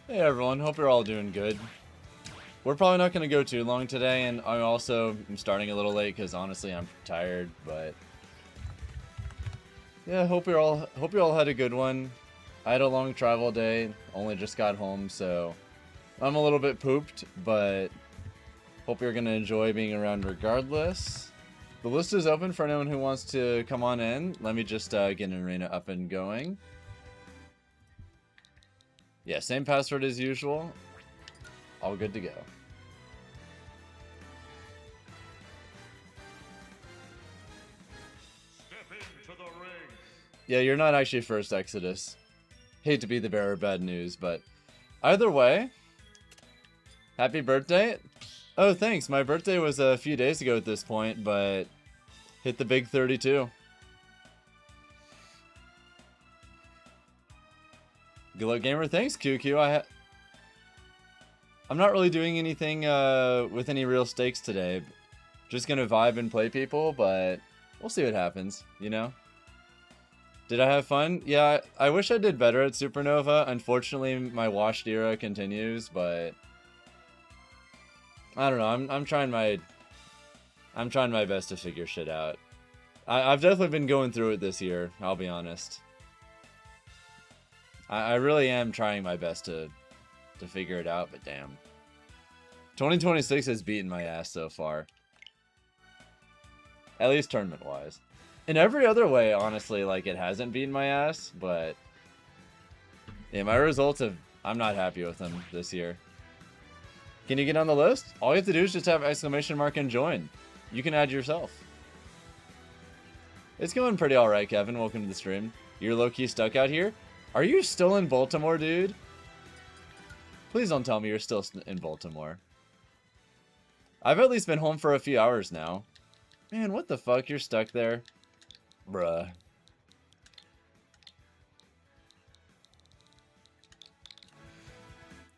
Hey everyone, hope you're all doing good. We're probably not going to go too long today, and I also am starting a little late because honestly I'm tired, but yeah, hope you all had a good one. I had a long travel day, only just got home, so I'm a little bit pooped, but hope you're going to enjoy being around regardless. The list is open for anyone who wants to come on in. Let me just get an arena up and going. Yeah, same password as usual. All good to go. Step into the ring. Yeah, you're not actually first, Exodus. Hate to be the bearer of bad news, but either way, happy birthday. Oh, thanks. My birthday was a few days ago at this point, but hit the big 32. Good luck, gamer. Thanks, QQ. I'm not really doing anything with any real stakes today. Just gonna vibe and play people, but we'll see what happens, you know? Did I have fun? Yeah, I wish I did better at Supernova. Unfortunately, my washed era continues, but I don't know. I'm trying my best to figure shit out. I've definitely been going through it this year, I'll be honest. I really am trying my best to figure it out, but damn. 2026 has beaten my ass so far. At least tournament-wise. In every other way, honestly, like, it hasn't beaten my ass, but yeah, my results I'm not happy with them this year. Can you get on the list? All you have to do is just have exclamation mark and join. You can add yourself. It's going pretty alright, Kevin. Welcome to the stream. You're low-key stuck out here? Are you still in Baltimore, dude? Please don't tell me you're still in Baltimore. I've at least been home for a few hours now. Man, what the fuck? You're stuck there? Bruh.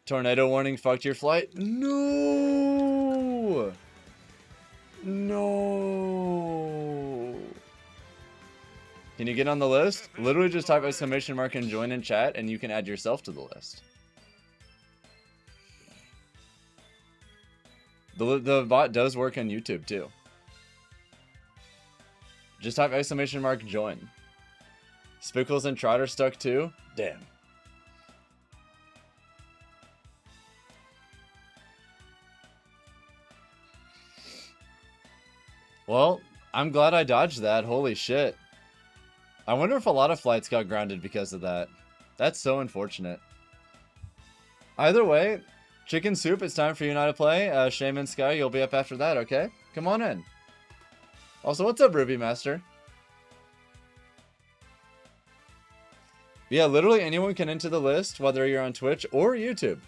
Tornado warning fucked your flight? No! No! Can you get on the list? Literally just type exclamation mark and join in chat and you can add yourself to the list. The bot does work on YouTube too. Just type exclamation mark join. Spickles and Trotter stuck too? Damn. Well, I'm glad I dodged that. Holy shit. I wonder if a lot of flights got grounded because of that. That's so unfortunate. Either way, Chicken Soup, it's time for you and I to play. Shaman Sky, you'll be up after that, okay? Come on in. Also, what's up, Ruby Master? Yeah, literally anyone can enter the list, whether you're on Twitch or YouTube.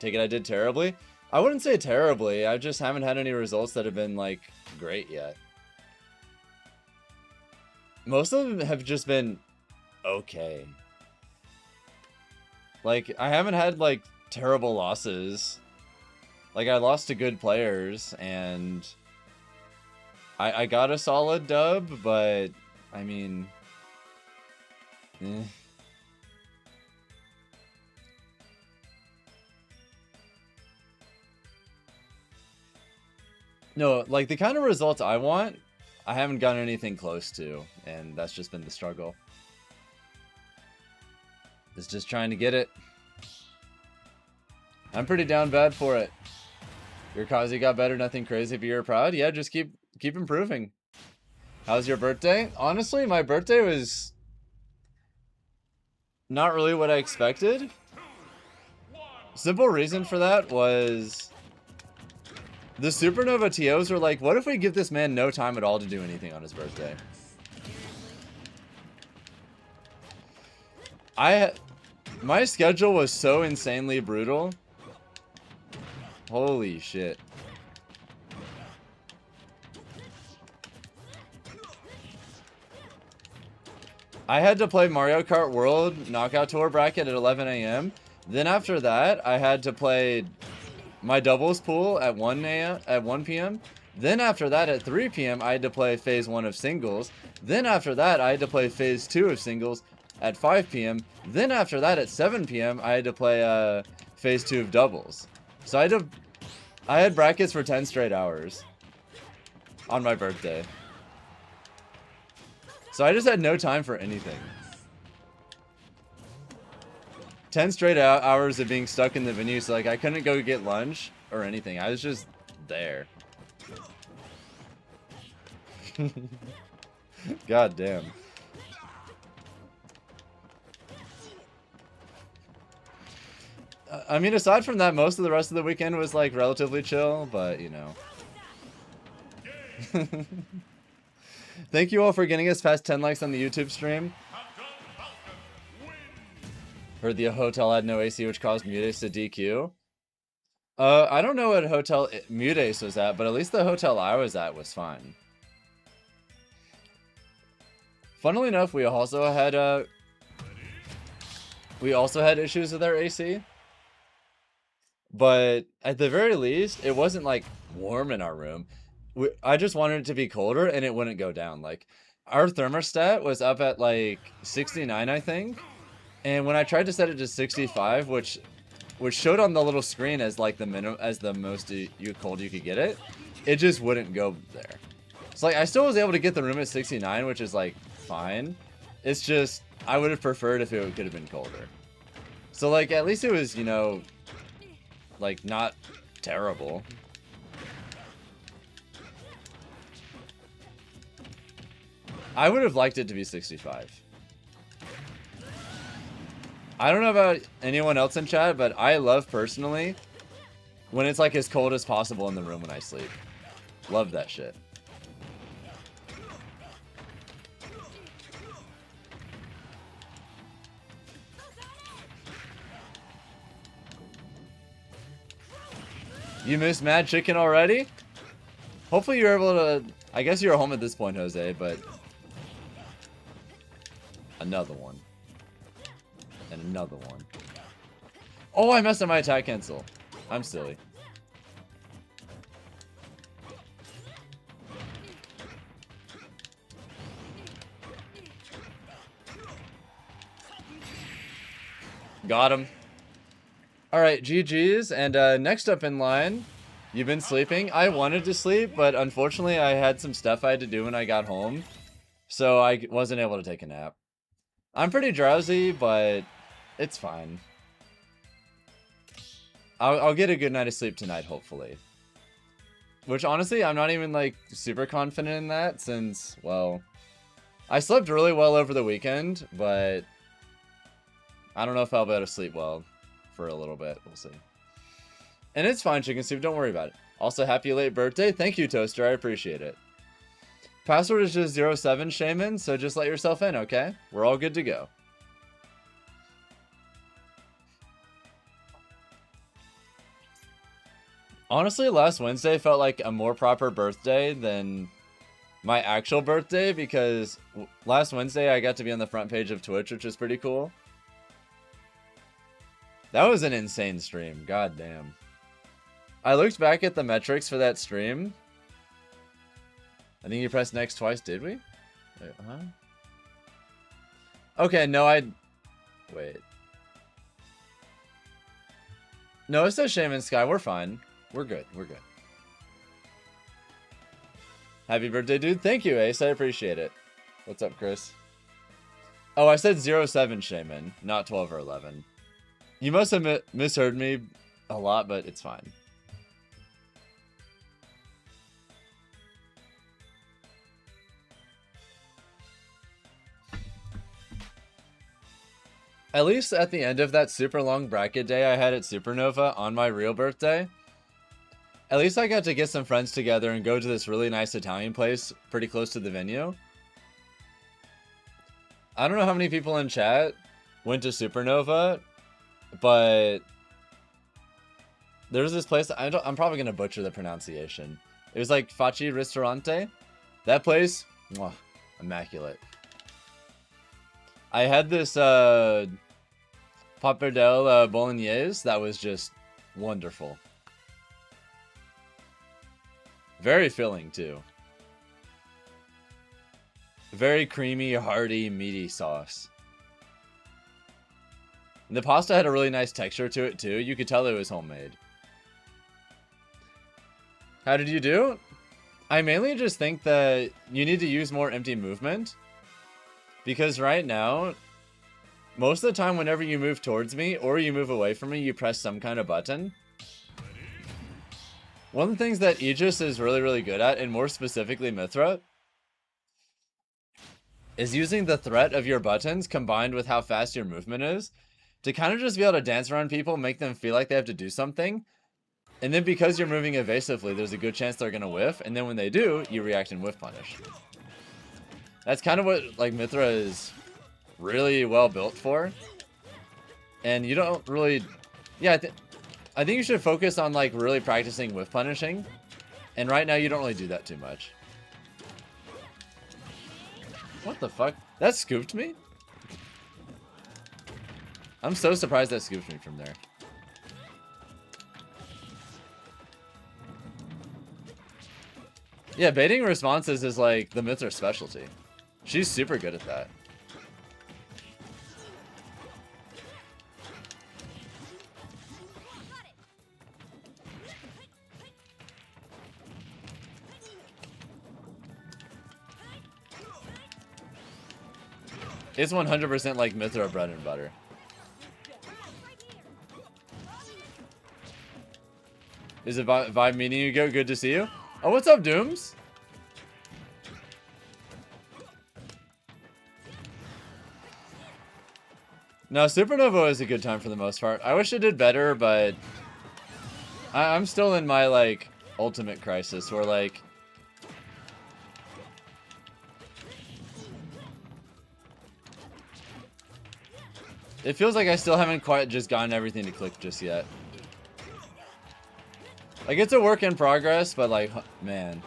Take it I did terribly? I wouldn't say terribly, I just haven't had any results that have been, like, great yet. Most of them have just been okay. Like, I haven't had, like, terrible losses. Like, I lost to good players, and I got a solid dub, but, I mean, eh. No, like, the kind of results I want, I haven't gotten anything close to, and that's just been the struggle. It's just trying to get it. I'm pretty down bad for it. Your Kazi got better, nothing crazy, but you're proud? Yeah, just keep improving. How's your birthday? Honestly, my birthday was not really what I expected. Simple reason for that was the Supernova TOs were like, what if we give this man no time at all to do anything on his birthday? My schedule was so insanely brutal. Holy shit. I had to play Mario Kart World Knockout Tour bracket at 11 a.m. Then after that, I had to play my doubles pool at 1 p.m. Then after that, at 3 p.m., I had to play Phase 1 of singles. Then after that, I had to play Phase 2 of singles at 5 p.m. Then after that, at 7 p.m., I had to play phase 2 of doubles. So I had brackets for 10 straight hours on my birthday. So I just had no time for anything. 10 straight hours of being stuck in the venue, so like I couldn't go get lunch or anything. I was just there. God damn. I mean, aside from that, most of the rest of the weekend was like relatively chill, but you know. Thank you all for getting us past 10 likes on the YouTube stream. Heard the hotel had no AC, which caused Mutace to DQ. I don't know what hotel Mutace was at, but at least the hotel I was at was fine. Funnily enough, we also had issues with our AC. But at the very least, it wasn't like warm in our room. I just wanted it to be colder and it wouldn't go down. Like our thermostat was up at like 69, I think. And when I tried to set it to 65, which showed on the little screen as like the minimum, as the most cold you could get it, it just wouldn't go there. So like I still was able to get the room at 69, which is like fine. It's just I would have preferred if it could have been colder. So like at least it was, you know, like not terrible. I would have liked it to be 65. I don't know about anyone else in chat, but I love personally when it's like as cold as possible in the room when I sleep. Love that shit. You missed Mad Chicken already? Hopefully you're able to... I guess you're home at this point, Jose, but... Another one. And another one. Oh, I messed up my attack cancel. I'm silly. Got him. Alright, GG's. And next up in line, you've been sleeping. I wanted to sleep, but unfortunately I had some stuff I had to do when I got home. So I wasn't able to take a nap. I'm pretty drowsy, but it's fine. I'll get a good night of sleep tonight, hopefully. Which, honestly, I'm not even, like, super confident in that, since, well... I slept really well over the weekend, but... I don't know if I'll be able to sleep well for a little bit. We'll see. And it's fine, Chicken Soup. Don't worry about it. Also, happy late birthday. Thank you, Toaster. I appreciate it. Password is just 07 Shaman, so just let yourself in, okay? We're all good to go. Honestly, last Wednesday felt like a more proper birthday than my actual birthday, because last Wednesday I got to be on the front page of Twitch, which is pretty cool. That was an insane stream. God damn. I looked back at the metrics for that stream. I think you pressed next twice, did we? Wait, huh? Okay, no, wait. No, it says Shaman Sky. We're fine. We're good. We're good. Happy birthday, dude. Thank you, Ace. I appreciate it. What's up, Chris? Oh, I said 07 Shaman, not 12 or 11. You must have misheard me a lot, but it's fine. At least at the end of that super long bracket day I had at Supernova on my real birthday, at least I got to get some friends together and go to this really nice Italian place pretty close to the venue. I don't know how many people in chat went to Supernova, but there's this place, I'm probably going to butcher the pronunciation. It was like Facci Ristorante. That place, mwah, immaculate. I had this pappardelle bolognese that was just wonderful. Very filling too. Very creamy, hearty, meaty sauce. And the pasta had a really nice texture to it too. You could tell it was homemade. How did you do? I mainly just think that you need to use more empty movement. Because right now, most of the time whenever you move towards me or you move away from me, you press some kind of button. One of the things that Aegis is really, really good at, and more specifically Mithra, is using the threat of your buttons combined with how fast your movement is to kind of just be able to dance around people, make them feel like they have to do something. And then because you're moving evasively, there's a good chance they're going to whiff. And then when they do, you react and whiff punish. That's kind of what like Mithra is really well built for. And you don't really... Yeah, I think you should focus on like really practicing whiff punishing. And right now you don't really do that too much. What the fuck? That scooped me? I'm so surprised that scooped me from there. Yeah, baiting responses is like the Mithra specialty. She's super good at that. It's 100% like Mithra bread and butter. Is it Vibe meeting you? Good to see you. Oh, what's up, Dooms? No, Supernova is a good time for the most part. I wish it did better, but I'm still in my, like, ultimate crisis where, like... It feels like I still haven't quite just gotten everything to click just yet. Like, it's a work in progress, but, like, man.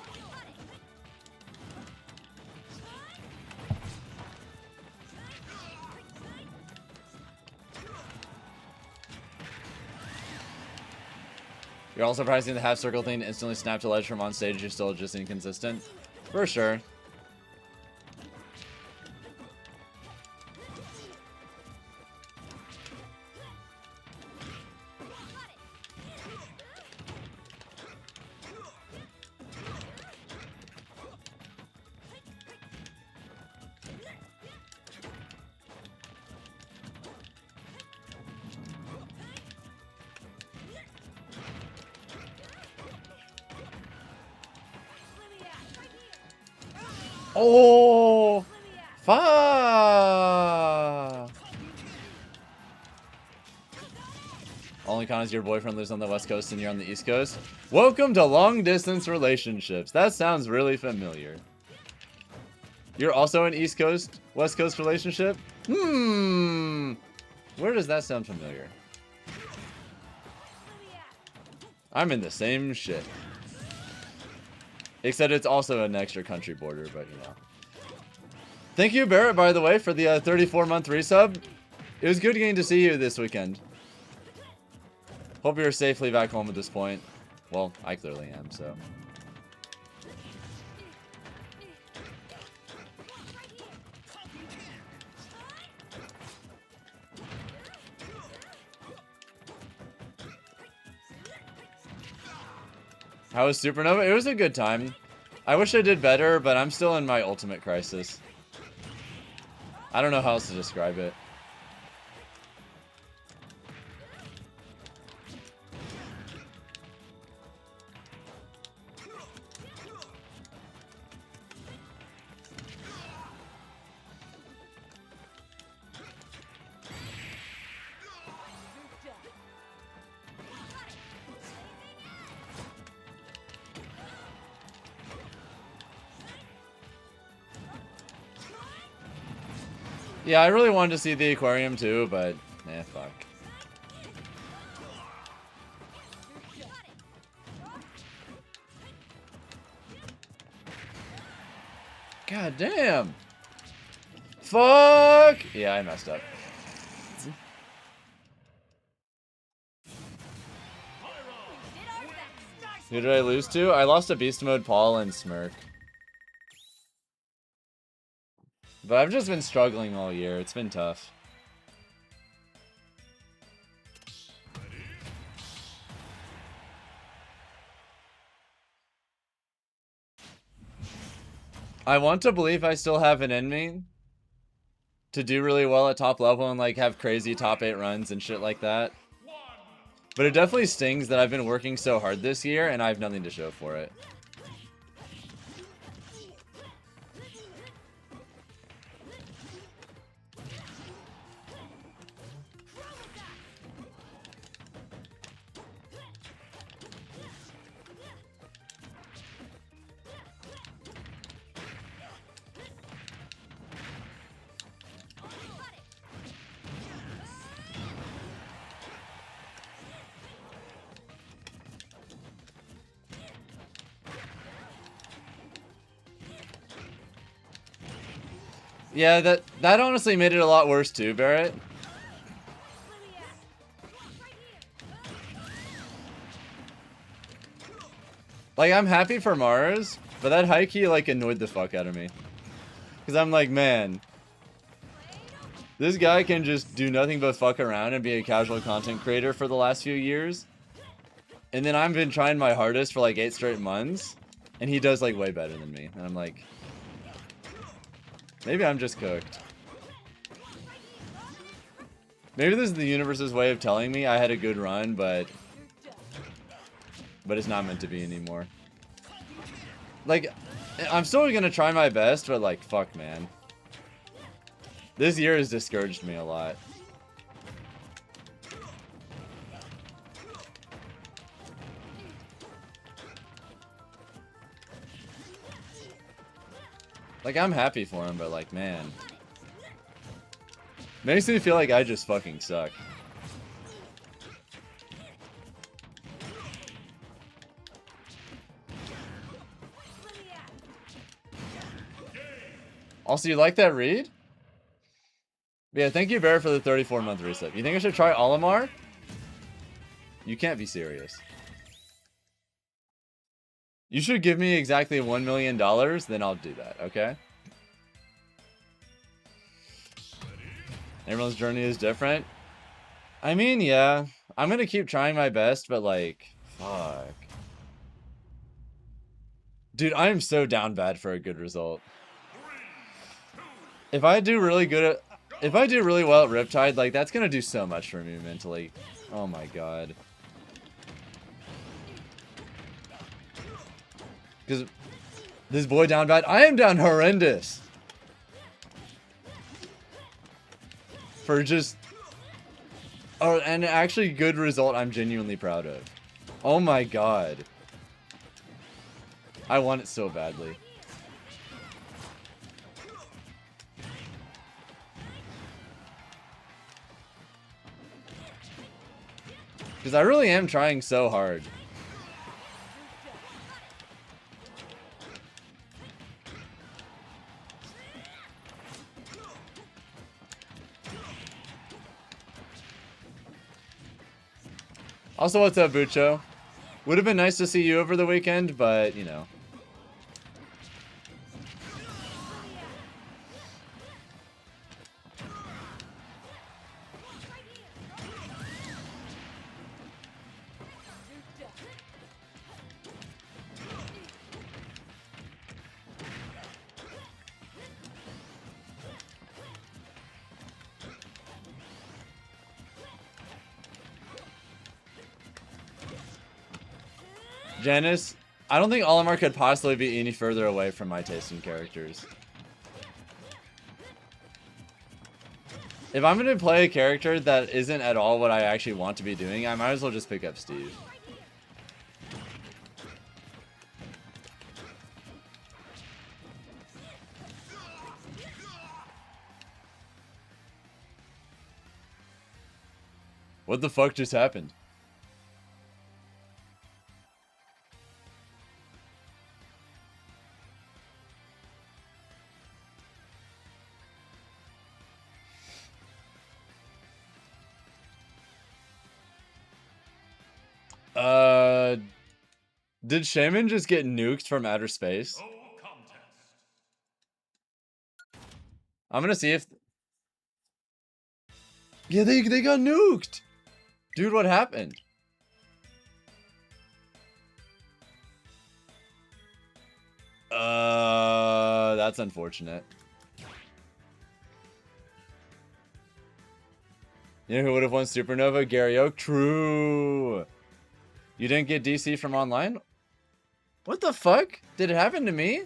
You're also practicing the half circle thing to instantly snap to ledge from on stage. You're still just inconsistent. For sure. Oh, fuck! Only con is your boyfriend lives on the West Coast and you're on the East Coast. Welcome to long distance relationships. That sounds really familiar. You're also an East Coast, West Coast relationship? Where does that sound familiar? I'm in the same shit. Except it's also an extra country border, but you know. Thank you, Barrett, by the way, for the 34-month resub. It was good getting to see you this weekend. Hope you're safely back home at this point. Well, I clearly am, so. How was Supernova? It was a good time. I wish I did better, but I'm still in my ultimate crisis. I don't know how else to describe it. Yeah, I really wanted to see the aquarium too, but fuck. God damn. Fuck. Yeah, I messed up. Who did I lose to? I lost to Beast Mode, Paul, and Smirk. But I've just been struggling all year. It's been tough. I want to believe I still have it in me to do really well at top level and like have crazy top 8 runs and shit like that. But it definitely stings that I've been working so hard this year and I have nothing to show for it. Yeah, that honestly made it a lot worse too, Barrett. Like, I'm happy for Mars, but that high key, like, annoyed the fuck out of me. Because I'm like, man, this guy can just do nothing but fuck around and be a casual content creator for the last few years. And then I've been trying my hardest for like 8 straight months, and he does like way better than me. And I'm like, maybe I'm just cooked. Maybe this is the universe's way of telling me I had a good run, but it's not meant to be anymore. Like, I'm still gonna try my best, but like, fuck, man. This year has discouraged me a lot. Like, I'm happy for him, but like, man. Makes me feel like I just fucking suck. Also, you like that read? Yeah, thank you, Bear, for the 34-month reset. You think I should try Olimar? You can't be serious. You should give me exactly $1 million, then I'll do that, okay? Everyone's journey is different. I mean, yeah. I'm gonna keep trying my best, but like, fuck. Dude, I am so down bad for a good result. If I do really good at... If I do really well at Riptide, like, that's gonna do so much for me mentally. Oh my god. Because this boy down bad. I am down horrendous. For just... Oh, and actually good result I'm genuinely proud of. Oh my god. I want it so badly. Because I really am trying so hard. Also, what's up, Bucho? Would have been nice to see you over the weekend, but, you know. Janice, I don't think Olimar could possibly be any further away from my taste in characters. If I'm going to play a character that isn't at all what I actually want to be doing, I might as well just pick up Steve. What the fuck just happened? Did Shaman just get nuked from outer space? I'm gonna see if... Yeah, they got nuked! Dude, what happened? that's unfortunate. You know who would have won Supernova? Gary Oak? True. You didn't get DC from online? What the fuck? Did it happen to me?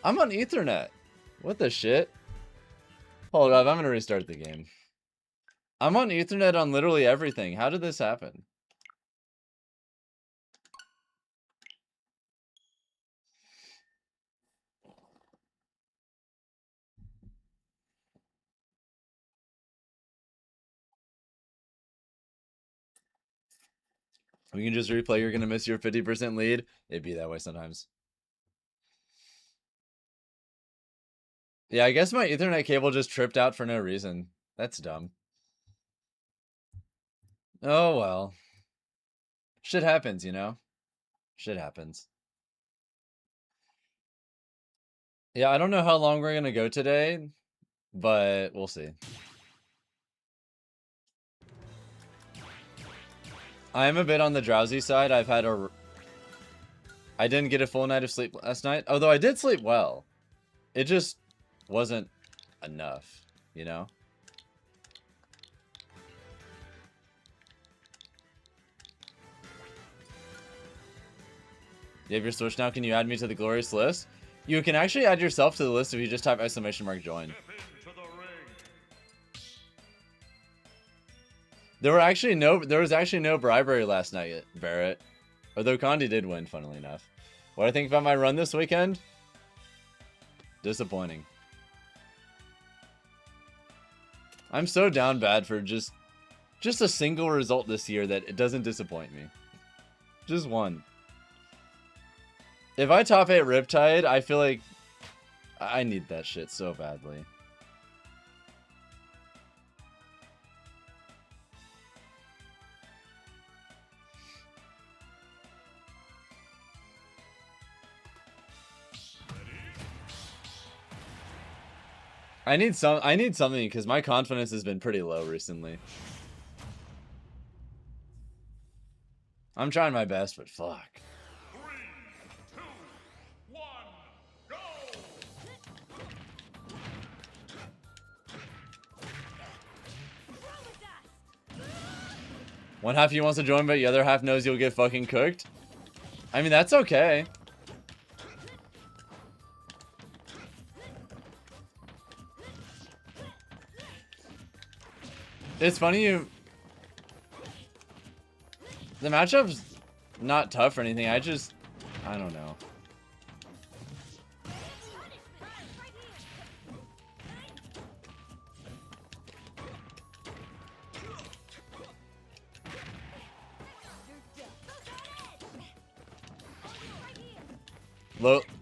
I'm on Ethernet. What the shit? Hold up, I'm gonna restart the game. I'm on Ethernet on literally everything. How did this happen? We can just replay. You're gonna miss your 50% lead. It'd be that way sometimes. Yeah, I guess my Ethernet cable just tripped out for no reason. That's dumb. Oh well. Shit happens, you know? Shit happens. Yeah, I don't know how long we're gonna go today, but we'll see. I am a bit on the drowsy side. I didn't get a full night of sleep last night, although I did sleep well. It just wasn't enough, you know? You have your Switch now, can you add me to the glorious list? You can actually add yourself to the list if you just type !join. There was actually no bribery last night, Barrett. Although Condi did win, funnily enough. What I think about my run this weekend? Disappointing. I'm so down bad for just a single result this year that it doesn't disappoint me. Just one. If I top 8 Riptide, I feel like I need that shit so badly. I need something because my confidence has been pretty low recently. I'm trying my best, but fuck. 3, 2, 1, go! One half of you wants to join, but the other half knows you'll get fucking cooked. I mean, that's okay. It's funny the matchup's not tough or anything. I don't know.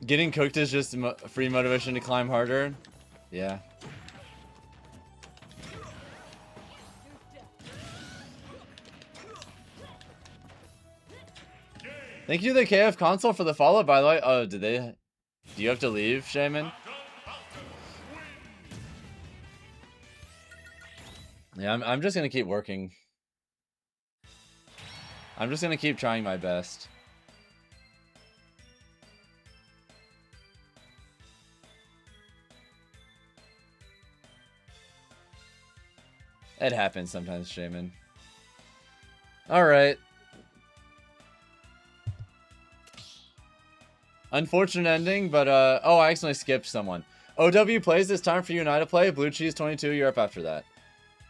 Getting cooked is just free motivation to climb harder. Yeah. Thank you to the KF console for the follow, by the way. Oh, do you have to leave, Shaman? Yeah, I'm just gonna keep working. I'm just gonna keep trying my best. It happens sometimes, Shaman. Alright. Unfortunate ending, but oh, I accidentally skipped someone. OW plays, it's time for you and I to play. Blue Cheese 22, you're up after that.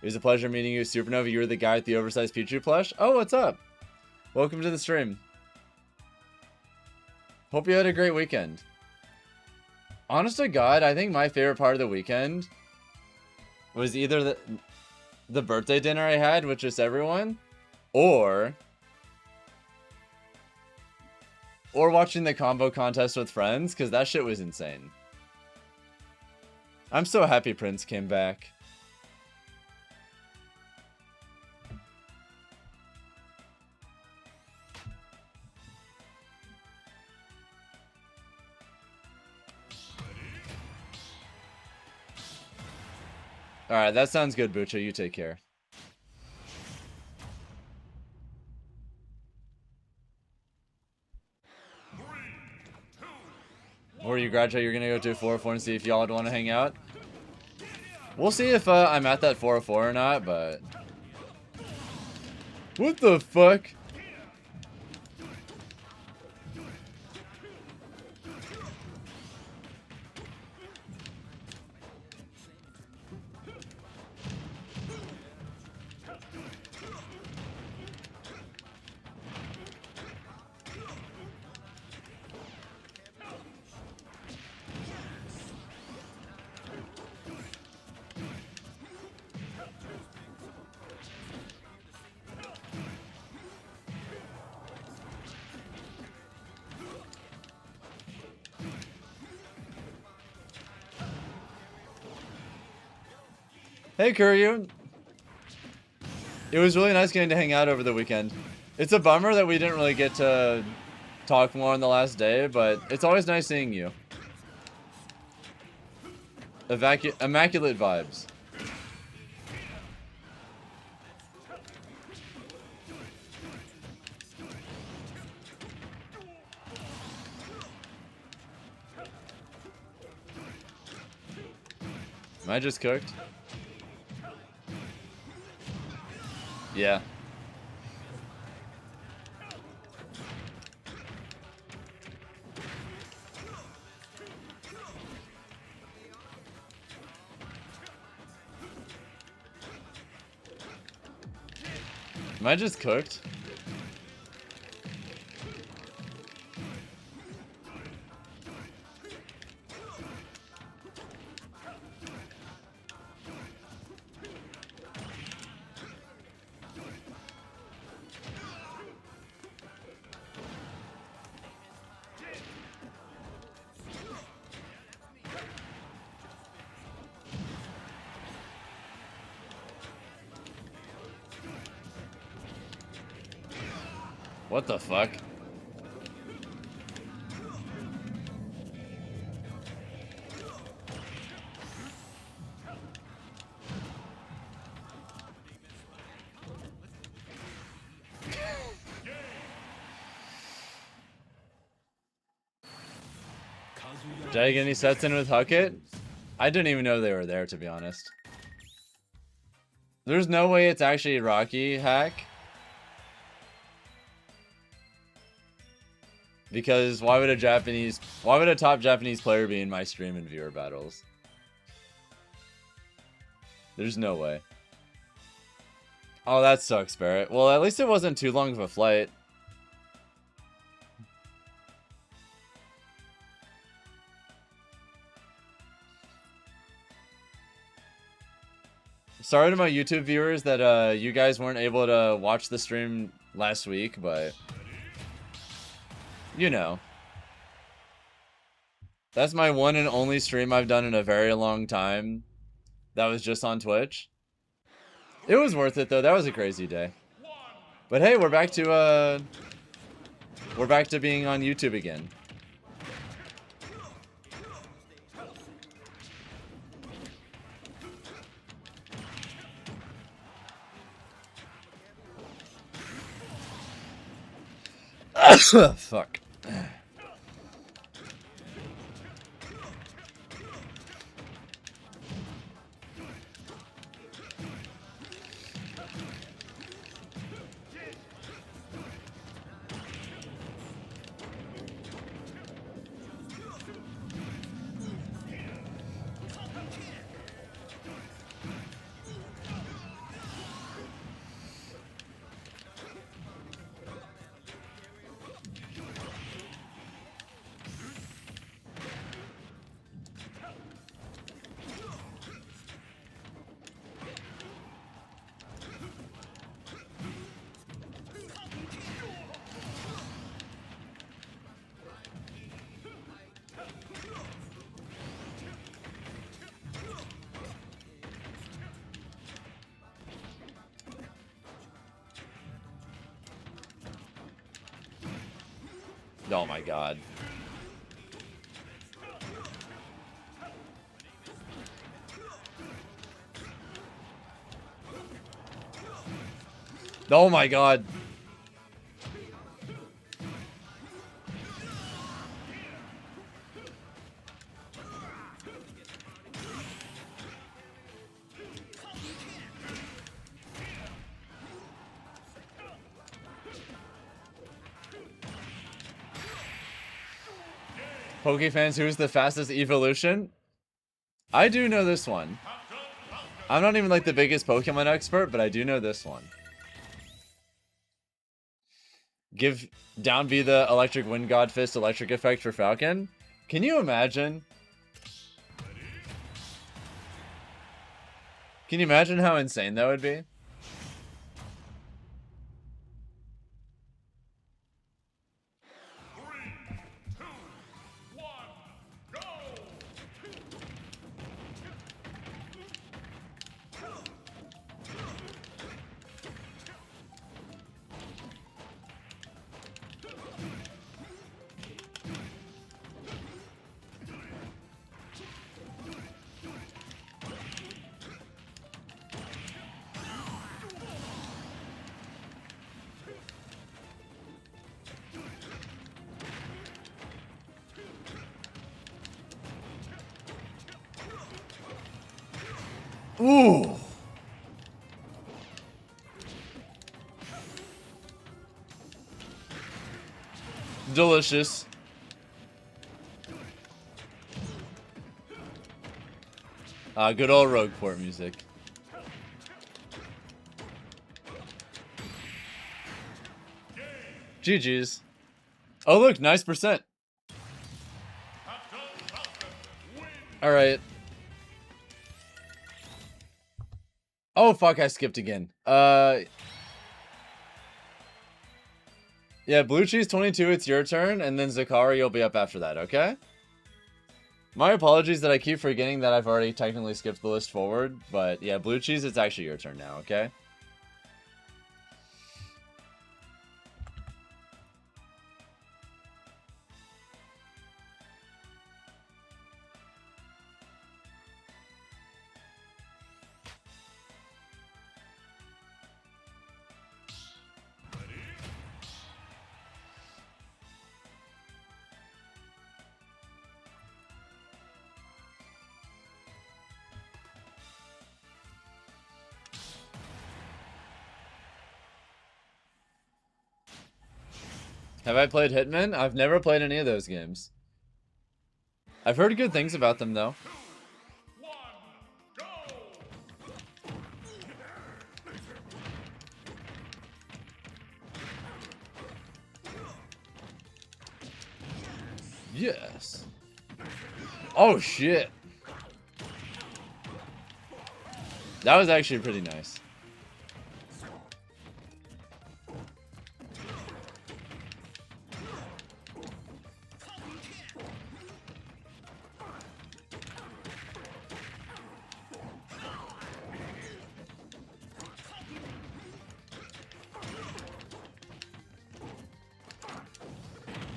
It was a pleasure meeting you, Supernova. You were the guy with the oversized Pichu plush. Oh, what's up? Welcome to the stream. Hope you had a great weekend. Honest to God, I think my favorite part of the weekend was either the birthday dinner I had with just everyone, or watching the combo contest with friends, because that shit was insane. I'm so happy Prince came back. Alright, that sounds good, Bucha. You take care. Before you graduate, you're gonna go to a 404 and see if y'all would want to hang out. We'll see if I'm at that 404 or not, but... What the fuck? Hey, Kuryu. It was really nice getting to hang out over the weekend. It's a bummer that we didn't really get to talk more on the last day, but it's always nice seeing you. Immaculate vibes. Am I just cooked? Yeah. Am I just cooked? What the fuck? Did I get any sets in with Huckett? I didn't even know they were there, to be honest. There's no way it's actually a Rocky hack. Because why would a top Japanese player be in my stream and viewer battles? There's no way. Oh, that sucks, Barrett. Well, at least it wasn't too long of a flight. Sorry to my YouTube viewers that you guys weren't able to watch the stream last week, but... You know. That's my one and only stream I've done in a very long time. That was just on Twitch. It was worth it though. That was a crazy day. But hey, we're back to being on YouTube again. Fuck. Oh my god. Oh my god. Pokefans, who's the fastest evolution? I do know this one. I'm not even like the biggest Pokemon expert, but I do know this one. Give down B the electric wind god fist electric effect for Falcon. Can you imagine? Can you imagine how insane that would be? Ooh. Delicious. Good old Rogue Port music. GG's. Oh look, nice percent. Alright. Oh fuck, I skipped again. Yeah, Blue Cheese 22, it's your turn, and then Zakari, you'll be up after that, okay? My apologies that I keep forgetting that I've already technically skipped the list forward, but yeah, Blue Cheese, it's actually your turn now, okay? Have I played Hitman? I've never played any of those games. I've heard good things about them, though. Yes. Oh, shit. That was actually pretty nice.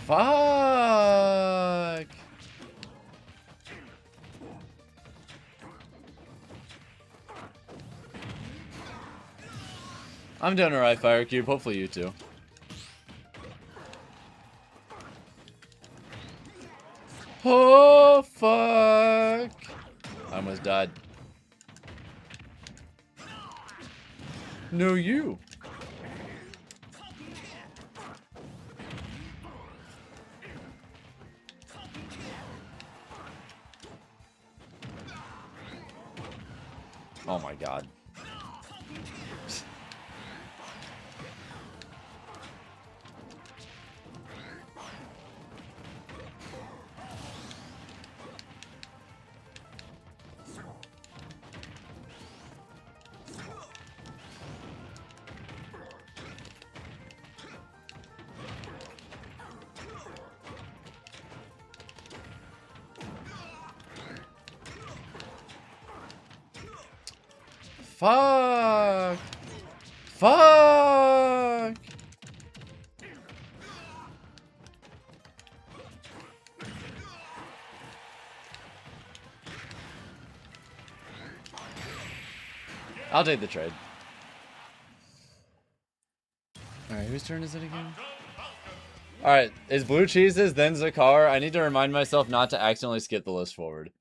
Fuck. I'm doing alright, Fire Cube. Hopefully you too. Oh, fuck. I almost died. No, you. Oh my god. Fuck. Fuck. I'll take the trade. Alright, whose turn is it again? Alright, it's Blue Cheese's, then Zakar. I need to remind myself not to accidentally skip the list forward.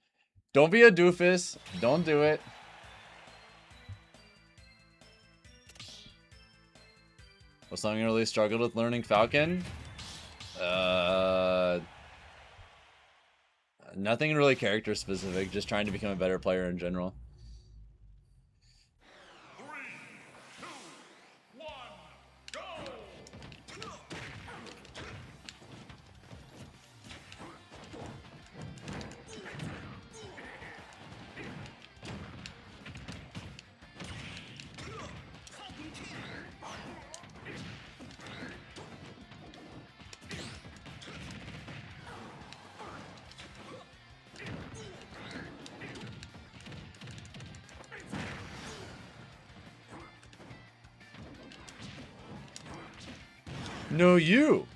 Don't be a doofus. Don't do it. Was something really struggled with learning Falcon? Nothing really character specific, just trying to become a better player in general. 3, 2, 1, go! No, you!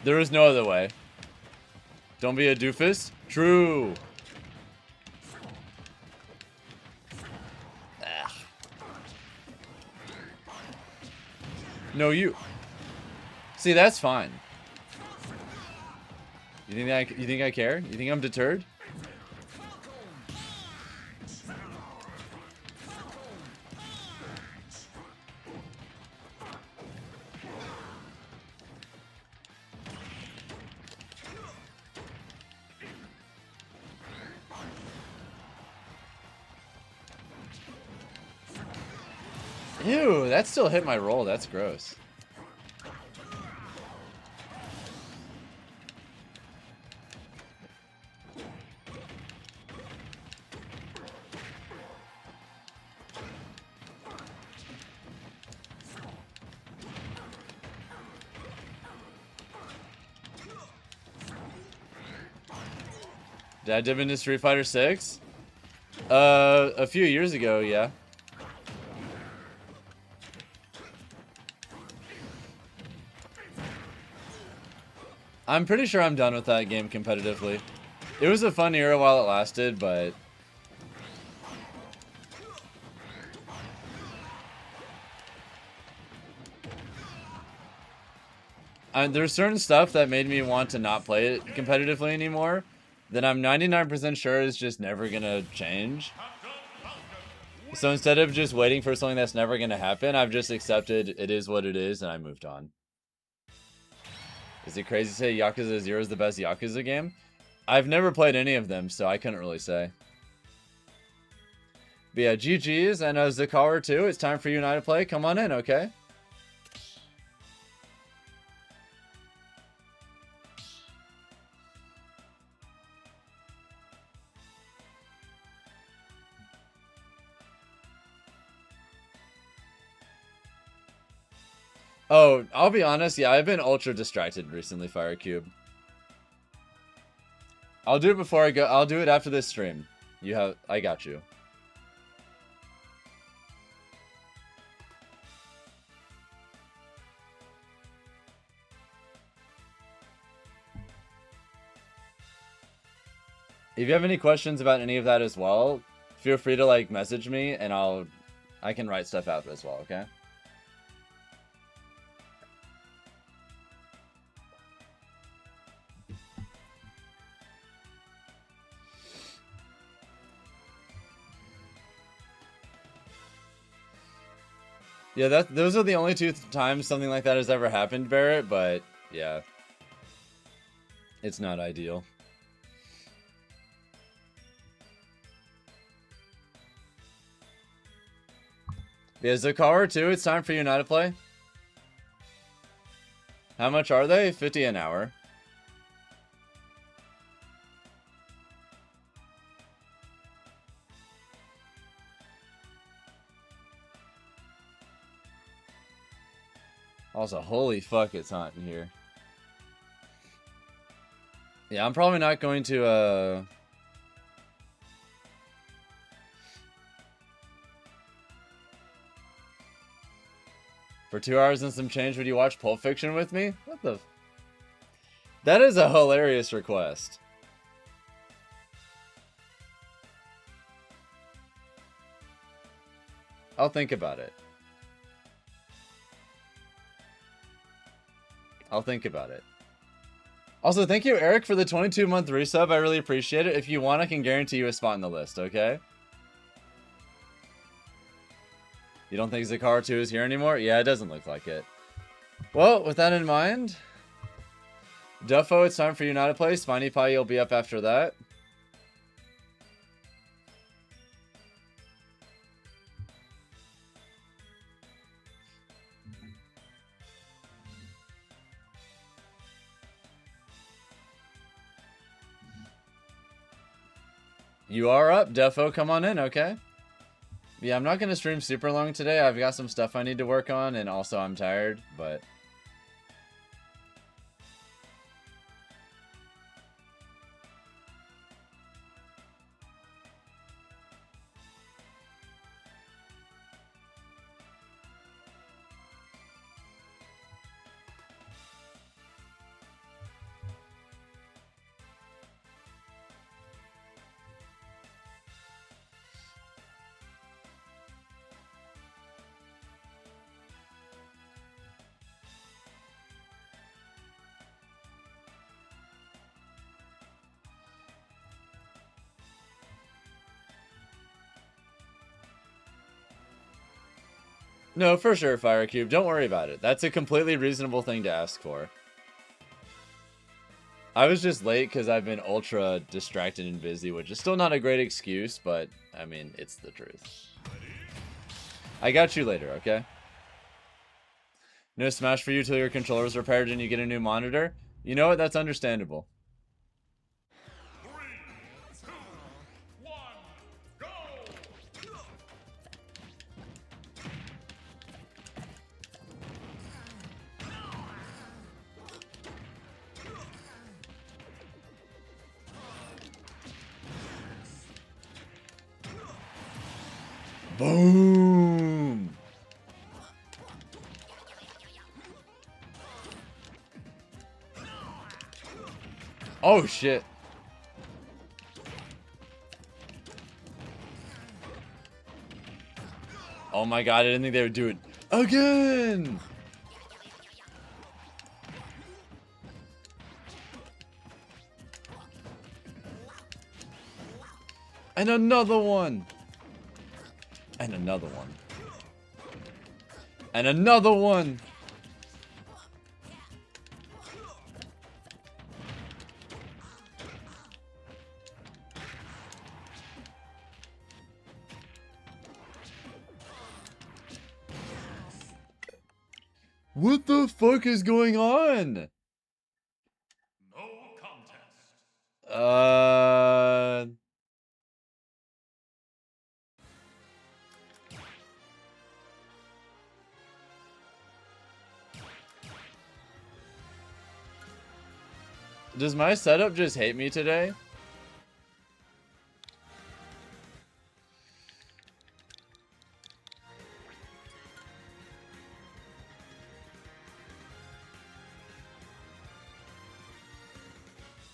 There is no other way. Don't be a doofus. True. Ugh. No, you. See, that's fine. You think I care? You think I'm deterred? Ew, that still hit my roll. That's gross. Did I dip into Street Fighter 6? A few years ago, yeah. I'm pretty sure I'm done with that game competitively. It was a fun era while it lasted, but... there's certain stuff that made me want to not play it competitively anymore that I'm 99% sure is just never gonna change. So instead of just waiting for something that's never gonna happen, I've just accepted it is what it is and I moved on. Is it crazy to say Yakuza 0 is the best Yakuza game? I've never played any of them, so I couldn't really say. But yeah, GG's, and Zakawa too, it's time for you and I to play. Come on in, okay? Oh, I'll be honest, yeah, I've been ultra distracted recently, Firecube. I'll do it before I go. I'll do it after this stream. I got you. If you have any questions about any of that as well, feel free to like message me and I can write stuff out as well, okay? Yeah, those are the only two times something like that has ever happened, Barrett, but yeah. It's not ideal. Yeah, Zakawa too, it's time for you now to play. How much are they? 50 an hour. Also, holy fuck, it's hot in here. Yeah, I'm probably not going to, For 2 hours and some change, would you watch Pulp Fiction with me? What the... That is a hilarious request. I'll think about it. I'll think about it. Also, thank you, Eric, for the 22-month resub. I really appreciate it. If you want, I can guarantee you a spot in the list, okay? You don't think Zakara 2 is here anymore? Yeah, it doesn't look like it. Well, with that in mind, Duffo, it's time for you now to play. Spiny Pie, you'll be up after that. You are up, Defo. Come on in, okay? Yeah, I'm not going to stream super long today. I've got some stuff I need to work on, and also I'm tired, but... No, for sure, Firecube. Don't worry about it. That's a completely reasonable thing to ask for. I was just late because I've been ultra distracted and busy, which is still not a great excuse, but, I mean, it's the truth. I got you later, okay? No Smash for you till your controller's repaired and you get a new monitor? You know what? That's understandable. 3, 2, 1, go! Boom! Oh, shit. Oh my god, I didn't think they would do it again! And another one! And another one. And another one! What the fuck is going on? No contest. Does my setup just hate me today?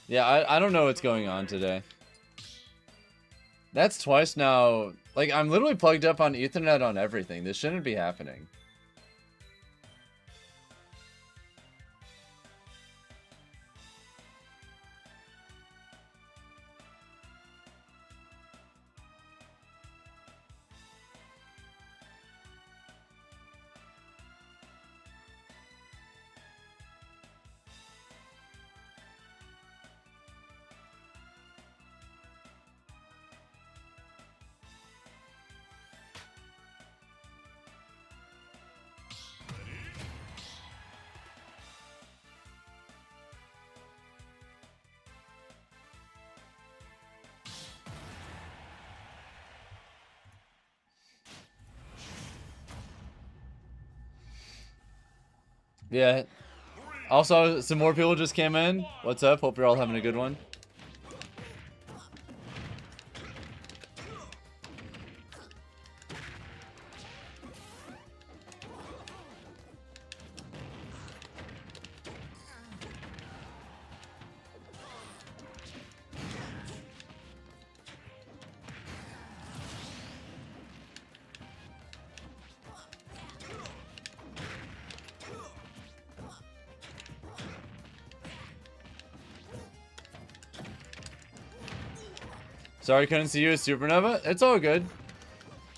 Yeah, I don't know what's going on today. That's twice now. Like, I'm literally plugged up on Ethernet on everything. This shouldn't be happening. Yeah. Also, some more people just came in. What's up? Hope you're all having a good one. Sorry, couldn't see you as Supernova. It's all good.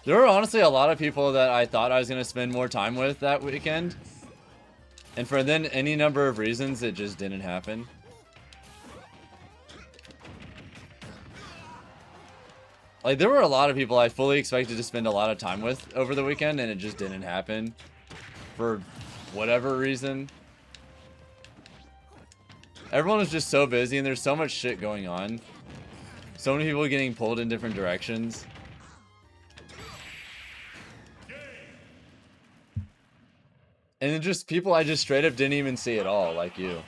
There were honestly a lot of people that I thought I was going to spend more time with that weekend. And for then any number of reasons, it just didn't happen. Like, there were a lot of people I fully expected to spend a lot of time with over the weekend, and it just didn't happen. For whatever reason. Everyone was just so busy, and there's so much shit going on. So many people getting pulled in different directions. And then just people I just straight up didn't even see at all, like you.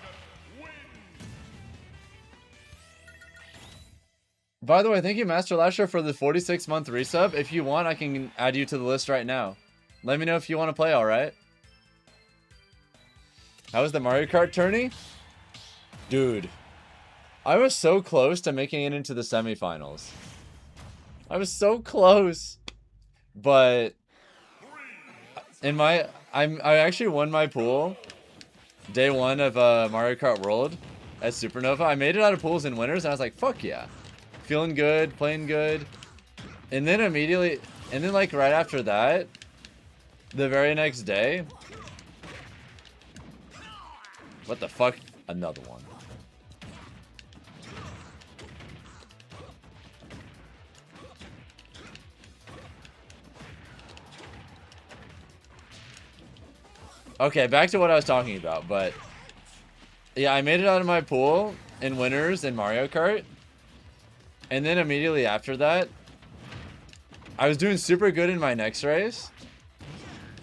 By the way, thank you, Master Lasher, for the 46-month resub. If you want, I can add you to the list right now. Let me know if you want to play, alright? How was the Mario Kart tourney? Dude. I was so close to making it into the semifinals. I was so close. But in my I actually won my pool day one of Mario Kart World at Supernova. I made it out of pools and winners, and I was like, fuck yeah. Feeling good, playing good. And then immediately, and then like right after that, the very next day. What the fuck? Another one. Okay, back to what I was talking about, but yeah, I made it out of my pool in winners in Mario Kart. And then immediately after that, I was doing super good in my next race.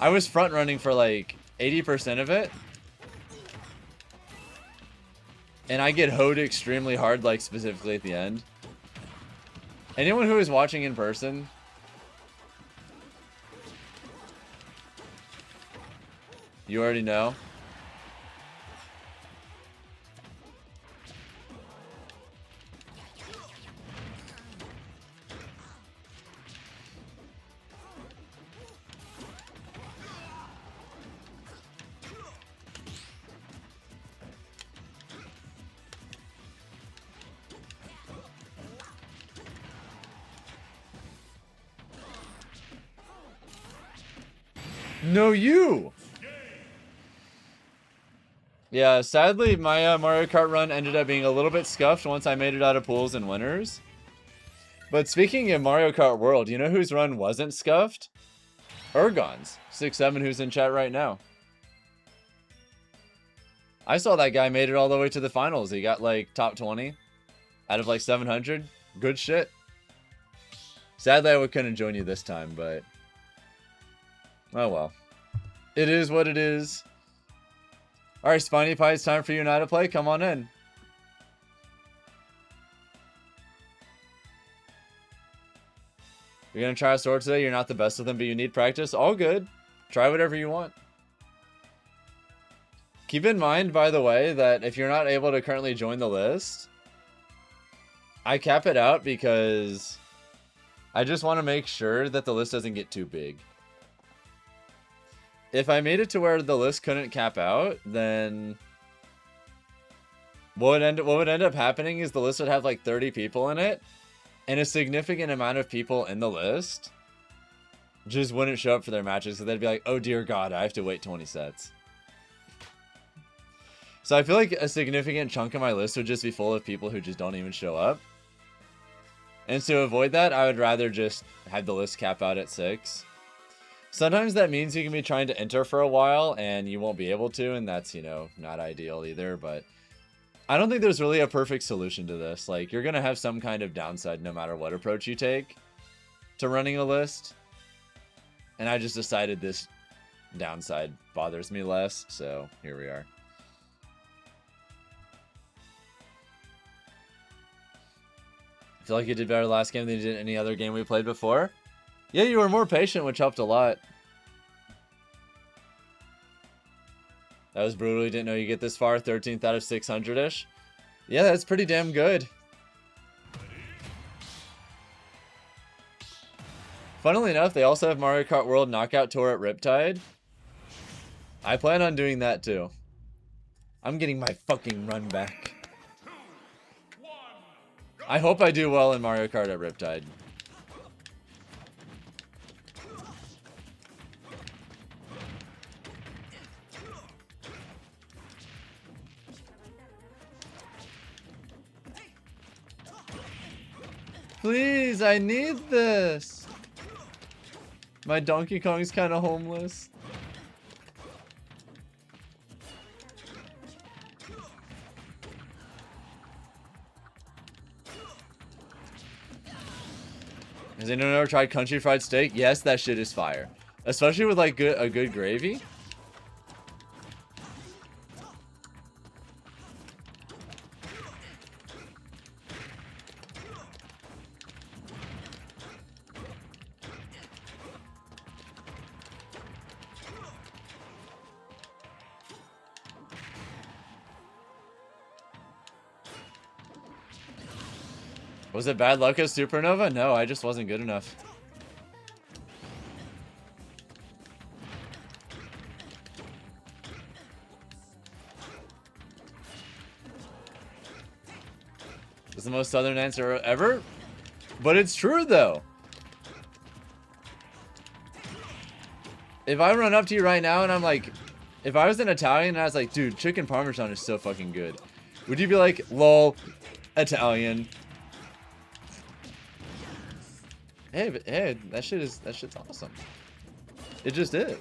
I was front running for like 80% of it. And I get hoed extremely hard, like specifically at the end. Anyone who is watching in person, you already know. No, you! Yeah, sadly, my Mario Kart run ended up being a little bit scuffed once I made it out of pools and winners. But speaking of Mario Kart World, you know whose run wasn't scuffed? Ergon's 6'7", who's in chat right now. I saw that guy made it all the way to the finals. He got like top 20 out of like 700. Good shit. Sadly, I couldn't join you this time, but oh well. It is what it is. Alright, Spiny Pie, it's time for you and I to play. Come on in. You're gonna try a sword today. You're not the best of them, but you need practice. All good. Try whatever you want. Keep in mind, by the way, that if you're not able to currently join the list, I cap it out because I just want to make sure that the list doesn't get too big. If I made it to where the list couldn't cap out, then what would end up happening is the list would have like 30 people in it, and a significant amount of people in the list just wouldn't show up for their matches, so they'd be like, oh dear God, I have to wait 20 sets. So I feel like a significant chunk of my list would just be full of people who just don't even show up. And to avoid that, I would rather just have the list cap out at 6. Sometimes that means you can be trying to enter for a while and you won't be able to, and that's, you know, not ideal either, but I don't think there's really a perfect solution to this. Like, you're going to have some kind of downside no matter what approach you take to running a list. And I just decided this downside bothers me less, so here we are. I feel like you did better last game than you did any other game we played before. Yeah, you were more patient, which helped a lot. That was brutal. You didn't know you get this far. 13th out of 600-ish. Yeah, that's pretty damn good. Funnily enough, they also have Mario Kart World Knockout Tour at Riptide. I plan on doing that too. I'm getting my fucking run back. I hope I do well in Mario Kart at Riptide. Please, I need this. My Donkey Kong's kind of homeless. Has anyone ever tried country fried steak? Yes, that shit is fire. Especially with like a good gravy. Was it bad luck as Supernova? No, I just wasn't good enough. It's the most southern answer ever. But it's true though. If I run up to you right now and I'm like, if I was an Italian and I was like, dude, chicken parmesan is so fucking good, would you be like, lol, Italian? Hey, but hey, that shit's awesome. It just is.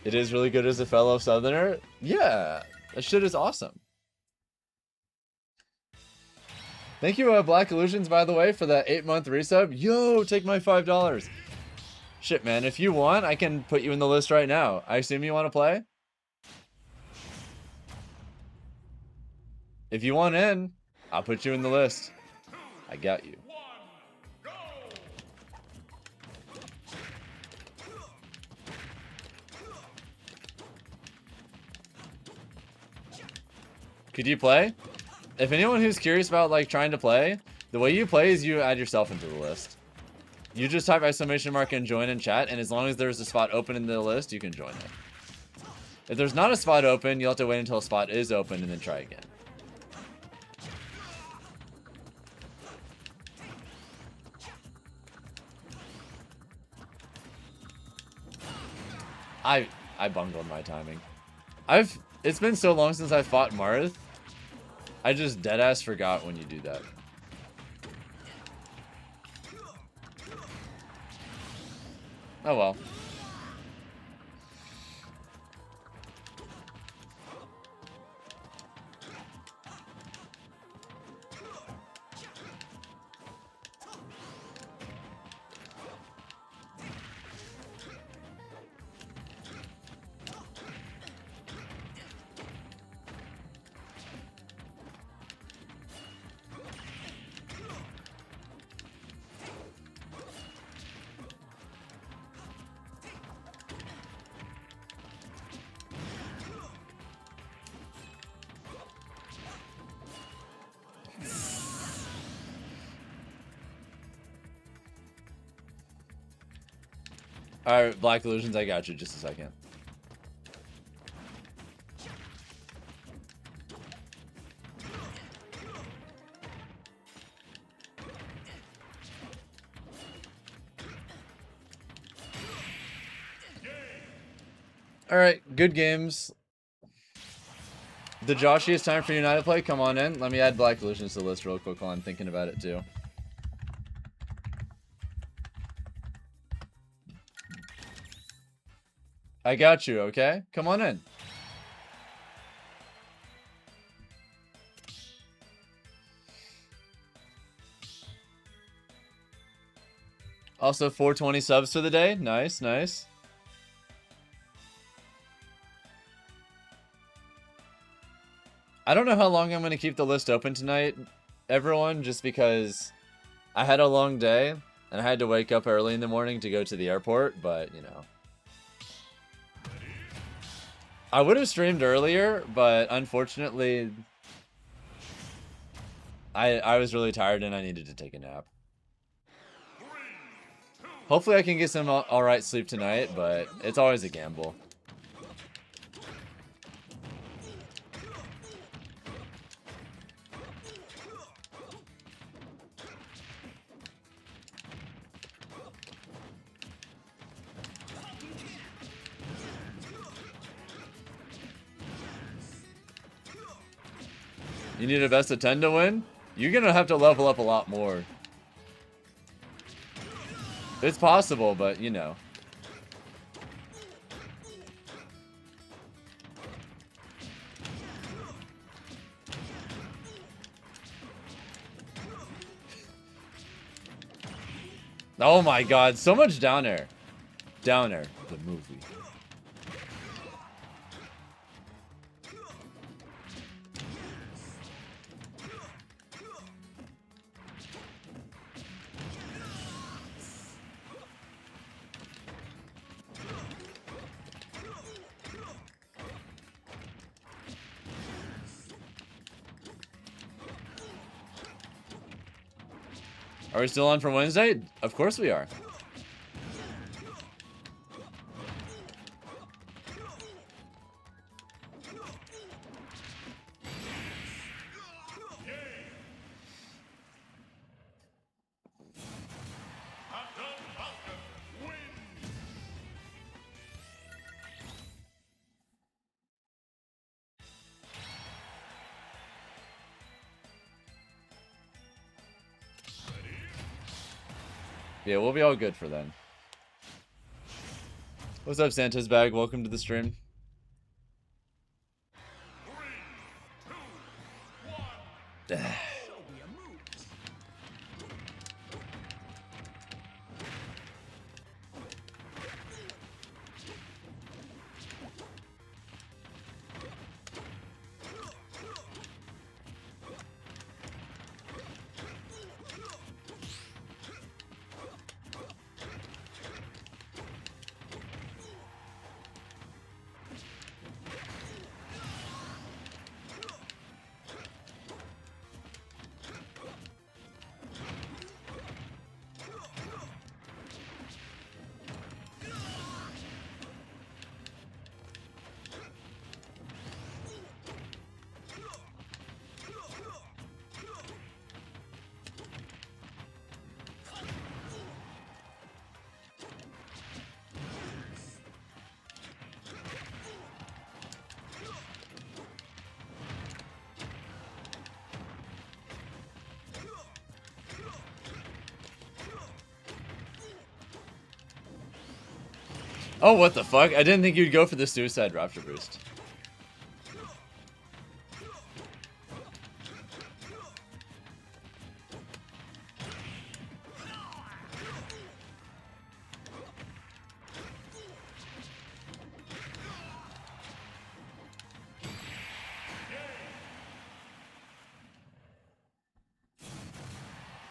It is really good as a fellow Southerner. Yeah, that shit is awesome. Thank you, Black Illusions, by the way, for that 8-month resub. Yo, take my $5. Shit, man, if you want, I can put you in the list right now. I assume you want to play? If you want in, I'll put you in the list. I got you. Could you play? If anyone who's curious about like trying to play, the way you play is you add yourself into the list. You just type !mark and join in chat, and as long as there's a spot open in the list, you can join it. If there's not a spot open, you'll have to wait until a spot is open and then try again. I bungled my timing. It's been so long since I fought Marth. I just deadass forgot when you do that. Oh well. Alright, Black Illusions, I got you. Just a second. Alright, good games. The Joshi, it's time for United to play. Come on in. Let me add Black Illusions to the list real quick while I'm thinking about it too. I got you, okay? Come on in. Also, 420 subs for the day. Nice, nice. I don't know how long I'm going to keep the list open tonight, everyone, just because I had a long day and I had to wake up early in the morning to go to the airport, but, you know. I would have streamed earlier, but unfortunately, I was really tired and I needed to take a nap. Hopefully I can get some alright sleep tonight, but it's always a gamble. You need a best of 10 to win? You're gonna have to level up a lot more. It's possible, but you know. Oh my god, so much down air. Down air, the movie. Are we still on for Wednesday? Of course we are. FatalityFalcon wins. Yeah, we'll be all good for then. What's up, Santa's bag? Welcome to the stream. 3, 2, 1. Oh, what the fuck? I didn't think you'd go for the suicide raptor boost.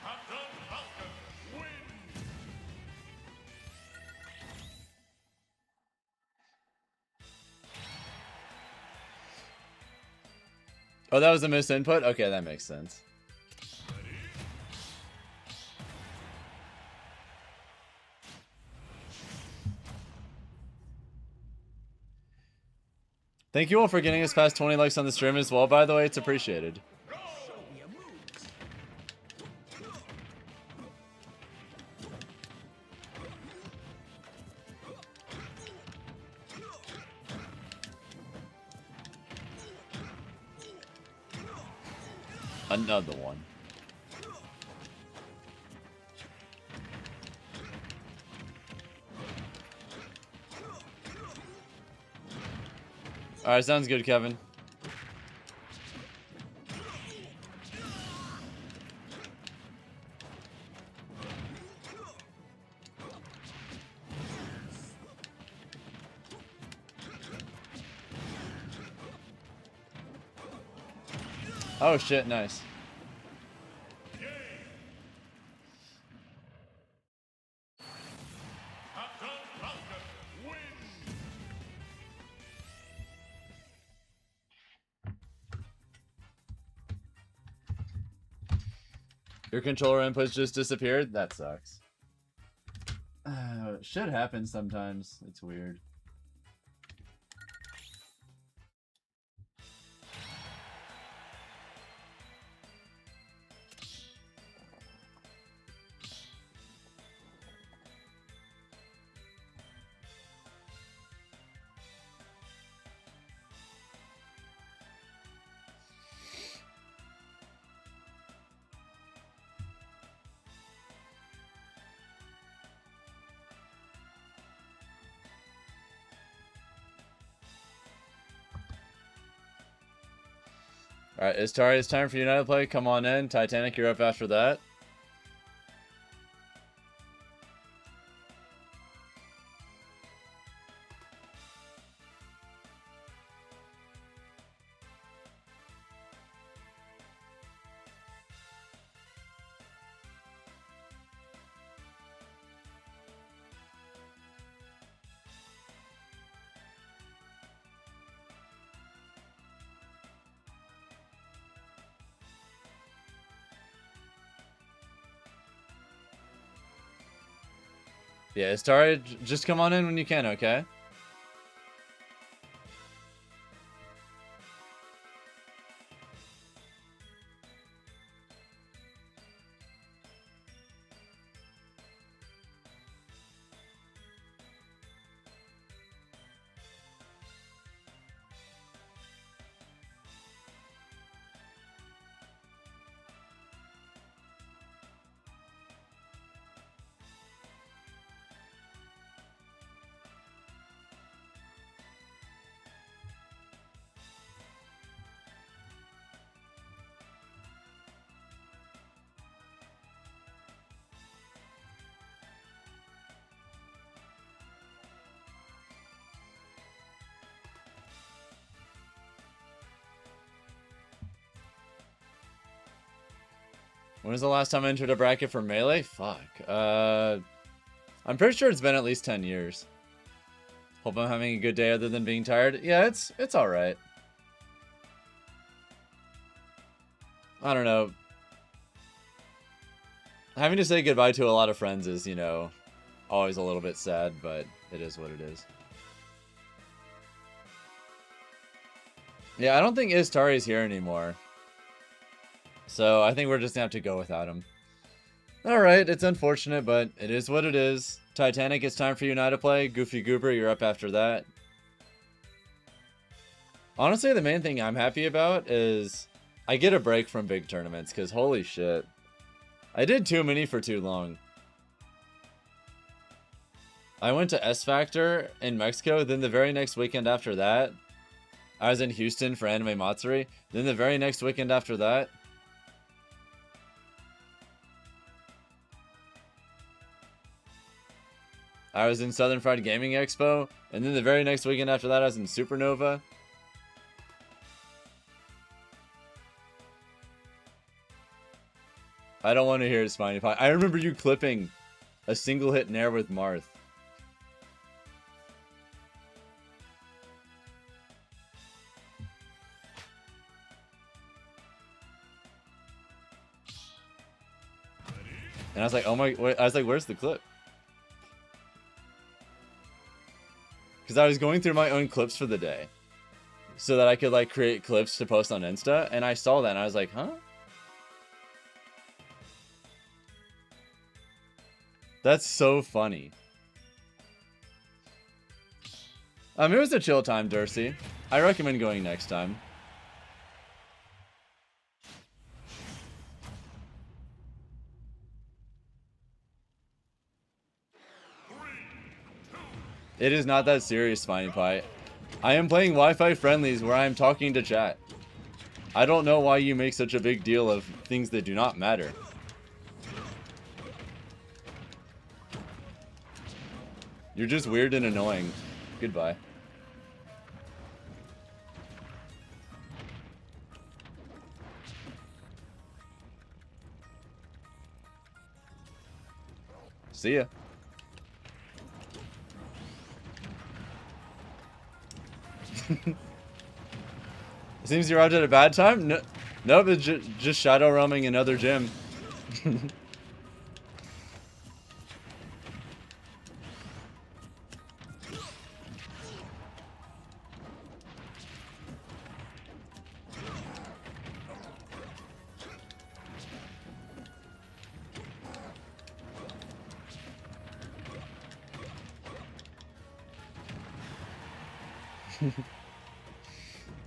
FatalityFalcon wins. Oh, that was a misinput? Okay, that makes sense. Thank you all for getting us past 20 likes on the stream as well, by the way. It's appreciated. Another one. Alright, sounds good, Kevin. Oh shit, nice. FatalityFalcon wins. Your controller inputs just disappeared? That sucks. Shit happens sometimes. It's weird. Alright, Istari, it's time for United play. Come on in. Titanic, you're up after that. Yeah, Istari, just come on in when you can, okay? When was the last time I entered a bracket for Melee? Fuck. I'm pretty sure it's been at least 10 years. Hope I'm having a good day other than being tired. Yeah, it's alright. I don't know. Having to say goodbye to a lot of friends is, you know, always a little bit sad, but it is what it is. Yeah, I don't think Istari's here anymore. So I think we're just gonna have to go without him. Alright, it's unfortunate, but it is what it is. Titanic, it's time for you now to play. Goofy Goober, you're up after that. Honestly, the main thing I'm happy about is I get a break from big tournaments, because holy shit. I did too many for too long. I went to S Factor in Mexico, then the very next weekend after that, I was in Houston for Anime Matsuri. Then the very next weekend after that, I was in Southern Fried Gaming Expo. And then the very next weekend after that, I was in Supernova. I don't want to hear it, Spiny Pie. I remember you clipping a single hit Nair with Marth. And I was like, oh my, I was like, where's the clip? Because I was going through my own clips for the day. So that I could like create clips to post on Insta. And I saw that and I was like, huh? That's so funny. It was a chill time, Dursey. I recommend going next time. It is not that serious, Spiny Pie. I am playing Wi-Fi friendlies where I am talking to chat. I don't know why you make such a big deal of things that do not matter. You're just weird and annoying. Goodbye. See ya. Seems you arrived at a bad time? No, nope, it's just shadow roaming another gym.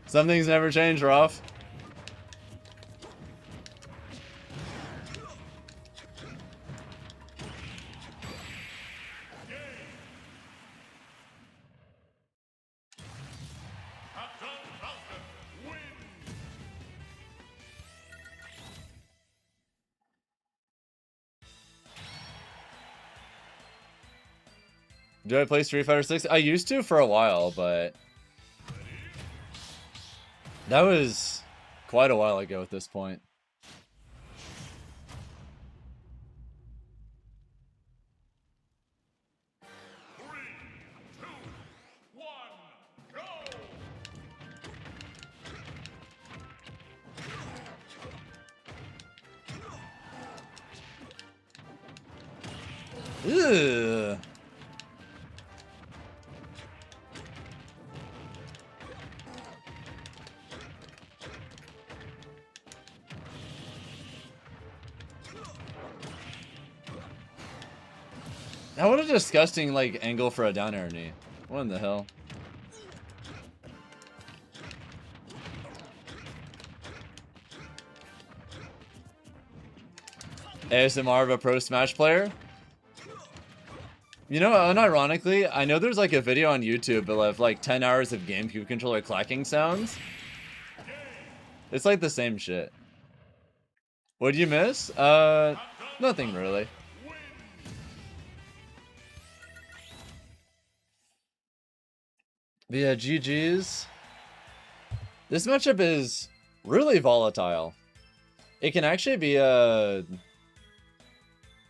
Some things never change, Rolf. Do I play Street Fighter 6? I used to for a while, but that was quite a while ago at this point. Ugh. Now what a disgusting like angle for a down air knee. What in the hell? ASMR of a pro Smash player? You know, unironically, I know there's like a video on YouTube of like 10 hours of GameCube controller clacking sounds. It's like the same shit. What'd you miss? Nothing really. But yeah, GG's. This matchup is really volatile. It can actually be a...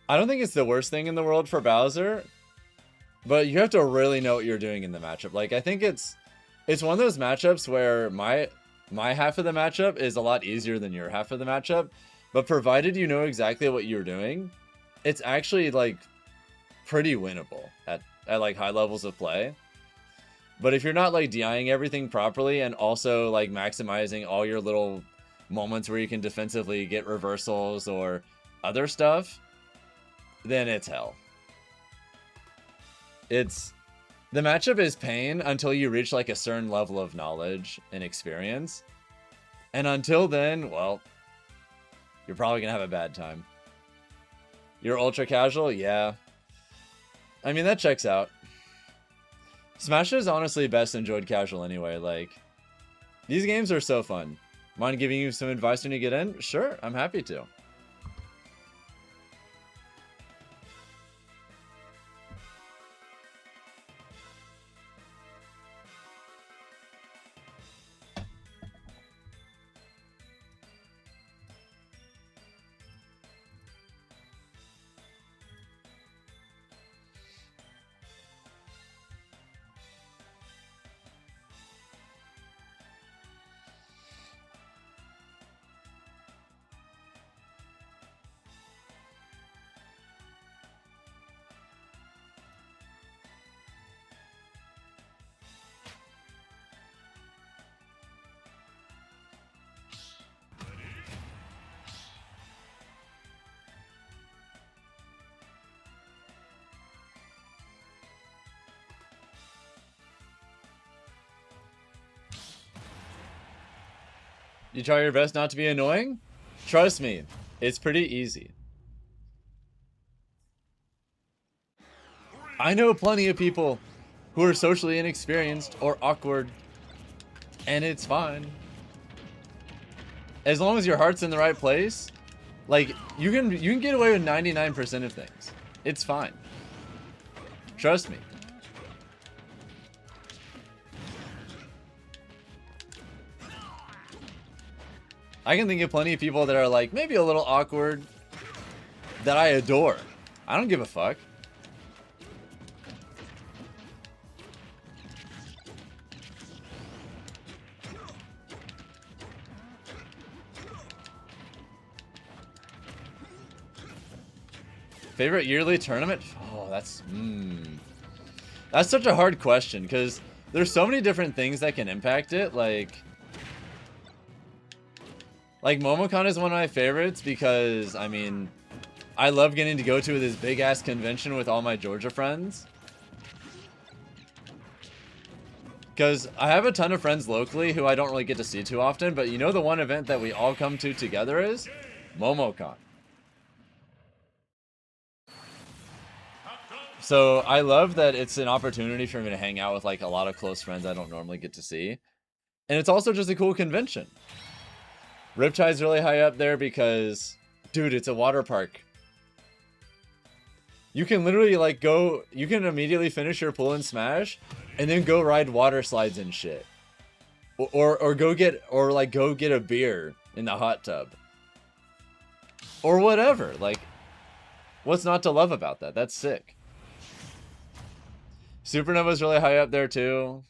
I don't think it's the worst thing in the world for Bowser, but you have to really know what you're doing in the matchup. Like, I think it's one of those matchups where my half of the matchup is a lot easier than your half of the matchup, but provided you know exactly what you're doing, it's actually like pretty winnable at like high levels of play. But if you're not like DIing everything properly and also like maximizing all your little moments where you can defensively get reversals or other stuff, then it's hell. The matchup is pain until you reach like a certain level of knowledge and experience. And until then, well, you're probably gonna have a bad time. You're ultra casual? Yeah. I mean, that checks out. Smash is honestly best enjoyed casual anyway. Like, these games are so fun. Mind giving you some advice when you get in? Sure, I'm happy to. You try your best not to be annoying? Trust me, it's pretty easy. I know plenty of people who are socially inexperienced or awkward, and it's fine. As long as your heart's in the right place, like, you can get away with 99% of things. It's fine. Trust me. I can think of plenty of people that are like maybe a little awkward that I adore. I don't give a fuck. Favorite yearly tournament? Oh, that's such a hard question because there's so many different things that can impact it. Like MomoCon is one of my favorites because, I mean, I love getting to go to this big-ass convention with all my Georgia friends. Because I have a ton of friends locally who I don't really get to see too often, but you know the one event that we all come to together is? MomoCon. So I love that it's an opportunity for me to hang out with like a lot of close friends I don't normally get to see. And it's also just a cool convention. Riptide's really high up there because, dude, it's a water park. You can literally like go, you can immediately finish your pull and smash, and then go ride water slides and shit, or go get a beer in the hot tub, or whatever. Like, what's not to love about that? That's sick. Supernova's really high up there too.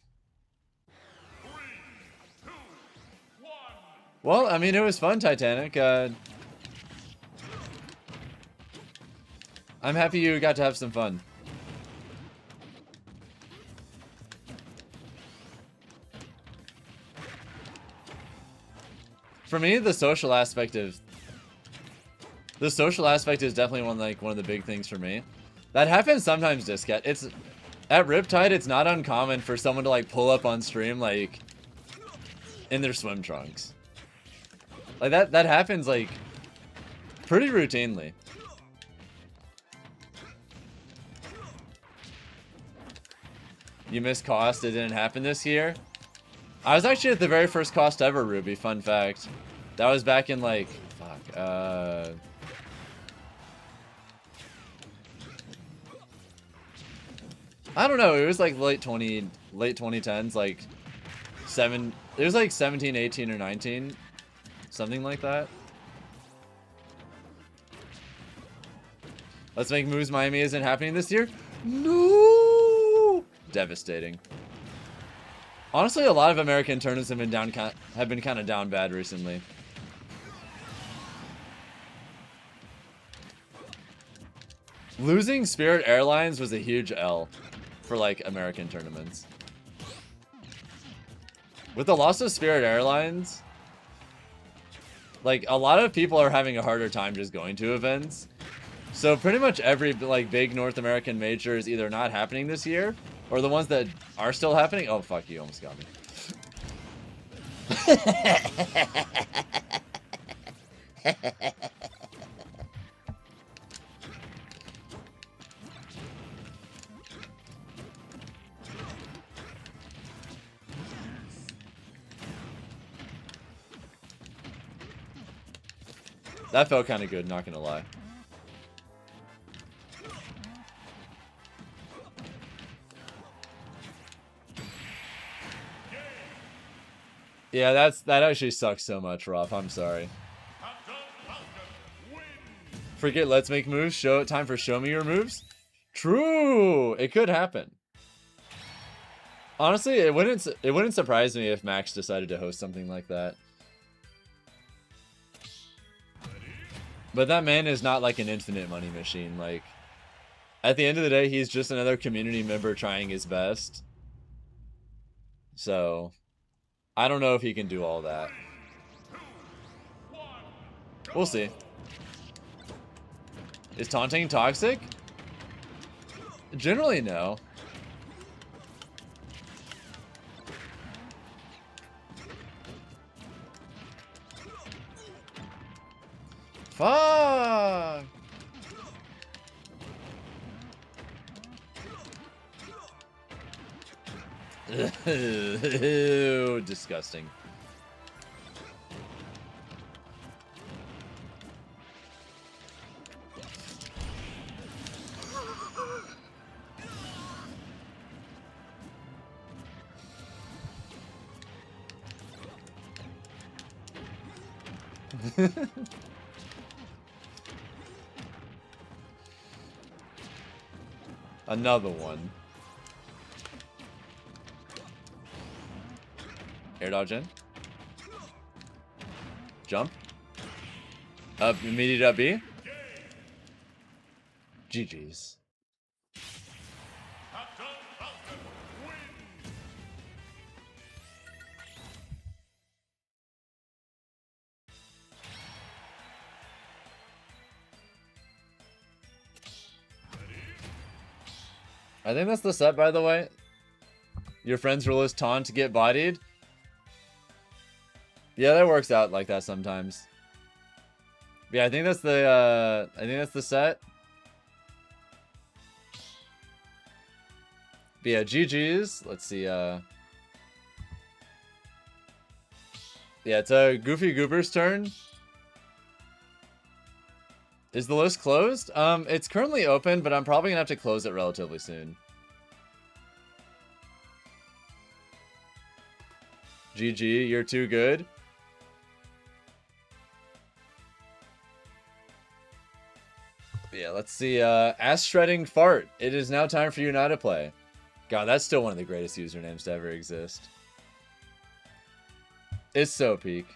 3, 2, 1. Well, I mean, it was fun, Titanic. I'm happy you got to have some fun. For me, the social aspect is definitely one of the big things for me. That happens sometimes, Discat. It's at Riptide, it's not uncommon for someone to like pull up on stream like in their swim trunks. Like that happens like pretty routinely. You missed cost, it didn't happen this year. I was actually at the very first cost ever, Ruby, fun fact. That was back in like, fuck, I don't know, it was like late 2010s, like it was like 17, 18, or 19. Something like that. Let's Make Moves Miami isn't happening this year? No! Devastating. Honestly, a lot of American tournaments have been kind of down bad recently. Losing Spirit Airlines was a huge L for like American tournaments. With the loss of Spirit Airlines, like a lot of people are having a harder time just going to events. So pretty much every like big North American major is either not happening this year, or the ones that are still happening. Oh fuck, you almost got me. That felt kind of good, not gonna lie. Yeah, that actually sucks so much, Ruff. I'm sorry. FatalityFalcon wins. Forget Let's Make Moves. Time for Show Me Your Moves. True, it could happen. Honestly, it wouldn't surprise me if Max decided to host something like that. But that man is not like an infinite money machine. Like, at the end of the day, he's just another community member trying his best. So, I don't know if he can do all that. 3, 2, 1. We'll see. Is taunting toxic? Generally, no. Fuck! Ew, disgusting. Another one. Air dodge in. Jump. Up, immediate up B. GG's. FatalityFalcon wins. I think that's the set, by the way. Your friend's rule is taunt to get bodied. Yeah, that works out like that sometimes. Yeah, I think that's the set. But yeah, GG's. Let's see. Yeah, it's a Goofy Goober's turn. Is the list closed? It's currently open, but I'm probably gonna have to close it relatively soon. GG, you're too good. Yeah, let's see. Ass shredding fart. It is now time for you now to play. God, that's still one of the greatest usernames to ever exist. It's so peak.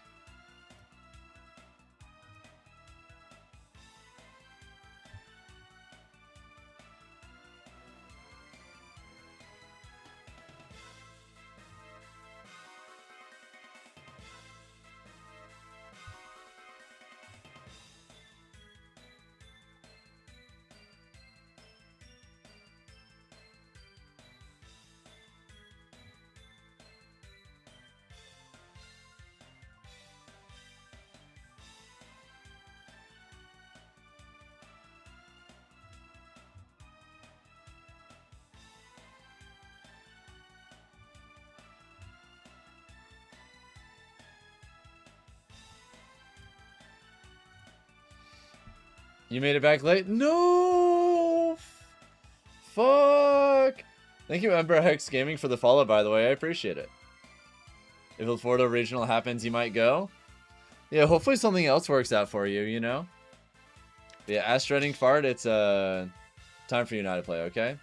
You made it back late? No! Fuck! Thank you, Ember Hex Gaming, for the follow, by the way. I appreciate it. If the Florida Regional happens, you might go. Yeah, hopefully something else works out for you, you know? Yeah, ass shredding fart, it's time for you now to play, okay?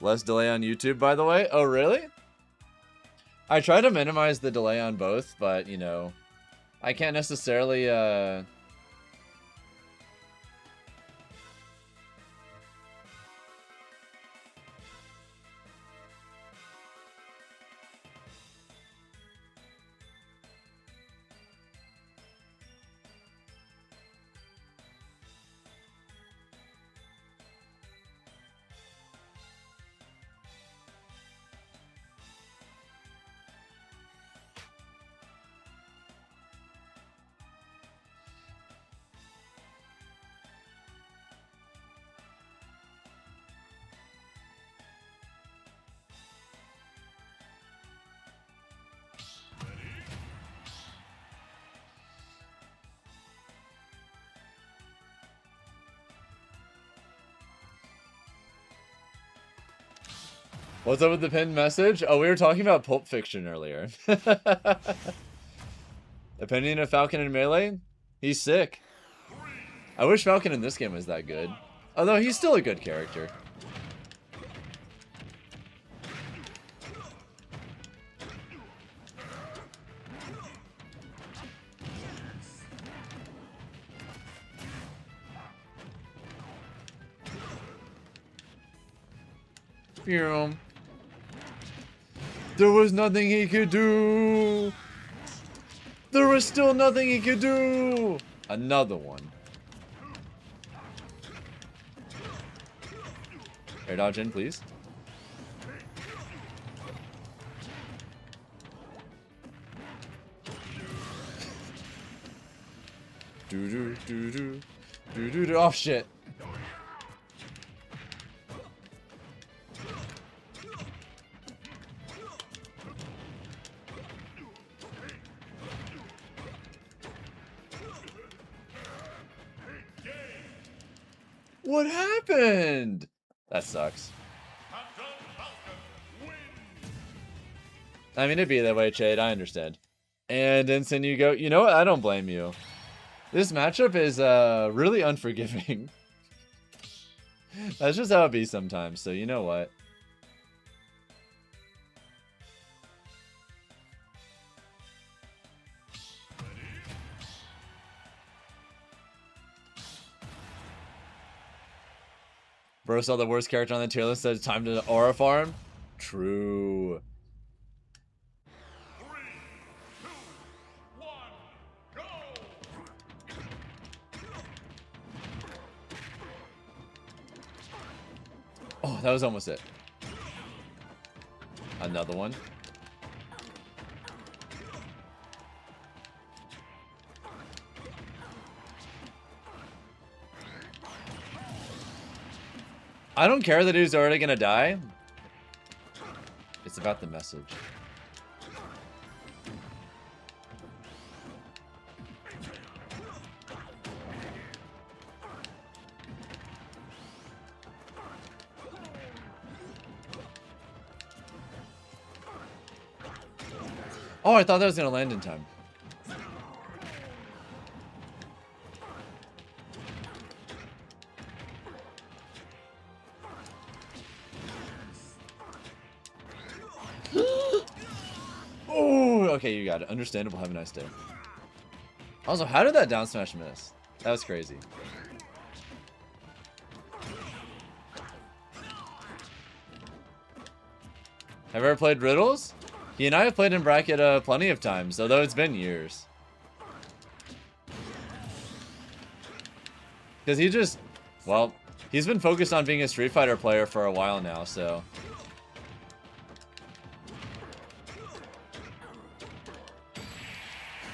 Less delay on YouTube, by the way. Oh, really? I try to minimize the delay on both, but, you know, I can't necessarily, What's up with the pinned message? Oh, we were talking about Pulp Fiction earlier. Opinion of Falcon in Melee? He's sick. I wish Falcon in this game was that good. Although he's still a good character. Phew. There was nothing he could do. There was still nothing he could do. Another one. Air dodge in, please. Do do do do do do do. Oh shit. What happened? That sucks. I mean, it'd be that way, Chade. I understand. And Ensign, you go. You know what? I don't blame you. This matchup is really unforgiving. That's just how it be sometimes. So you know what? Bro saw the worst character on the tier list, said it's time to aura farm. True. 3, 2, 1, go! Oh, that was almost it. Another one. I don't care that he's already gonna die. It's about the message. Oh, I thought that was gonna land in time. Oh, okay, you got it. Understandable. Have a nice day. Also, how did that down smash miss? That was crazy. Have you ever played Riddles? He and I have played in bracket plenty of times, although it's been years. Because he just, well, he's been focused on being a Street Fighter player for a while now, so.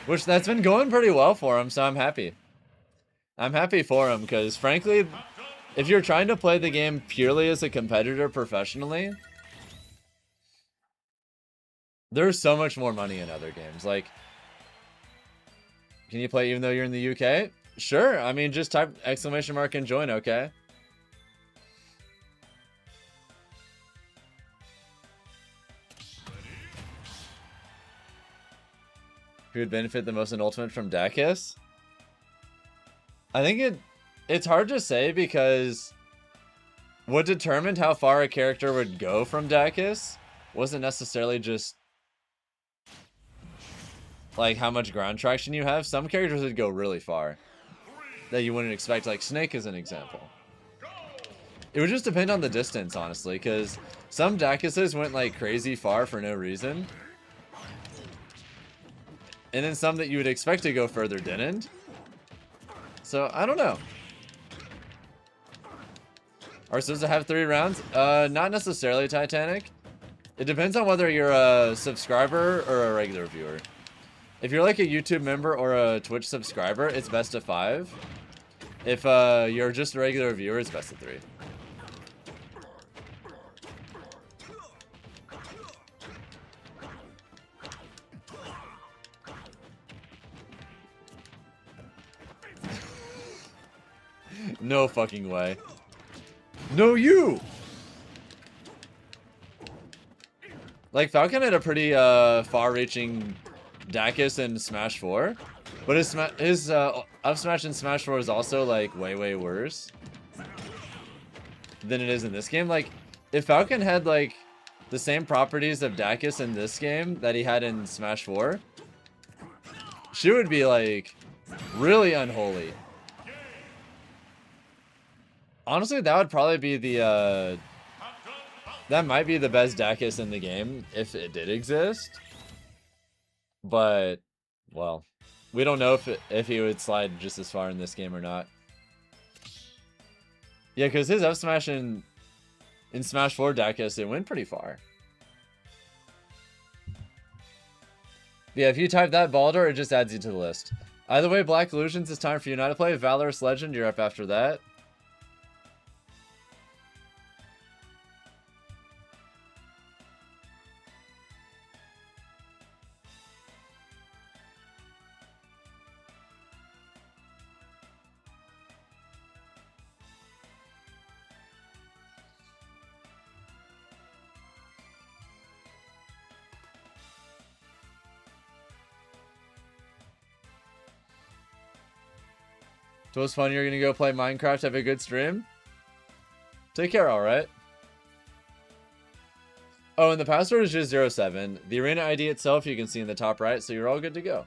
Which, that's been going pretty well for him, so I'm happy. I'm happy for him, because frankly, if you're trying to play the game purely as a competitor professionally, there's so much more money in other games. Like, can you play even though you're in the UK? Sure. I mean, just type exclamation mark and join, okay? Who would benefit the most in Ultimate from Dacus? I think it's hard to say because what determined how far a character would go from Dacus wasn't necessarily just like how much ground traction you have. Some characters would go really far that you wouldn't expect, like Snake as an example. It would just depend on the distance, honestly, because some Dacuses went like crazy far for no reason. And then some that you would expect to go further didn't. So, I don't know. Are supposed to have 3 rounds? Not necessarily, Titanic. It depends on whether you're a subscriber or a regular viewer. If you're like a YouTube member or a Twitch subscriber, it's best of 5. If you're just a regular viewer, it's best of 3. No fucking way. No, you! Like, Falcon had a pretty far-reaching Dacus in Smash 4, but his up smash in Smash 4 is also like way worse than it is in this game. Like, if Falcon had like the same properties of Dacus in this game that he had in Smash 4, she would be like really unholy. Honestly, that would probably be the that might be the best Dacus in the game if it did exist. But, well, we don't know if he would slide just as far in this game or not. Yeah, because his up smash in Smash 4 Dacus, it went pretty far. Yeah, if you type that Baldur, it just adds you to the list. Either way, Black Illusions, it's time for you now to play. Valorous Legend, you're up after that. So it was fun. You're gonna go play Minecraft, have a good stream. Take care, alright? Oh, and the password is just 07. The arena ID itself you can see in the top right, so you're all good to go.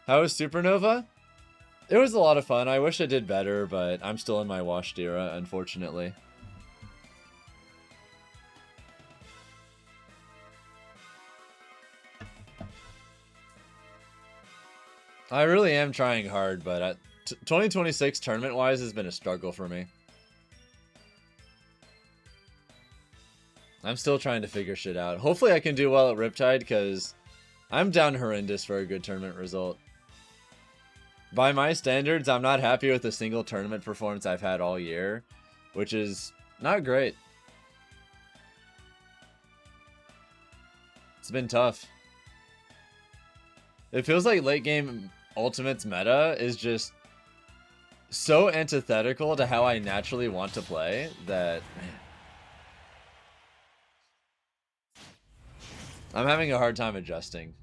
How was Supernova? It was a lot of fun. I wish I did better, but I'm still in my washed era, unfortunately. I really am trying hard, but 2026 tournament-wise has been a struggle for me. I'm still trying to figure shit out. Hopefully I can do well at Riptide, because I'm down horrendous for a good tournament result. By my standards, I'm not happy with a single tournament performance I've had all year, which is not great. It's been tough. It feels like late game Ultimate's meta is just so antithetical to how I naturally want to play that, man, I'm having a hard time adjusting.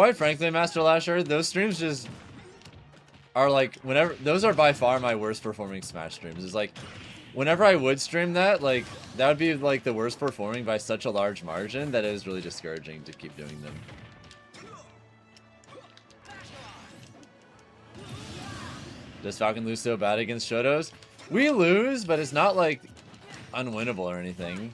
quite frankly, Master Lasher, those streams just are like, whenever, those are by far my worst performing Smash streams. It's like, whenever I would stream that, like, that would be like the worst performing by such a large margin that it was really discouraging to keep doing them. Does Falcon lose so bad against Shotos? We lose, but it's not like unwinnable or anything.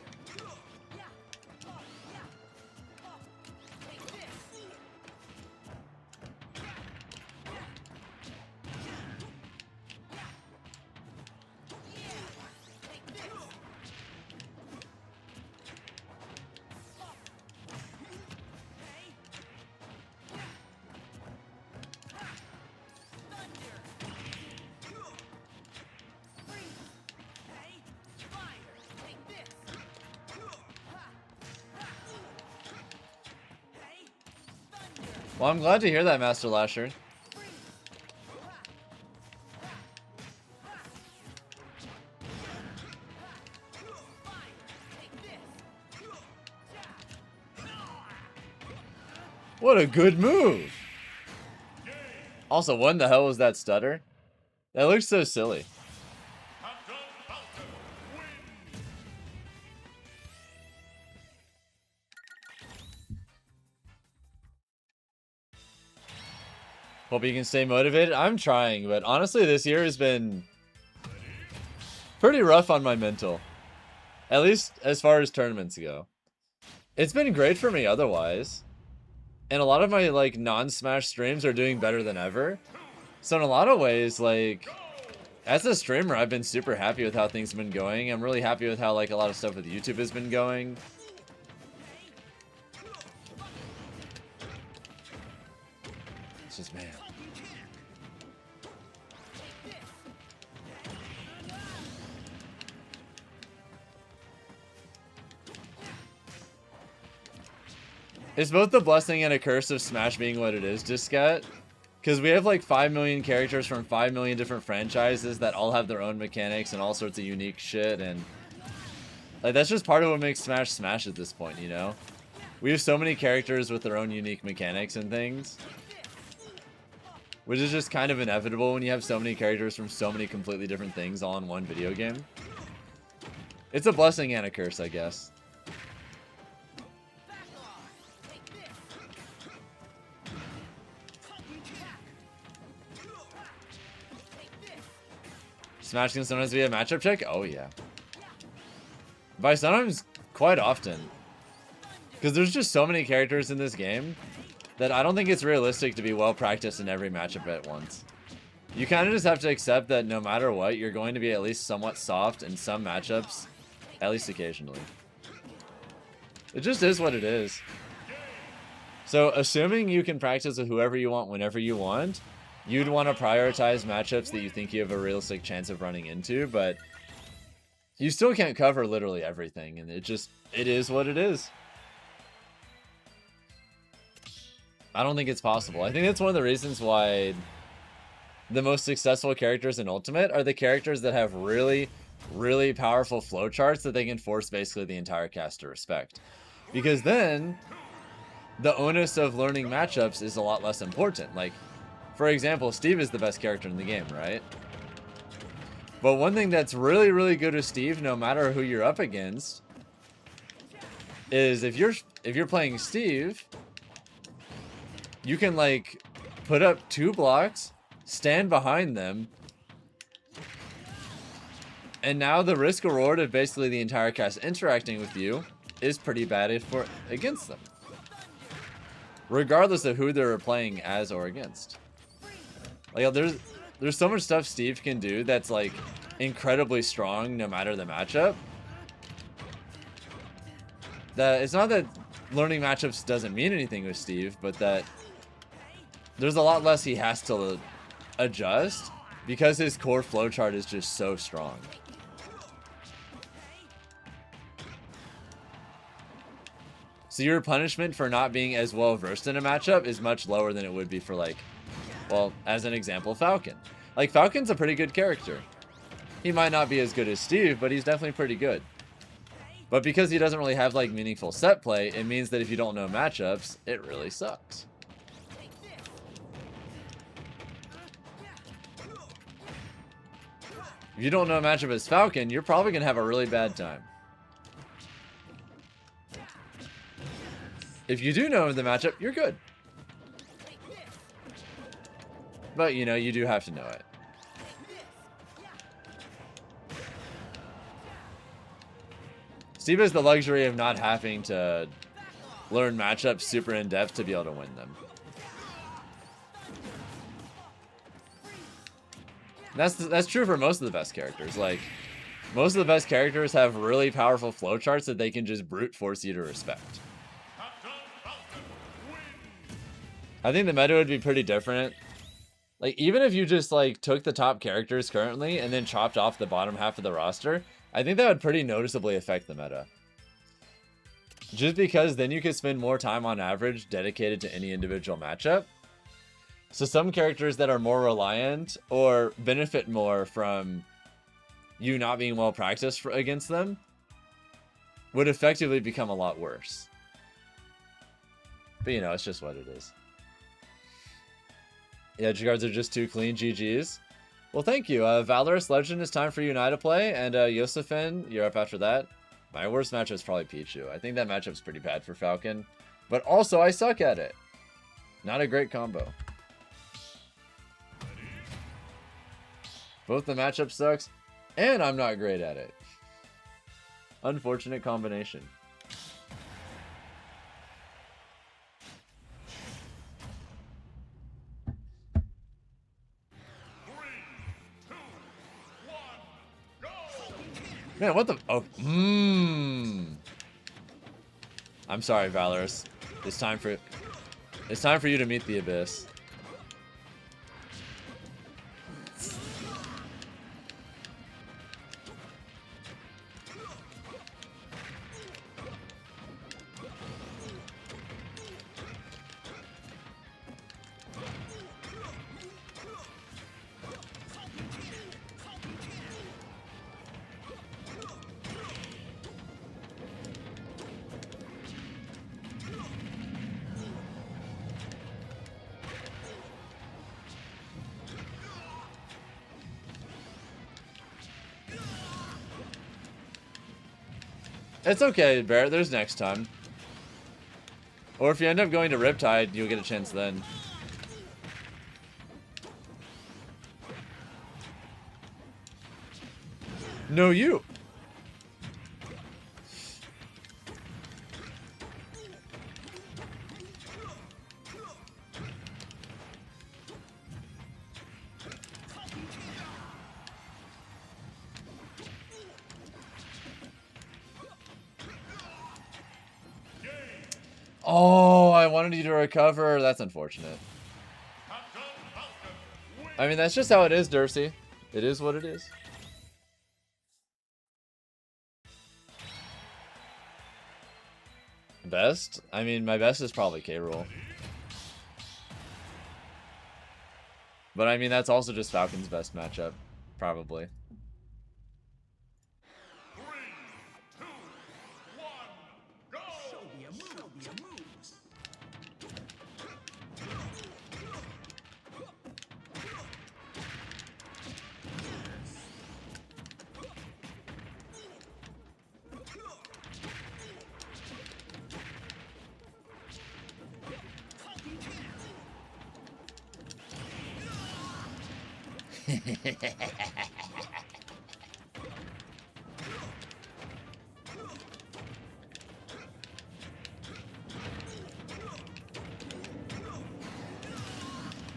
Well, I'm glad to hear that, Master Lasher. What a good move! Also, what in the hell was that stutter? That looks so silly. Hope you can stay motivated. I'm trying, but honestly, this year has been pretty rough on my mental. At least as far as tournaments go. It's been great for me otherwise. And a lot of my, like, non-Smash streams are doing better than ever. So in a lot of ways, like, as a streamer, I've been super happy with how things have been going. I'm really happy with how, like, a lot of stuff with YouTube has been going. It's just, man. It's both the blessing and a curse of Smash being what it is, Discat. Because we have like 5 million characters from 5 million different franchises that all have their own mechanics and all sorts of unique shit. And like that's just part of what makes Smash Smash at this point, you know? We have so many characters with their own unique mechanics and things. Which is just kind of inevitable when you have so many characters from so many completely different things all in one video game. It's a blessing and a curse, I guess. Smash can sometimes be a matchup check? Oh, yeah. By sometimes, quite often. Because there's just so many characters in this game that I don't think it's realistic to be well practiced in every matchup at once. You kind of just have to accept that no matter what, you're going to be at least somewhat soft in some matchups, at least occasionally. It just is what it is. So, assuming you can practice with whoever you want whenever you want, you'd want to prioritize matchups that you think you have a realistic chance of running into, but you still can't cover literally everything, and it is what it is. I don't think it's possible. I think that's one of the reasons why the most successful characters in Ultimate are the characters that have really, really powerful flowcharts that they can force basically the entire cast to respect. Because then, the onus of learning matchups is a lot less important. Like, for example, Steve is the best character in the game, right? But one thing that's really, really good with Steve, no matter who you're up against, is if you're playing Steve, you can like put up 2 blocks, stand behind them, and now the risk reward of basically the entire cast interacting with you is pretty bad against them, regardless of who they're playing as or against. Like there's so much stuff Steve can do that's like incredibly strong no matter the matchup. That it's not that learning matchups doesn't mean anything with Steve, but that there's a lot less he has to adjust because his core flowchart is just so strong. So your punishment for not being as well versed in a matchup is much lower than it would be for like, well, as an example, Falcon. Like, Falcon's a pretty good character. He might not be as good as Steve, but he's definitely pretty good. But because he doesn't really have, like, meaningful set play, it means that if you don't know matchups, it really sucks. If you don't know a matchup as Falcon, you're probably going to have a really bad time. If you do know the matchup, you're good. But, you know, you do have to know it. Steve has the luxury of not having to learn matchups super in-depth to be able to win them. That's true for most of the best characters. Like, most of the best characters have really powerful flowcharts that they can just brute force you to respect. I think the meta would be pretty different. Like, even if you just, like, took the top characters currently and then chopped off the bottom half of the roster, I think that would pretty noticeably affect the meta. Just because then you could spend more time on average dedicated to any individual matchup. So some characters that are more reliant or benefit more from you not being well practiced against them would effectively become a lot worse. But, you know, it's just what it is. Edge guards are just too clean. GG's. Well, thank you. Valorous Legend, it's time for you and I to play. And Yosefin, you're up after that. My worst matchup is probably Pichu. I think that matchup's pretty bad for Falcon. But also, I suck at it. Not a great combo. Both the matchup sucks, and I'm not great at it. Unfortunate combination. Man, what the... Oh, I'm sorry, Valorous. It's time for you to meet the abyss. It's okay, Barrett. There's next time. Or if you end up going to Riptide, you'll get a chance then. No, you. Oh, I wanted you to recover. That's unfortunate. I mean, that's just how it is, Dursey. It is what it is. Best? I mean, my best is probably K-Rool. But I mean, that's also just Falcon's best matchup. Probably.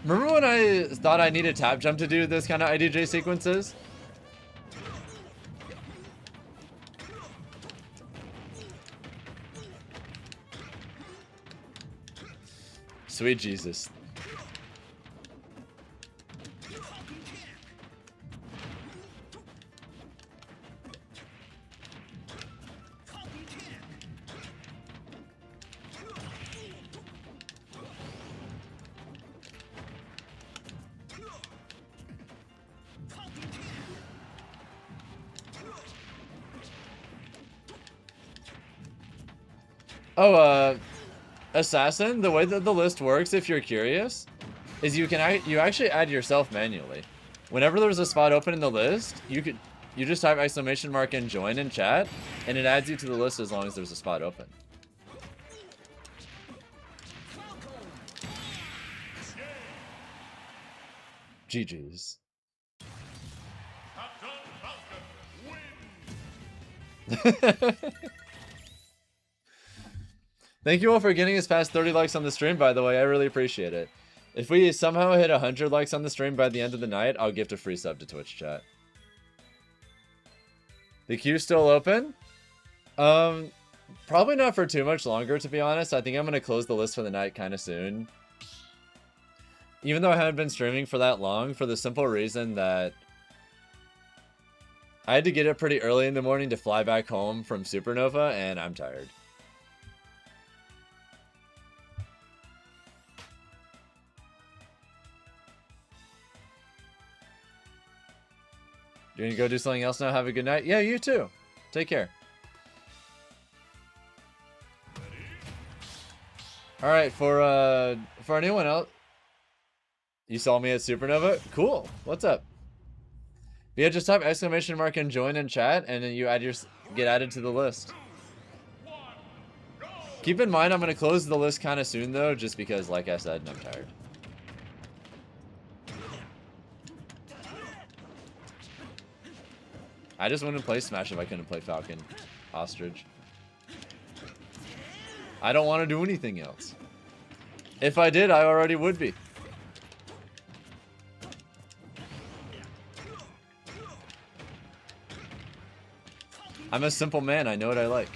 Remember when I thought I needed tap jump to do this kind of IDJ sequences? Sweet Jesus. Oh, Assassin, the way that the list works, if you're curious, is you actually add yourself manually. Whenever there's a spot open in the list, you just type exclamation mark and join in chat, and it adds you to the list as long as there's a spot open. GG's. Thank you all for getting us past 30 likes on the stream, by the way. I really appreciate it. If we somehow hit 100 likes on the stream by the end of the night, I'll gift a free sub to Twitch chat. The queue's still open? Probably not for too much longer, to be honest. I think I'm going to close the list for the night kind of soon. Even though I haven't been streaming for that long, for the simple reason that I had to get up pretty early in the morning to fly back home from Supernova, and I'm tired. You're gonna go do something else now? Have a good night? Yeah, you too. Take care. Alright, for anyone else, you saw me at Supernova? Cool. What's up? But yeah, just type exclamation mark and join in chat, and then you get added to the list. Keep in mind, I'm gonna close the list kind of soon though, just because, like I said, I'm tired. I just wouldn't play Smash if I couldn't play Falcon Ostrich. I don't want to do anything else. If I did, I already would be. I'm a simple man. I know what I like.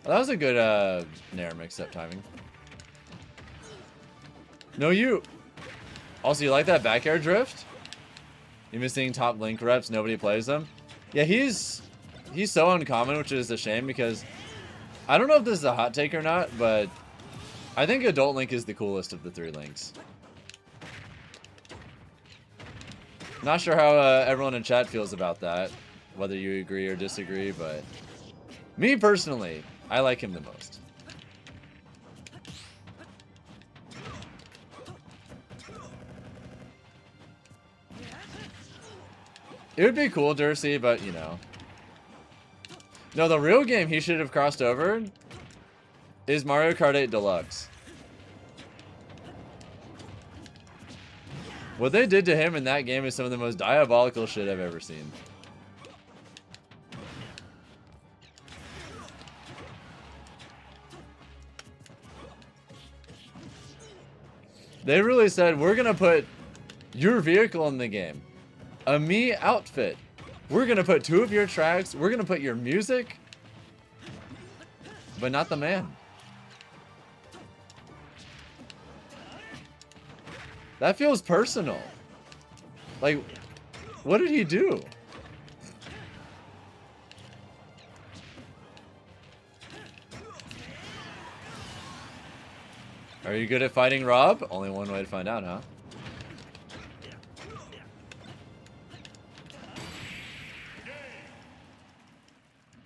Well, that was a good Nair mix-up timing. No, you. Also, you like that back air drift? You missing top Link reps, nobody plays them. Yeah, he's so uncommon, which is a shame because I don't know if this is a hot take or not, but I think Adult Link is the coolest of the three Links. Not sure how everyone in chat feels about that, whether you agree or disagree, but me personally, I like him the most. It would be cool, Dursey, but you know. No, the real game he should have crossed over is Mario Kart 8 Deluxe. What they did to him in that game is some of the most diabolical shit I've ever seen. They really said, we're gonna put your vehicle in the game. A me outfit. We're gonna put 2 of your tracks. We're gonna put your music. But not the man. That feels personal. Like, what did he do? Are you good at fighting Rob? Only one way to find out, huh?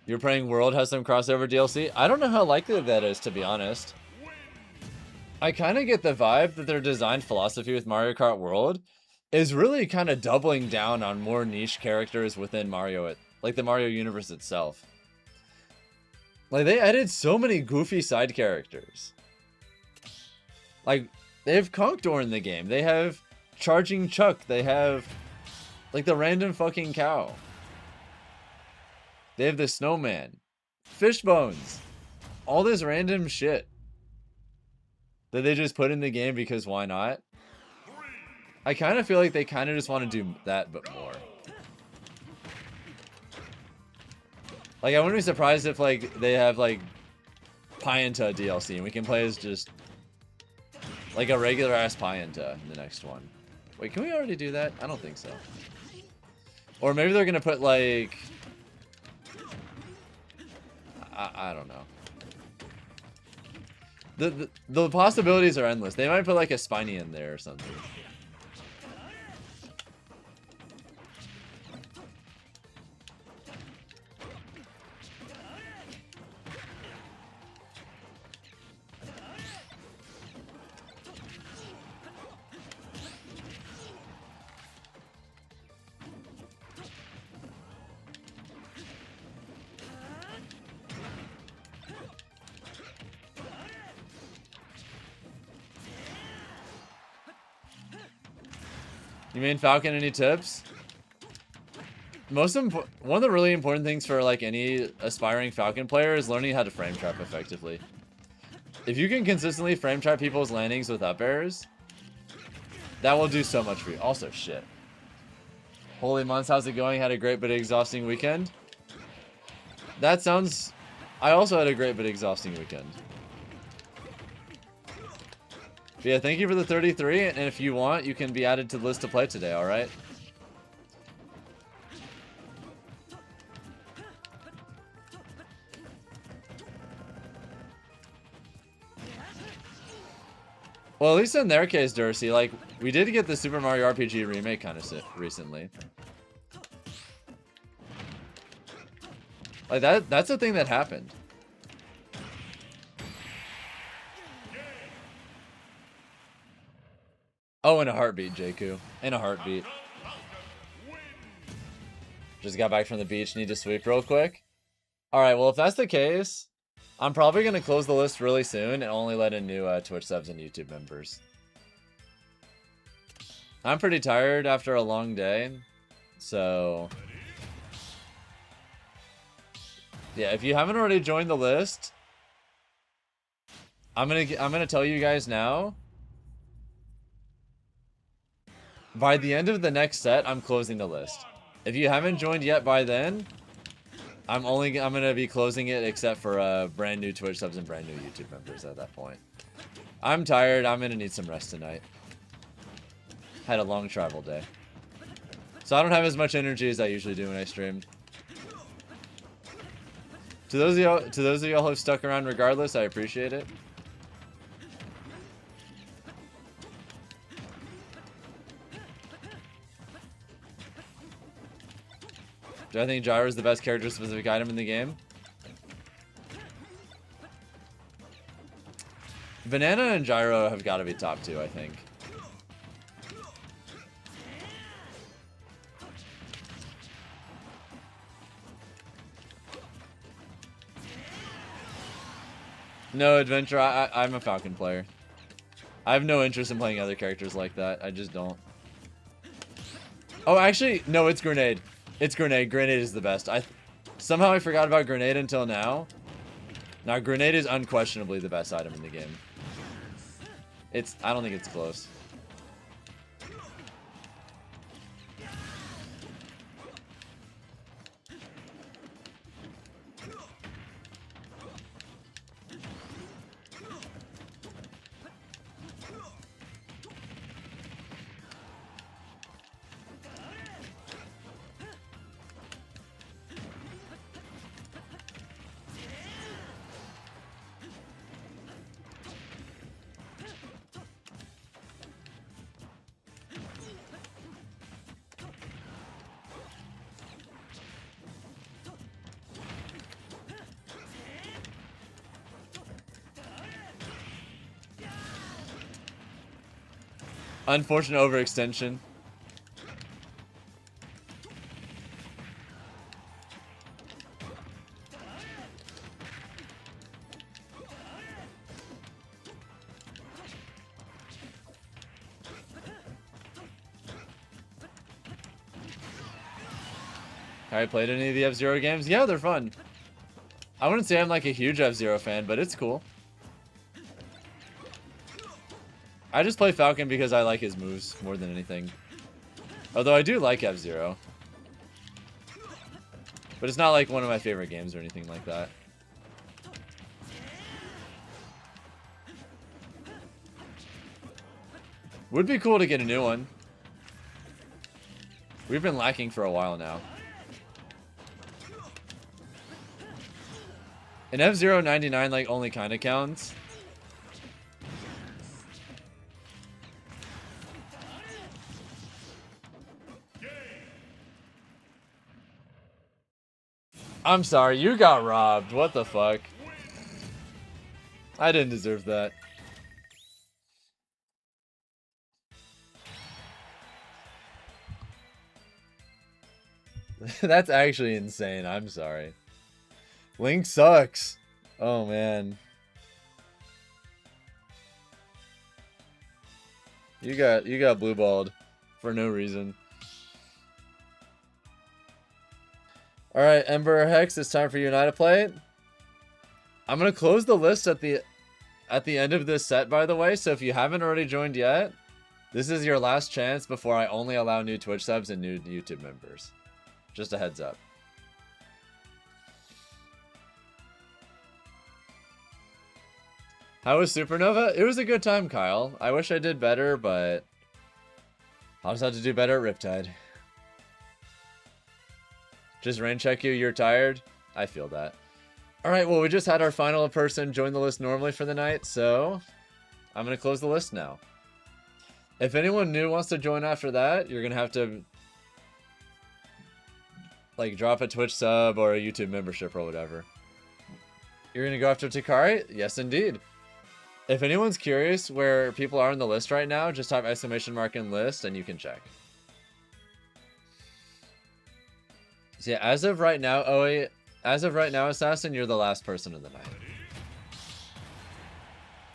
You're praying World has some crossover DLC? I don't know how likely that is, to be honest. I kind of get the vibe that their design philosophy with Mario Kart World is really kind of doubling down on more niche characters within Mario, like the Mario universe itself. Like, they added so many goofy side characters. Like, they have Conkdor in the game. They have Charging Chuck. They have, like, the random fucking cow. They have the snowman. Fishbones. All this random shit that they just put in the game because why not? I kind of feel like they kind of just want to do that, but more. Like, I wouldn't be surprised if, like, they have, like, Pianta DLC and we can play as just like a regular ass Pianta in the next one. Wait, can we already do that? I don't think so. Or maybe they're gonna put like I don't know. The possibilities are endless. They might put like a spiny in there or something. You mean Falcon? Any tips? One of the really important things for like any aspiring Falcon player is learning how to frame trap effectively. If you can consistently frame trap people's landings with up airs, that will do so much for you. Also, shit. Holy months, how's it going? Had a great but exhausting weekend. That sounds... I also had a great but exhausting weekend. But yeah, thank you for the 33, and if you want, you can be added to the list to play today, alright? Well, at least in their case, Dursey, like, we did get the Super Mario RPG remake kind of recently. Like, that's a thing that happened. Oh, in a heartbeat, Jakku. In a heartbeat. Just got back from the beach, need to sweep real quick. Alright, well, if that's the case, I'm probably going to close the list really soon and only let in new Twitch subs and YouTube members. I'm pretty tired after a long day, so... yeah, if you haven't already joined the list, I'm gonna tell you guys now. By the end of the next set, I'm closing the list. If you haven't joined yet by then, I'm gonna be closing it except for brand new Twitch subs and brand new YouTube members at that point. I'm tired. I'm gonna need some rest tonight. Had a long travel day, so I don't have as much energy as I usually do when I stream. To those of y'all who have stuck around regardless, I appreciate it. Do I think Gyro is the best character-specific item in the game? Banana and Gyro have got to be top 2, I think. No, Adventure, I'm a Falcon player. I have no interest in playing other characters like that. I just don't. Oh, actually, no, it's Grenade. It's Grenade. Grenade is the best. Somehow I forgot about Grenade until now. Now, Grenade is unquestionably the best item in the game. I don't think it's close. Unfortunate overextension. Have I played any of the F-Zero games? Yeah, they're fun. I wouldn't say I'm like a huge F-Zero fan, but it's cool. I just play Falcon because I like his moves more than anything. Although I do like F-Zero. But it's not like one of my favorite games or anything like that. Would be cool to get a new one. We've been lacking for a while now. And F-Zero 99 like only kind of counts. I'm sorry, you got robbed. What the fuck? I didn't deserve that. That's actually insane. I'm sorry. Link sucks. Oh man. You got blue balled for no reason. All right, Ember Hex, it's time for you and I to play it. I'm gonna close the list at the end of this set, by the way. So if you haven't already joined yet, this is your last chance before I only allow new Twitch subs and new YouTube members. Just a heads up. How was Supernova? It was a good time, Kyle. I wish I did better, but I'll just have to do better at Riptide. Just rain check you, you're tired? I feel that. Alright, well, we just had our final person join the list normally for the night, so I'm going to close the list now. If anyone new wants to join after that, you're going to have to like drop a Twitch sub or a YouTube membership or whatever. You're going to go after Takari? Yes, indeed. If anyone's curious where people are on the list right now, just type ! in list and you can check. So yeah, as of right now, Assassin, you're the last person of the night.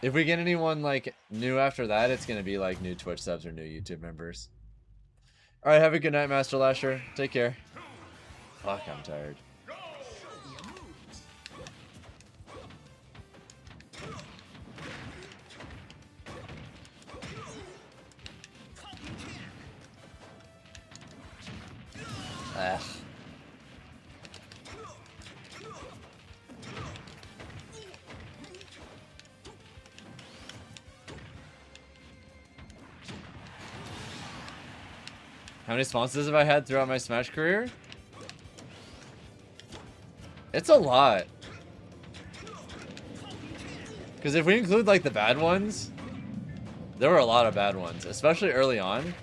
If we get anyone like new after that, it's gonna be like new Twitch subs or new YouTube members. Alright, have a good night, Master Lasher. Take care. Fuck, I'm tired. Ugh. How many sponsors have I had throughout my Smash career? It's a lot. Because if we include like the bad ones, there were a lot of bad ones, especially early on.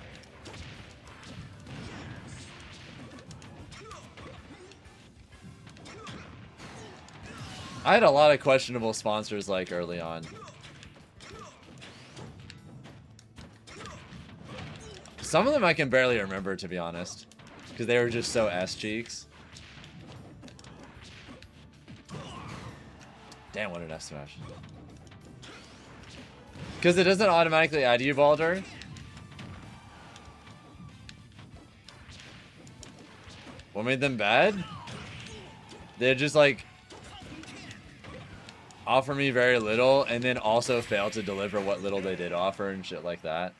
I had a lot of questionable sponsors like early on. Some of them I can barely remember, to be honest, because they were just so ass cheeks. Damn, what an F smash. Because it doesn't automatically add you, Baldur. What made them bad? They just like offer me very little and then also fail to deliver what little they did offer and shit like that.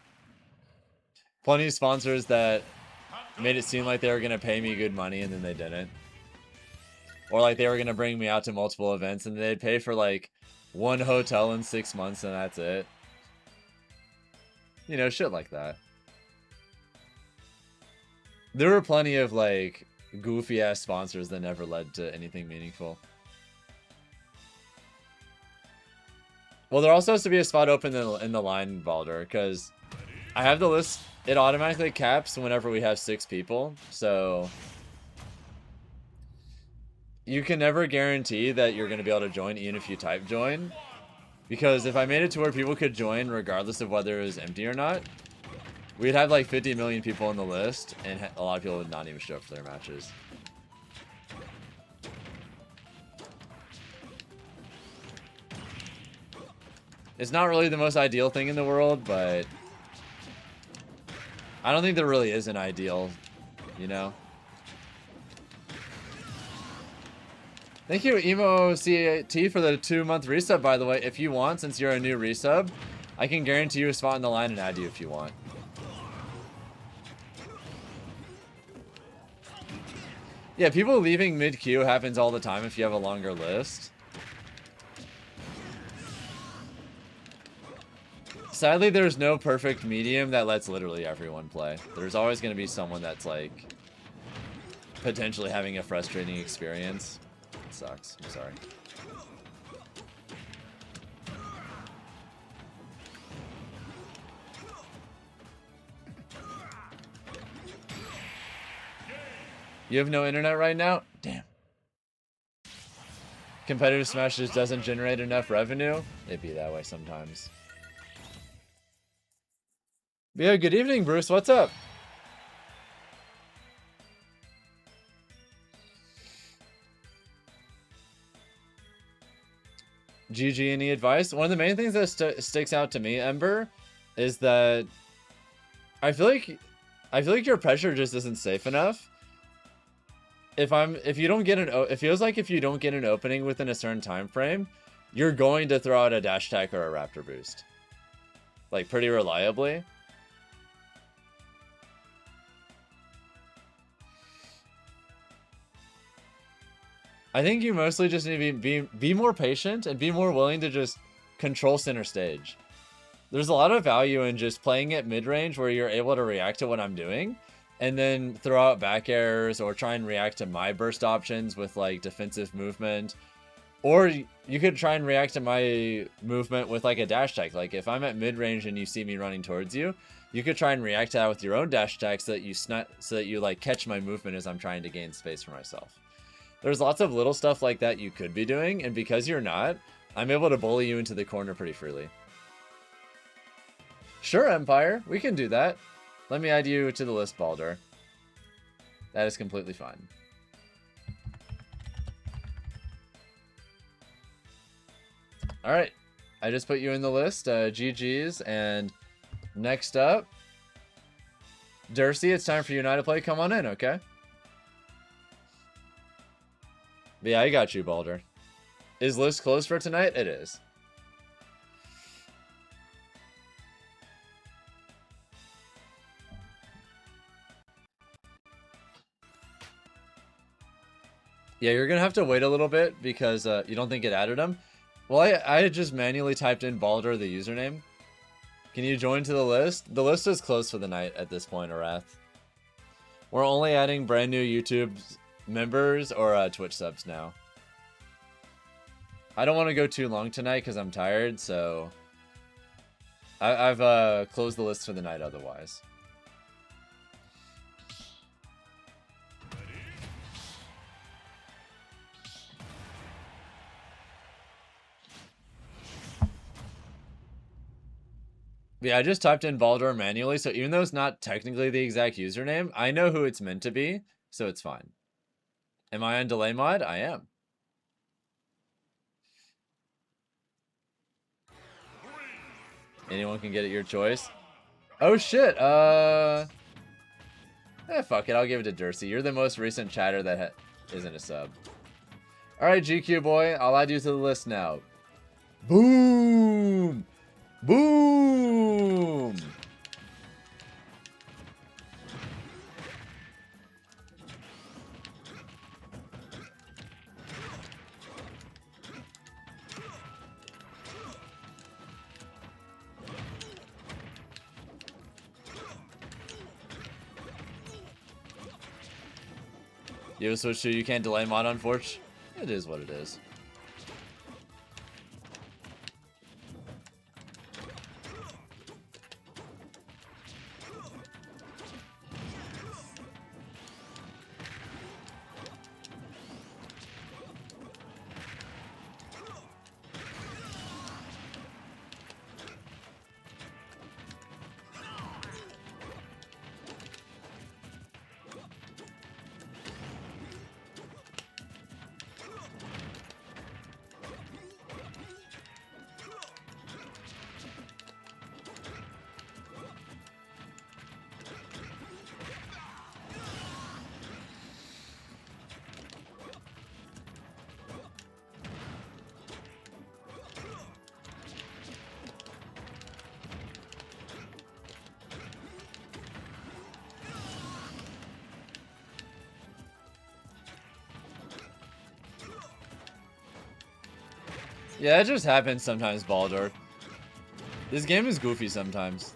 Plenty of sponsors that made it seem like they were going to pay me good money and then they didn't. Or like they were going to bring me out to multiple events and they'd pay for like one hotel in 6 months and that's it. You know, shit like that. There were plenty of like goofy ass sponsors that never led to anything meaningful. Well, there also has to be a spot open in the line, Baldur, because I have the list. It automatically caps whenever we have 6 people, so you can never guarantee that you're going to be able to join even if you type join, because if I made it to where people could join regardless of whether it was empty or not, we'd have like 50 million people on the list and a lot of people would not even show up for their matches. It's not really the most ideal thing in the world, but I don't think there really is an ideal, you know? Thank you, EmoCAT, for the 2-month resub, by the way. If you want, since you're a new resub, I can guarantee you a spot in the line and add you if you want. Yeah, people leaving mid-queue happens all the time if you have a longer list. Sadly, there's no perfect medium that lets literally everyone play. There's always going to be someone that's like potentially having a frustrating experience. It sucks. I'm sorry. You have no internet right now? Damn. competitive Smash just doesn't generate enough revenue. It'd be that way sometimes. But yeah, good evening, Bruce. What's up? GG, any advice? One of the main things that sticks out to me, Ember, is that I feel like your pressure just isn't safe enough. If you don't get it feels like if you don't get an opening within a certain time frame, you're going to throw out a dash attack or a raptor boost, like pretty reliably. I think you mostly just need to be more patient and be more willing to just control center stage. There's a lot of value in just playing at mid-range where you're able to react to what I'm doing and then throw out back airs or try and react to my burst options with like defensive movement. Or you could try and react to my movement with like a dash attack. Like if I'm at mid-range and you see me running towards you, you could try and react to that with your own dash attack so that you like catch my movement as I'm trying to gain space for myself. There's lots of little stuff like that you could be doing, and because you're not, I'm able to bully you into the corner pretty freely. Sure, Empire, we can do that. Let me add you to the list, Baldur. That is completely fine. Alright, I just put you in the list, GG's, and next up, Dursey, it's time for you and I to play. Come on in, okay? But yeah, I got you, Baldur. Is list closed for tonight? It is. Yeah, you're gonna have to wait a little bit because you don't think it added him. Well, I just manually typed in Baldur, the username. Can you join to the list? The list is closed for the night at this point, Arath. We're only adding brand new YouTube members or Twitch subs now. I don't want to go too long tonight because I'm tired, so I've closed the list for the night otherwise. Yeah, I just typed in Baldur manually, so even though it's not technically the exact username, I know who it's meant to be, so it's fine. Am I on delay mod? I am. Anyone can get it, your choice. Oh shit, fuck it, I'll give it to Dursey. You're the most recent chatter that isn't a sub. Alright, GQ boy, I'll add you to the list now. Boom! Boom! You have a switch to you can't delay mod, unfortunately. It is what it is. Yeah, it just happens sometimes, Baldur. This game is goofy sometimes.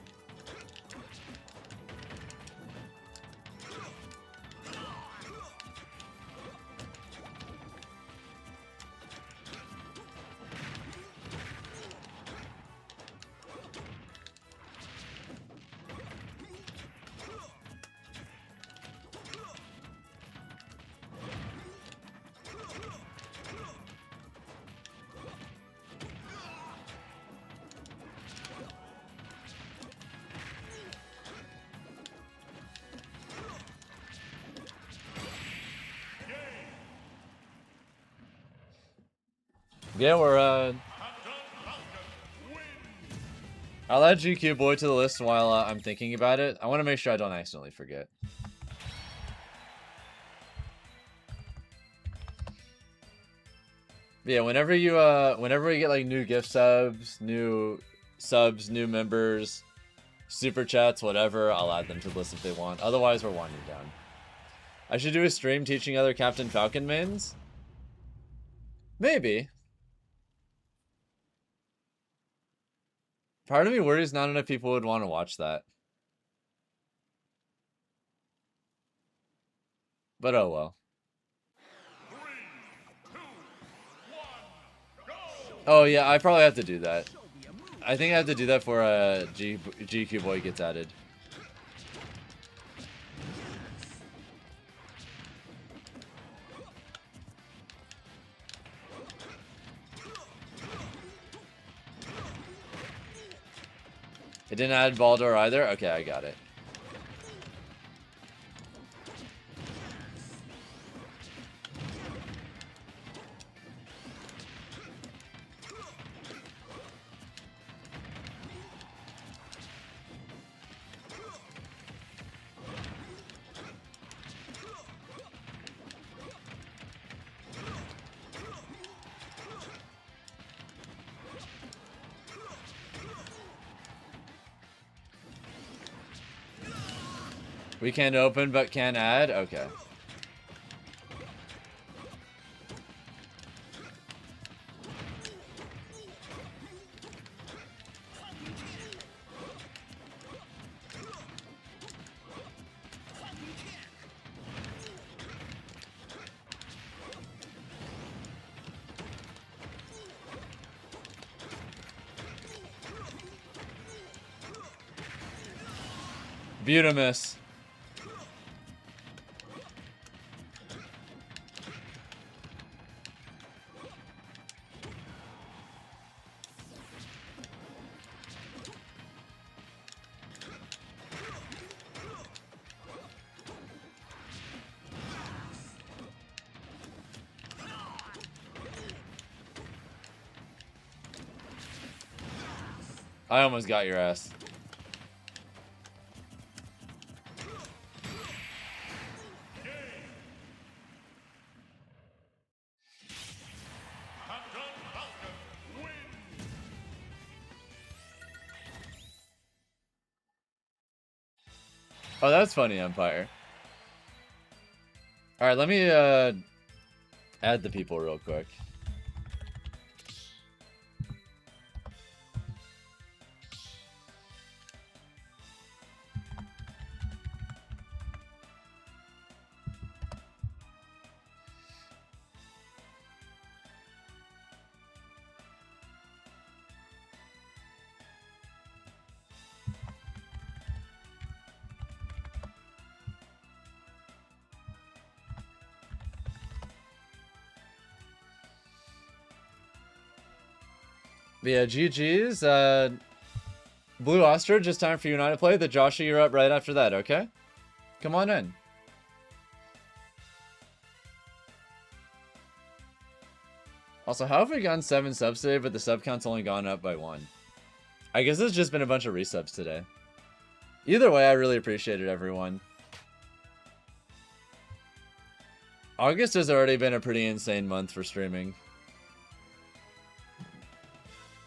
Yeah, we're I'll add GQ Boy to the list while I'm thinking about it. I want to make sure I don't accidentally forget. But yeah, whenever we get like new gift subs, new members, super chats, whatever, I'll add them to the list if they want. Otherwise, we're winding down. I should do a stream teaching other Captain Falcon mains? Maybe. Part of me worries not enough people would want to watch that. But oh well. 3, 2, 1, go! Oh yeah, I probably have to do that. I think I have to do that for GQ Boy gets added. It didn't add Baldur either? Okay, I got it. We can't open, but can add? Okay. Beautimus. I almost got your ass. Oh, that's funny, Empire. Alright, let me add the people real quick. But yeah, GG's. Blue Ostrich, it's time for you and I to play. The Joshua, you're up right after that, okay? Come on in. Also, how have we gotten 7 subs today, but the sub count's only gone up by 1? I guess it's just been a bunch of resubs today. Either way, I really appreciate it, everyone. August has already been a pretty insane month for streaming.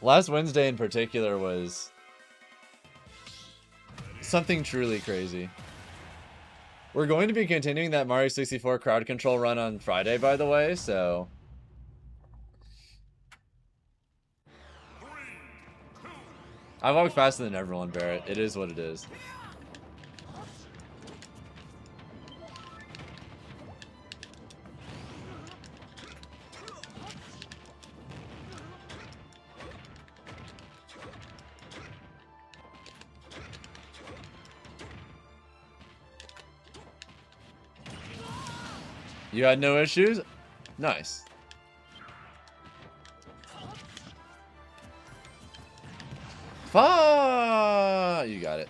Last Wednesday in particular was something truly crazy. We're going to be continuing that Mario 64 crowd control run on Friday, by the way, so... I walk faster than everyone, Barrett. It is what it is. You had no issues? Nice. Fa! You got it.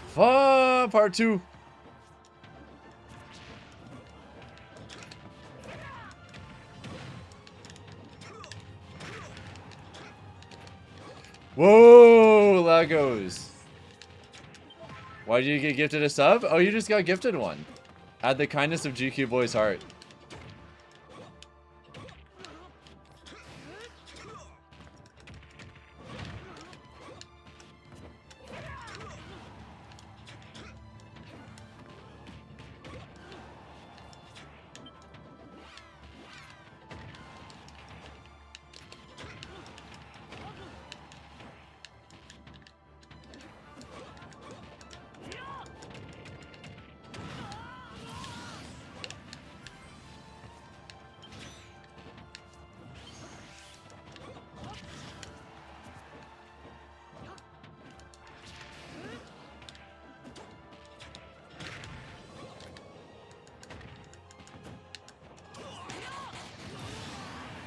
Fa! Part 2. Whoa, Legos. Why did you get gifted a sub? Oh, you just got gifted one. Add the kindness of GQ Boy's heart.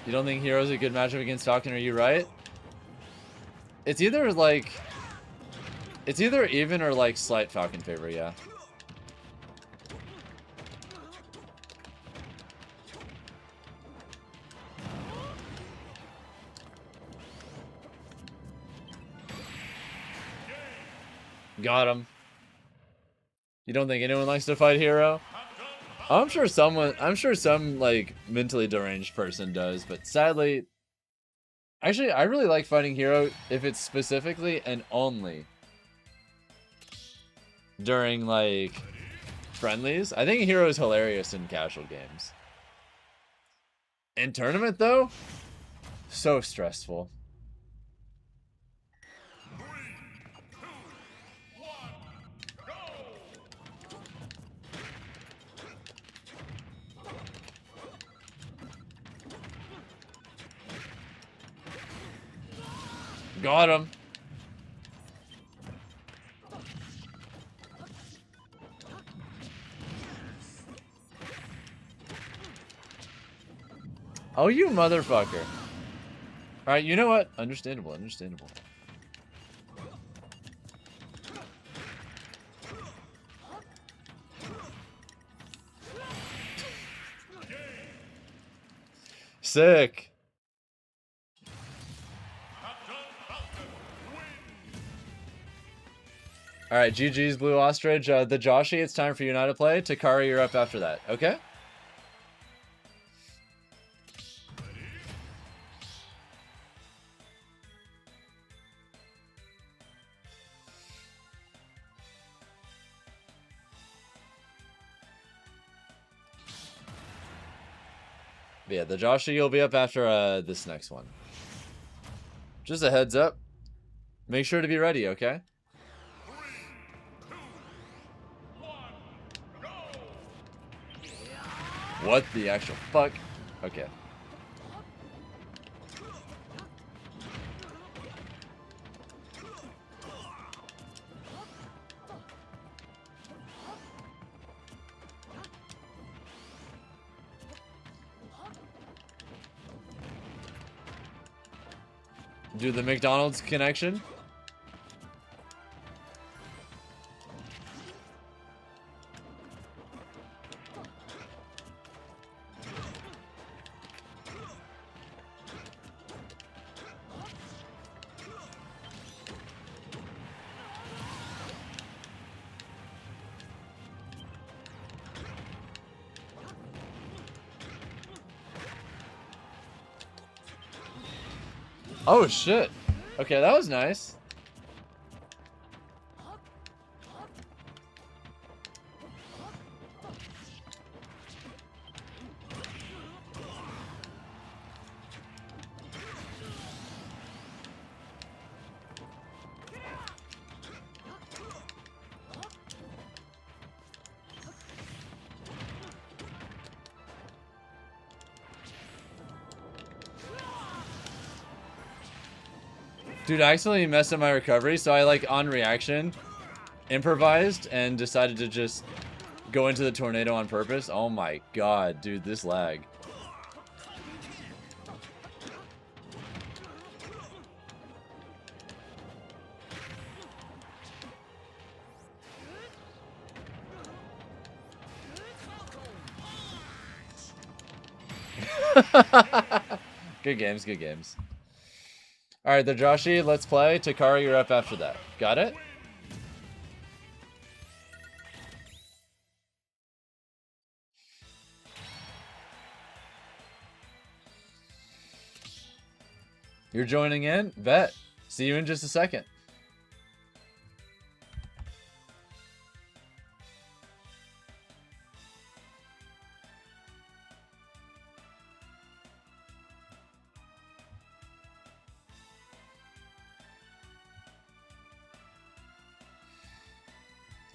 You don't think Hero's a good matchup against Falcon, are you right? It's either like... It's either even or like slight Falcon favor, yeah. Got him. You don't think anyone likes to fight Hero? I'm sure some like mentally deranged person does, but sadly, actually, I really like fighting Hero if it's specifically and only during like friendlies. I think Hero is hilarious in casual games. In tournament though, so stressful. Got him. Oh, you motherfucker. Alright, you know what? Understandable, understandable. Sick. Alright, GG's Blue Ostrich. The Joshi, it's time for you now to play. Takari, you're up after that. Okay? But yeah, the Joshi you'll be up after this next one. Just a heads up. Make sure to be ready, okay? 3, 2, 1, go! What the actual fuck? Okay. Do the McDonald's connection? Oh shit. Okay, that was nice. Dude, I accidentally messed up my recovery, so I, like, on reaction, improvised and decided to just go into the tornado on purpose. Oh my god, dude, this lag. Good games, good games. Alright, the Joshi, let's play. Takara, you're up after that. Got it? You're joining in? Bet. See you in just a second.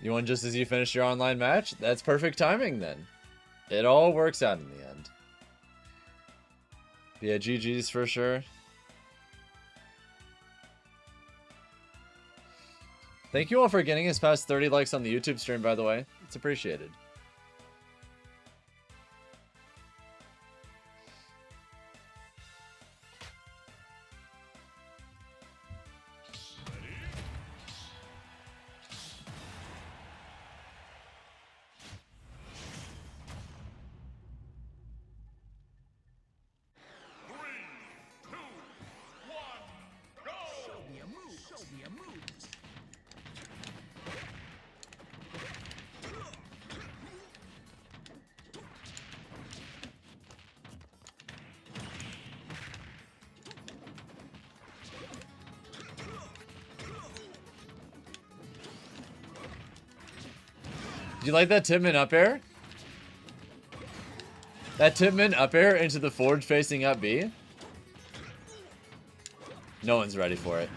You won just as you finished your online match? That's perfect timing then. It all works out in the end. Yeah, GG's for sure. Thank you all for getting us past 30 likes on the YouTube stream, by the way. It's appreciated. Do you like that Tipman up air? That Tipman up air into the forge facing up B? No one's ready for it.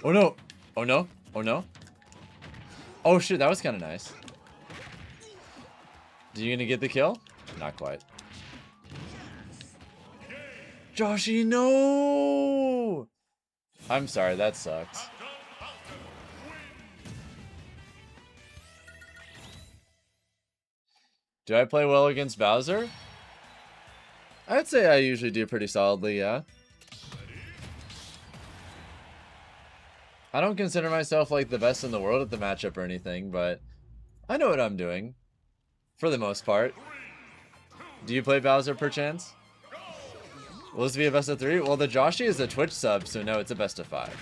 Oh no! Oh no! Oh no! Oh shit, that was kind of nice. Are you gonna get the kill? Not quite. Joshi, no! I'm sorry, that sucks. Do I play well against Bowser? I'd say I usually do pretty solidly, yeah. I don't consider myself like the best in the world at the matchup or anything, but I know what I'm doing. For the most part. Do you play Bowser perchance? Will this be a best of 3? Well, the Joshi is a Twitch sub, so no, it's a best of 5.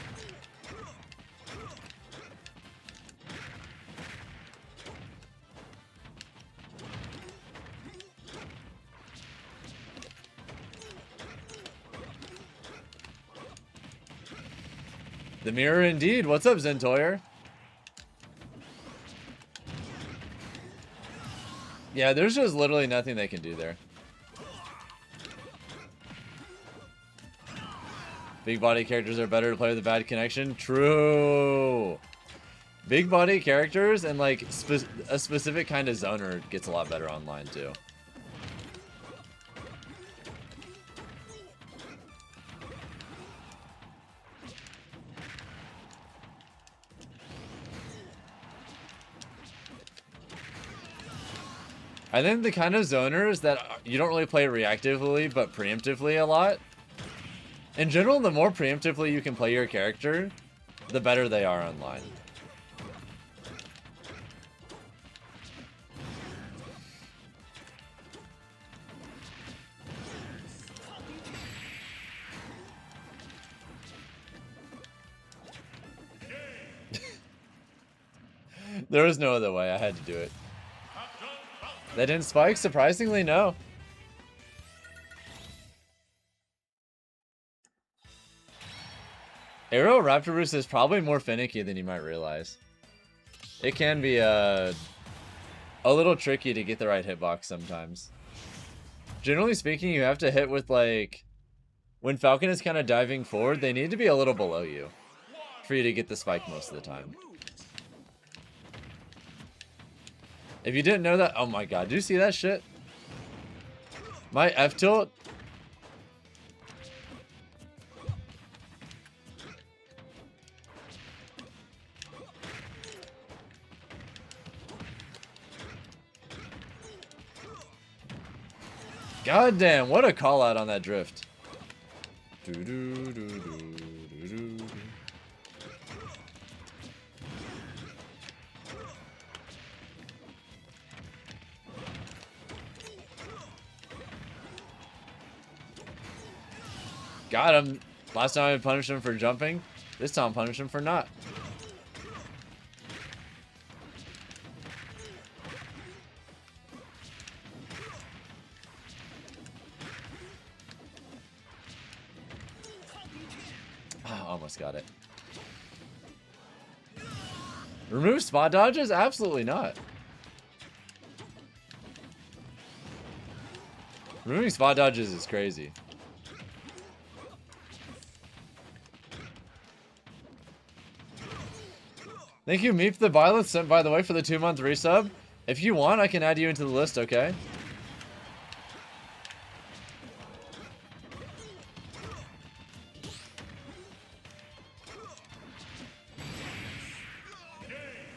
The mirror indeed. What's up, Zentoyer? Yeah, there's just literally nothing they can do there. Big body characters are better to play with a bad connection. True. Big body characters and like a specific kind of zoner gets a lot better online too. I think the kind of zoners that you don't really play reactively, but preemptively a lot. In general, the more preemptively you can play your character, the better they are online. There was no other way. I had to do it. They didn't spike? Surprisingly, no. Aero Raptor Roost is probably more finicky than you might realize. It can be a little tricky to get the right hitbox sometimes. Generally speaking, you have to hit with like... When Falcon is kind of diving forward, they need to be a little below you for you to get the spike most of the time. If you didn't know that, oh my god, did you see that shit? My F tilt. God damn, what a call out on that drift. Doo -doo -doo -doo -doo -doo. Got him. Last time I punished him for jumping. This time I punished him for not. Oh, almost got it. Remove spot dodges? Absolutely not. Removing spot dodges is crazy. Thank you, Meep the Violet, sent by the way for the 2-month resub. If you want, I can add you into the list, okay?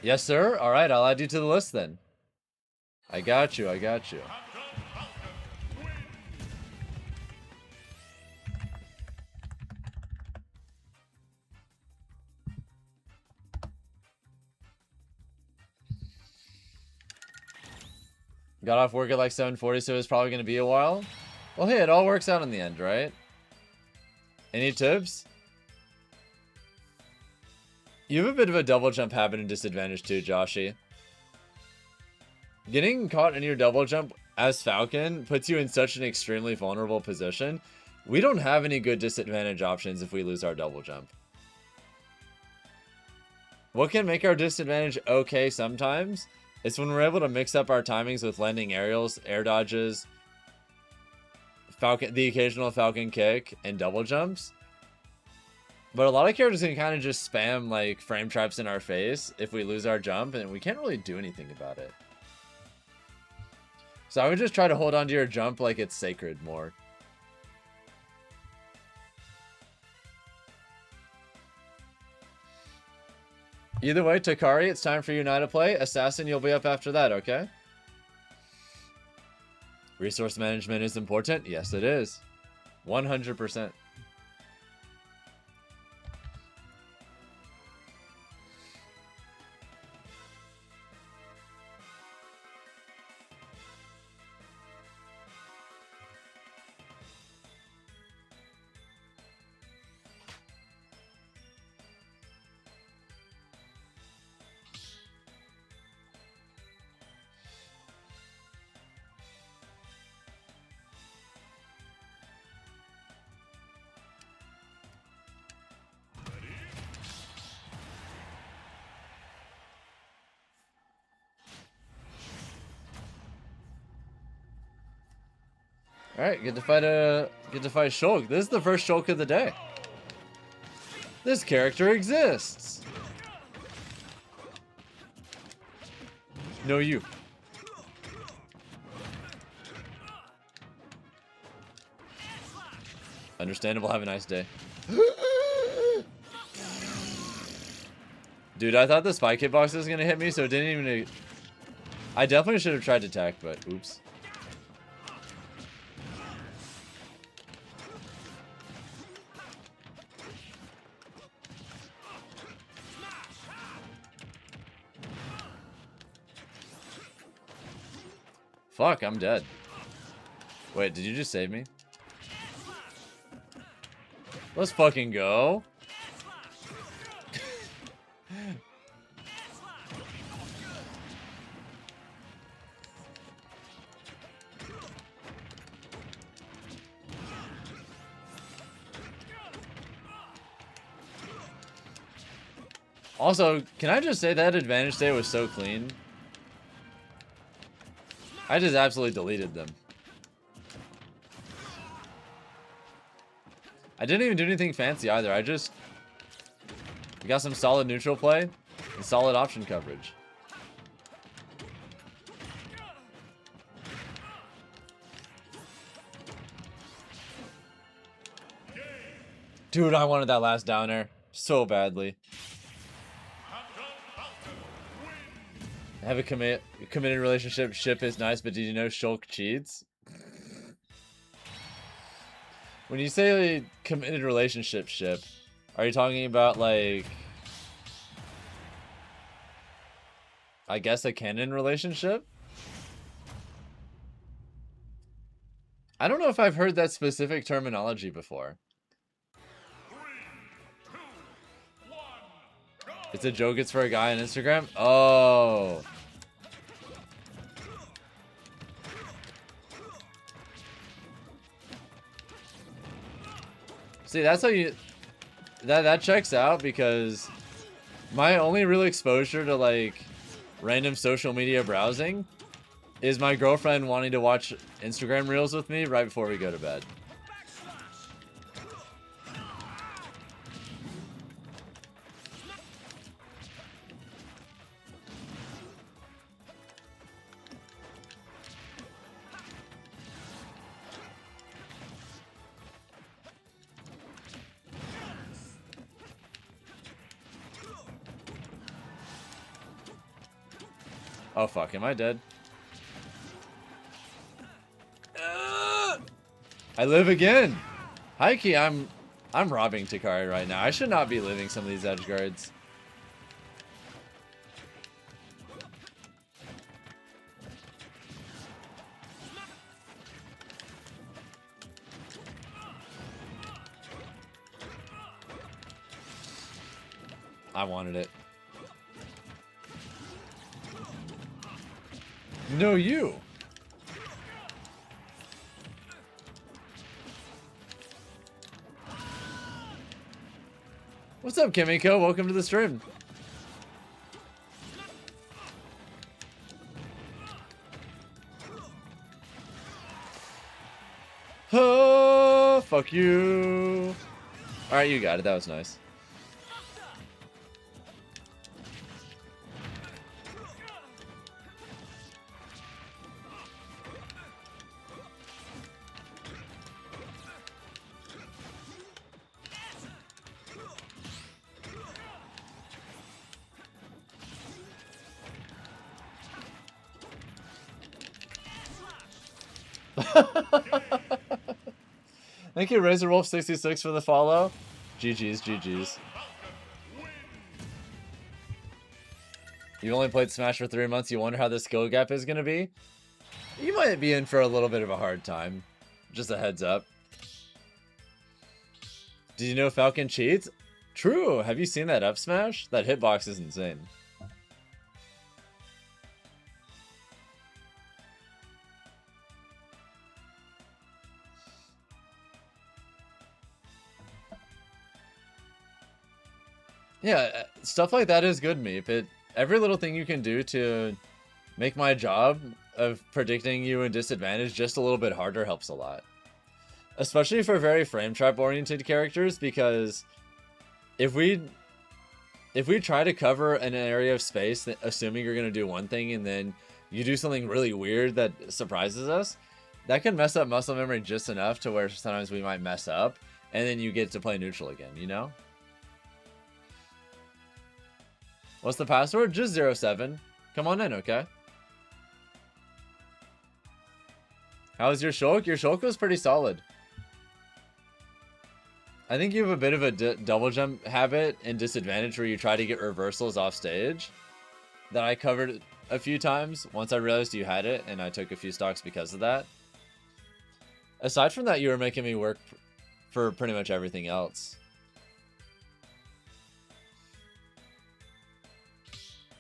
Yes, sir. All right, I'll add you to the list then. I got you. I got you. Got off work at like 7:40, so it's probably going to be a while. Well, hey, it all works out in the end, right? Any tips? You have a bit of a double jump habit and disadvantage too, Joshy. Getting caught in your double jump as Falcon puts you in such an extremely vulnerable position. We don't have any good disadvantage options if we lose our double jump. What can make our disadvantage okay sometimes is when we're able to mix up our timings with landing aerials, air dodges, the occasional Falcon kick, and double jumps. But a lot of characters can kind of just spam like frame traps in our face if we lose our jump, and we can't really do anything about it. So I would just try to hold on to your jump like it's sacred more. Either way, Takari, it's time for you and I to play. Assassin, you'll be up after that, okay? Resource management is important. Yes, it is. 100%. Alright, get to fight Shulk. This is the first Shulk of the day. This character exists. No, you. Understandable, have a nice day. Dude, I thought the spike hitbox was gonna hit me, so it didn't even... I definitely should have tried to attack, but oops. Fuck, I'm dead. Wait, did you just save me? Let's fucking go. Also, can I just say that advantage state was so clean? I just absolutely deleted them. I didn't even do anything fancy either. I just got some solid neutral play and solid option coverage. Dude, I wanted that last downer so badly. Have a committed relationship. Ship is nice, but did you know Shulk cheats? When you say like, committed relationship ship, are you talking about like, I guess a canon relationship? I don't know if I've heard that specific terminology before. 3, 2, 1, go! It's a joke, it's for a guy on Instagram? Oh. See, that's how you... That checks out because my only real exposure to, like, random social media browsing is my girlfriend wanting to watch Instagram Reels with me right before we go to bed. Oh fuck, am I dead? I live again! Heike, I'm robbing Takari right now. I should not be living some of these edge guards. I wanted it. No, you! What's up, Kimiko? Welcome to the stream. Oh, fuck you. Alright, you got it. That was nice. Thank you, RazorWolf66 for the follow. GG's, GG's. You only played Smash for 3 months. You wonder how the skill gap is going to be? You might be in for a little bit of a hard time. Just a heads up. Did you know Falcon cheats? True. Have you seen that up smash? That hitbox is insane. Yeah, stuff like that is good, Meep. Every little thing you can do to make my job of predicting you in disadvantage just a little bit harder helps a lot. Especially for very frame trap oriented characters, because if we try to cover an area of space, assuming you're going to do one thing and then you do something really weird that surprises us, that can mess up muscle memory just enough to where sometimes we might mess up and then you get to play neutral again, you know? What's the password? Just 07. Come on in, okay? How was your shulk? Your shulk was pretty solid. I think you have a bit of a double jump habit and disadvantage where you try to get reversals off stage that I covered a few times once I realized you had it, and I took a few stocks because of that. Aside from that, you were making me work for pretty much everything else.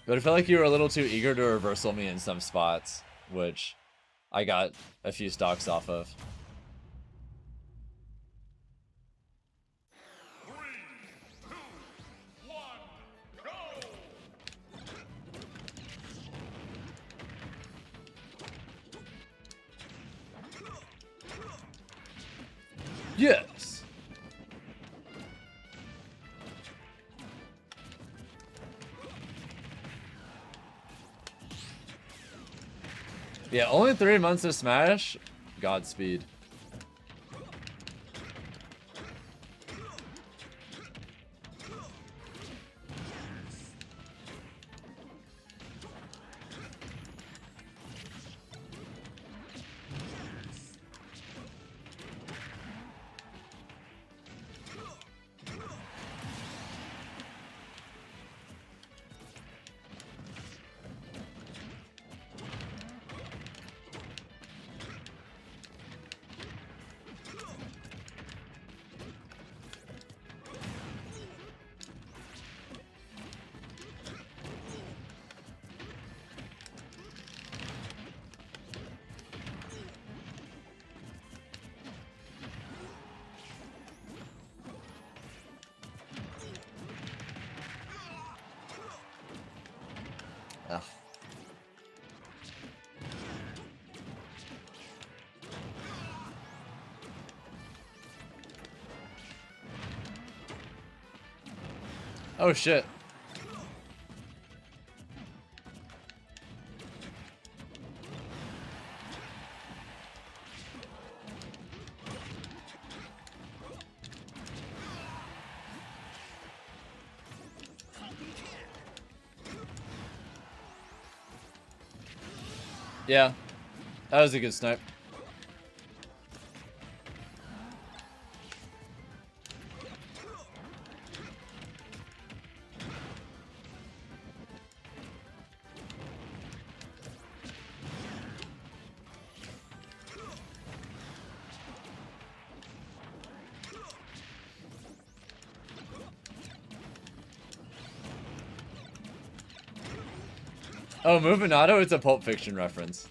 But I felt like you were a little too eager to reversal me in some spots, which I got a few stocks off of. 3, 2, 1, go! Yes! Yeah, only 3 months of Smash. Godspeed. Ugh. Oh shit. Yeah, that was a good snipe. Oh, Movinato, it's a Pulp Fiction reference.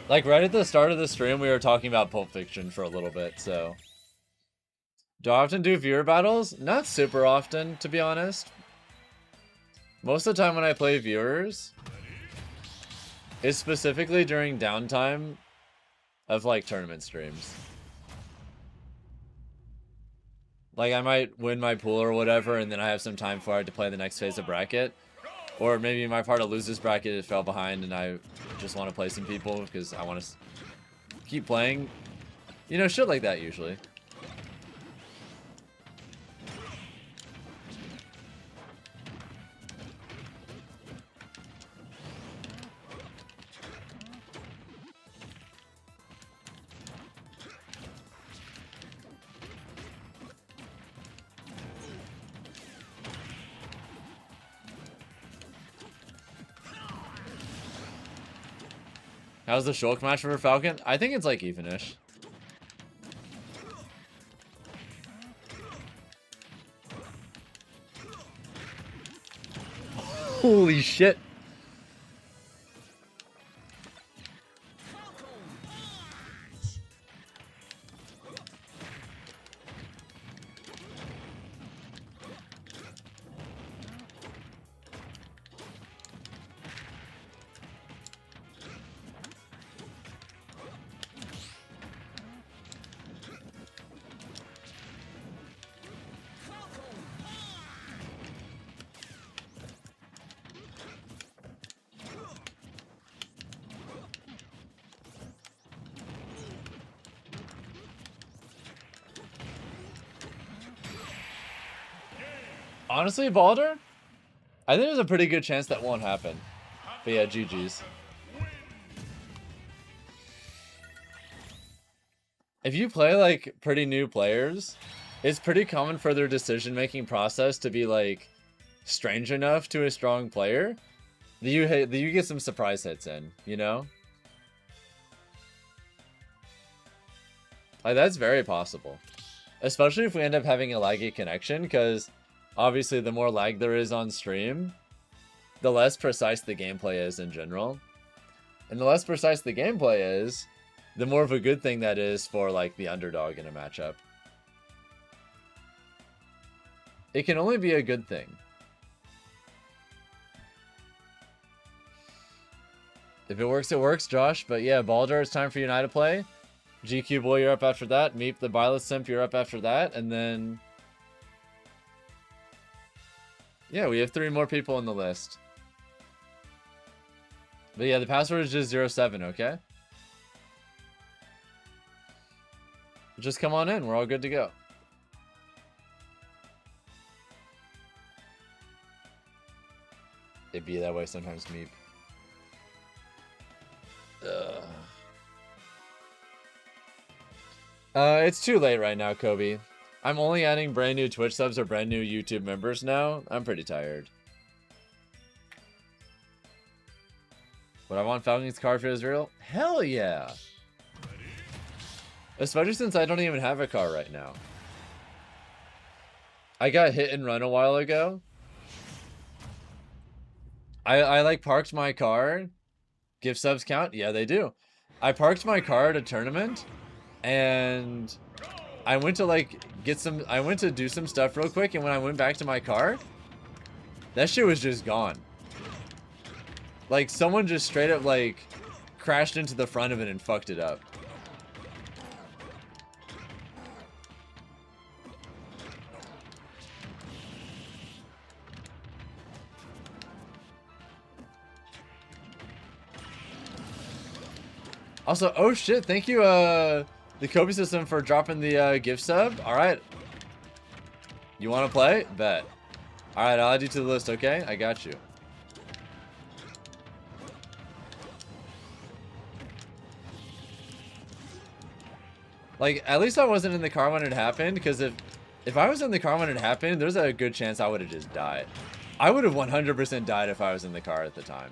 Like, right at the start of the stream, we were talking about Pulp Fiction for a little bit, so... Do I often do viewer battles? Not super often, to be honest. Most of the time when I play viewers, it's specifically during downtime of, like, tournament streams. Like, I might win my pool or whatever, and then I have some time for it to play the next phase of bracket. Or maybe my part of losers bracket it fell behind and I just want to play some people because I want to keep playing. You know, shit like that usually. How's the Shulk match for Falcon? I think it's like evenish. Holy shit. Honestly, Baldur, I think there's a pretty good chance that won't happen. But yeah, GG's. If you play, like, pretty new players, it's pretty common for their decision-making process to be, like, strange enough to a strong player that you get some surprise hits in, you know? Like, that's very possible. Especially if we end up having a laggy connection, because obviously the more lag there is on stream, the less precise the gameplay is in general. And the less precise the gameplay is, the more of a good thing that is for, like, the underdog in a matchup. It can only be a good thing. If it works, Josh. But yeah, Baldur, it's time for you and I to play. GQ Boy, you're up after that. Meep the Byleth Simp, you're up after that. And then... yeah, we have 3 more people on the list. But yeah, the password is just 07, okay? Just come on in. We're all good to go. It'd be that way sometimes, Meep. It's too late right now, Kobe. I'm only adding brand new Twitch subs or brand new YouTube members now. I'm pretty tired. Would I want Falcon's car for Israel? Hell yeah! Especially since I don't even have a car right now. I got hit and run a while ago. I like parked my car Gift subs count? Yeah, they do. I parked my car at a tournament, and I went to like I went to do some stuff real quick, and when I went back to my car, that shit was just gone. Like, someone just straight up, like, crashed into the front of it and fucked it up. Also, oh shit, thank you, the Kobe system for dropping the gift sub. Alright. You wanna play? Bet. Alright, I'll add you to the list, okay? I got you. Like, at least I wasn't in the car when it happened, because if I was in the car when it happened, there's a good chance I would have just died. I would have 100% died if I was in the car at the time.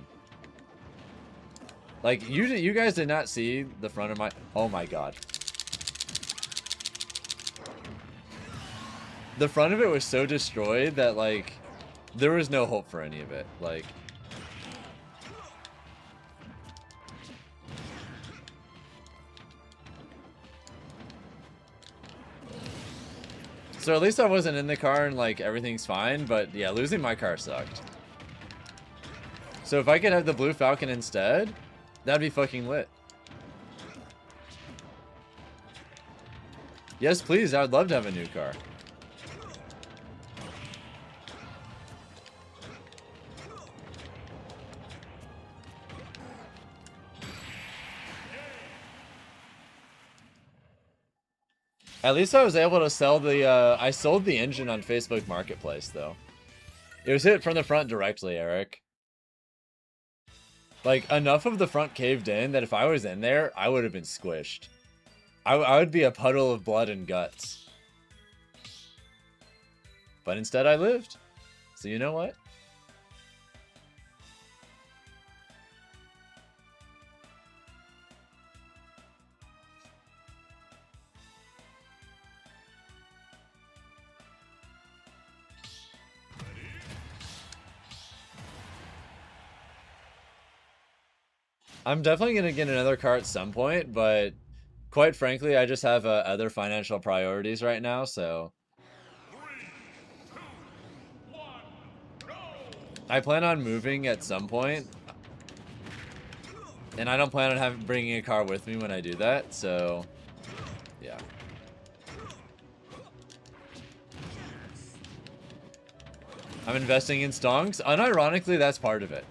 Like, you guys did not see the front of my... Oh my god. The front of it was so destroyed that, like, there was no hope for any of it. Like... So at least I wasn't in the car and, like, everything's fine, but yeah, losing my car sucked. So if I could have the blue Falcon instead, that'd be fucking lit. Yes, please, I would love to have a new car. At least I was able to sell the, I sold the engine on Facebook Marketplace, though. It was hit from the front directly, Eric. Like, enough of the front caved in that if I was in there, I would have been squished. I would be a puddle of blood and guts. But instead I lived. So you know what? I'm definitely going to get another car at some point, but quite frankly, I just have other financial priorities right now, so... 3, 2, 1, go! I plan on moving at some point, and I don't plan on bringing a car with me when I do that, so... Yeah. I'm investing in stonks. Unironically, that's part of it.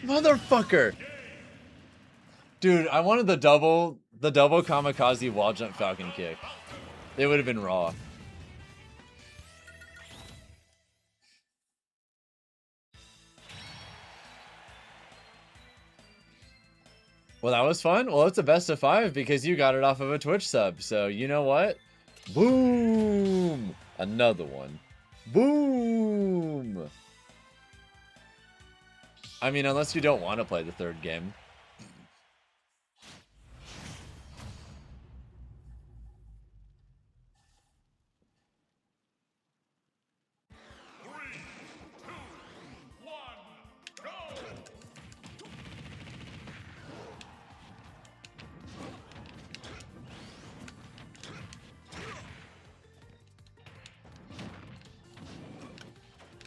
Motherfucker! Dude, I wanted the double kamikaze wall jump falcon kick. It would have been raw. Well, that was fun. Well, it's a best of 5 because you got it off of a Twitch sub. So, you know what? Boom! Another one. Boom! I mean, unless you don't want to play the third game.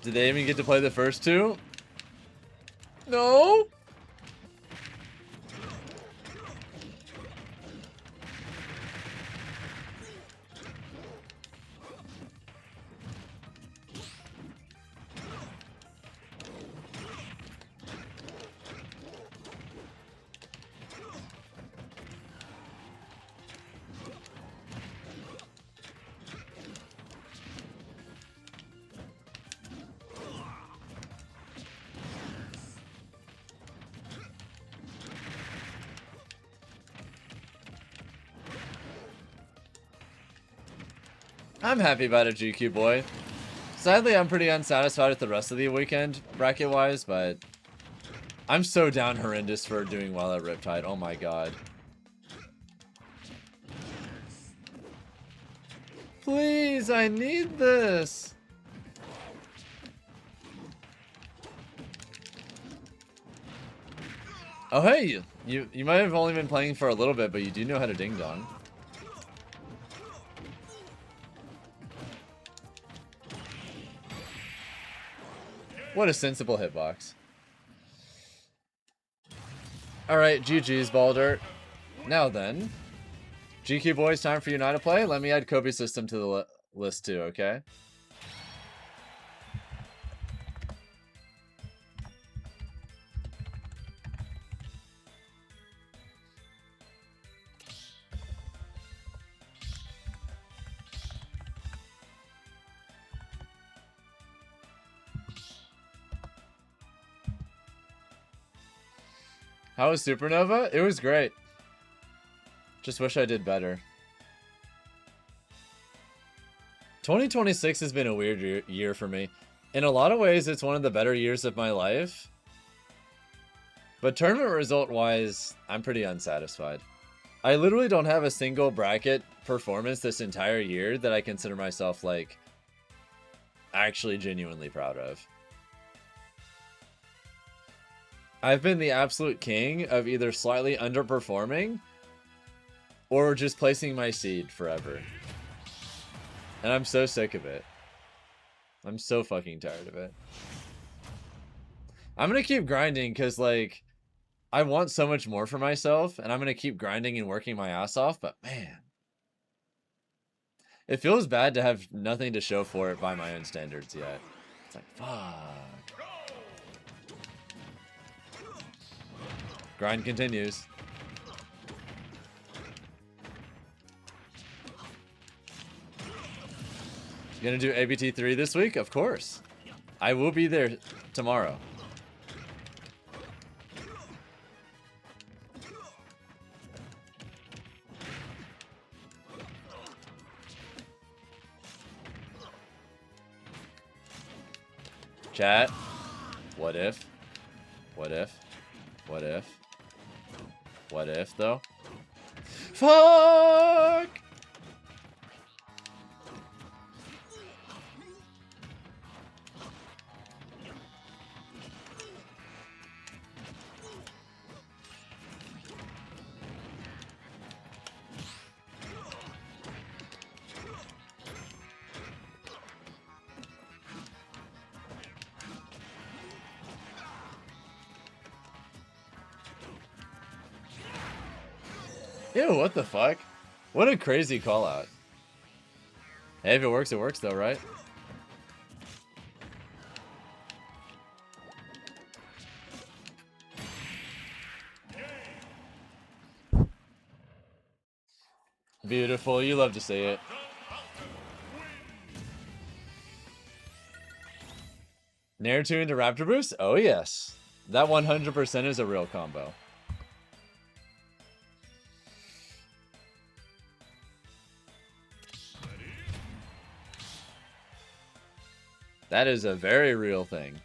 Did they even get to play the first two? No? I'm happy about it, GQ boy. Sadly, I'm pretty unsatisfied with the rest of the weekend, bracket-wise, but I'm so down horrendous for doing well at Riptide. Oh my god. Please, I need this. Oh hey, you might have only been playing for a little bit, but you do know how to ding dong. What a sensible hitbox. Alright, GG's, Balder. Now then, GQ boys, time for you now to play. Let me add Kobe System to the list too, okay? How was Supernova? It was great. Just wish I did better. 2026 has been a weird year for me. In a lot of ways, it's one of the better years of my life. But tournament result-wise, I'm pretty unsatisfied. I literally don't have a single bracket performance this entire year that I consider myself, like, actually genuinely proud of. I've been the absolute king of either slightly underperforming or just placing my seed forever. And I'm so sick of it. I'm so fucking tired of it. I'm gonna keep grinding because, like, I want so much more for myself, and I'm gonna keep grinding and working my ass off, but man. It feels bad to have nothing to show for it by my own standards yet. It's like, fuck. Grind continues. You gonna do ABT 3 this week? Of course. I will be there tomorrow. Chat. What if? What if? What if? What if, though? Fuck! Ew, what the fuck? What a crazy call out. Hey, if it works though, right? Beautiful, you love to see it. Nair 2 into Raptor Boost? Oh yes. That 100% is a real combo. That is a very real thing.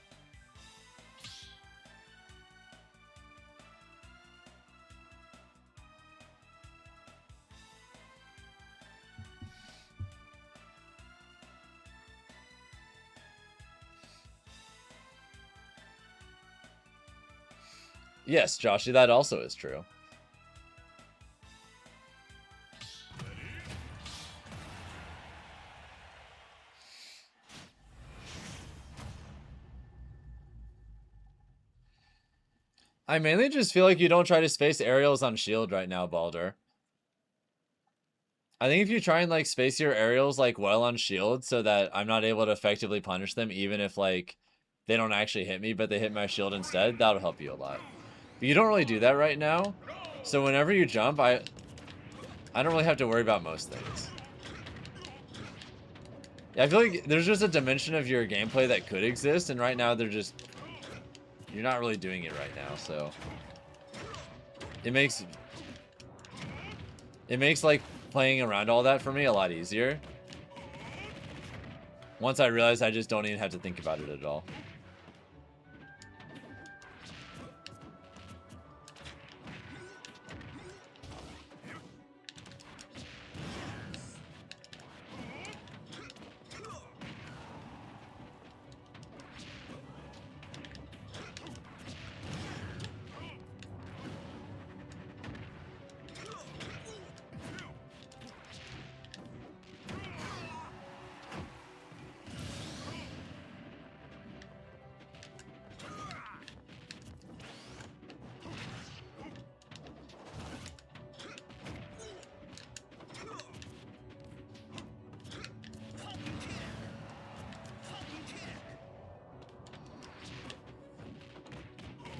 Yes, Joshy, that also is true. I mainly just feel like you don't try to space aerials on shield right now, Balder. I think if you try and, like, space your aerials, like, well on shield so that I'm not able to effectively punish them even if, like, they don't actually hit me, but they hit my shield instead, that'll help you a lot. But you don't really do that right now, so whenever you jump, I don't really have to worry about most things. Yeah, I feel like there's just a dimension of your gameplay that could exist, and right now they're just... You're not really doing it right now, so... It makes, like, playing around all that for me a lot easier. Once I realized I just don't even have to think about it at all.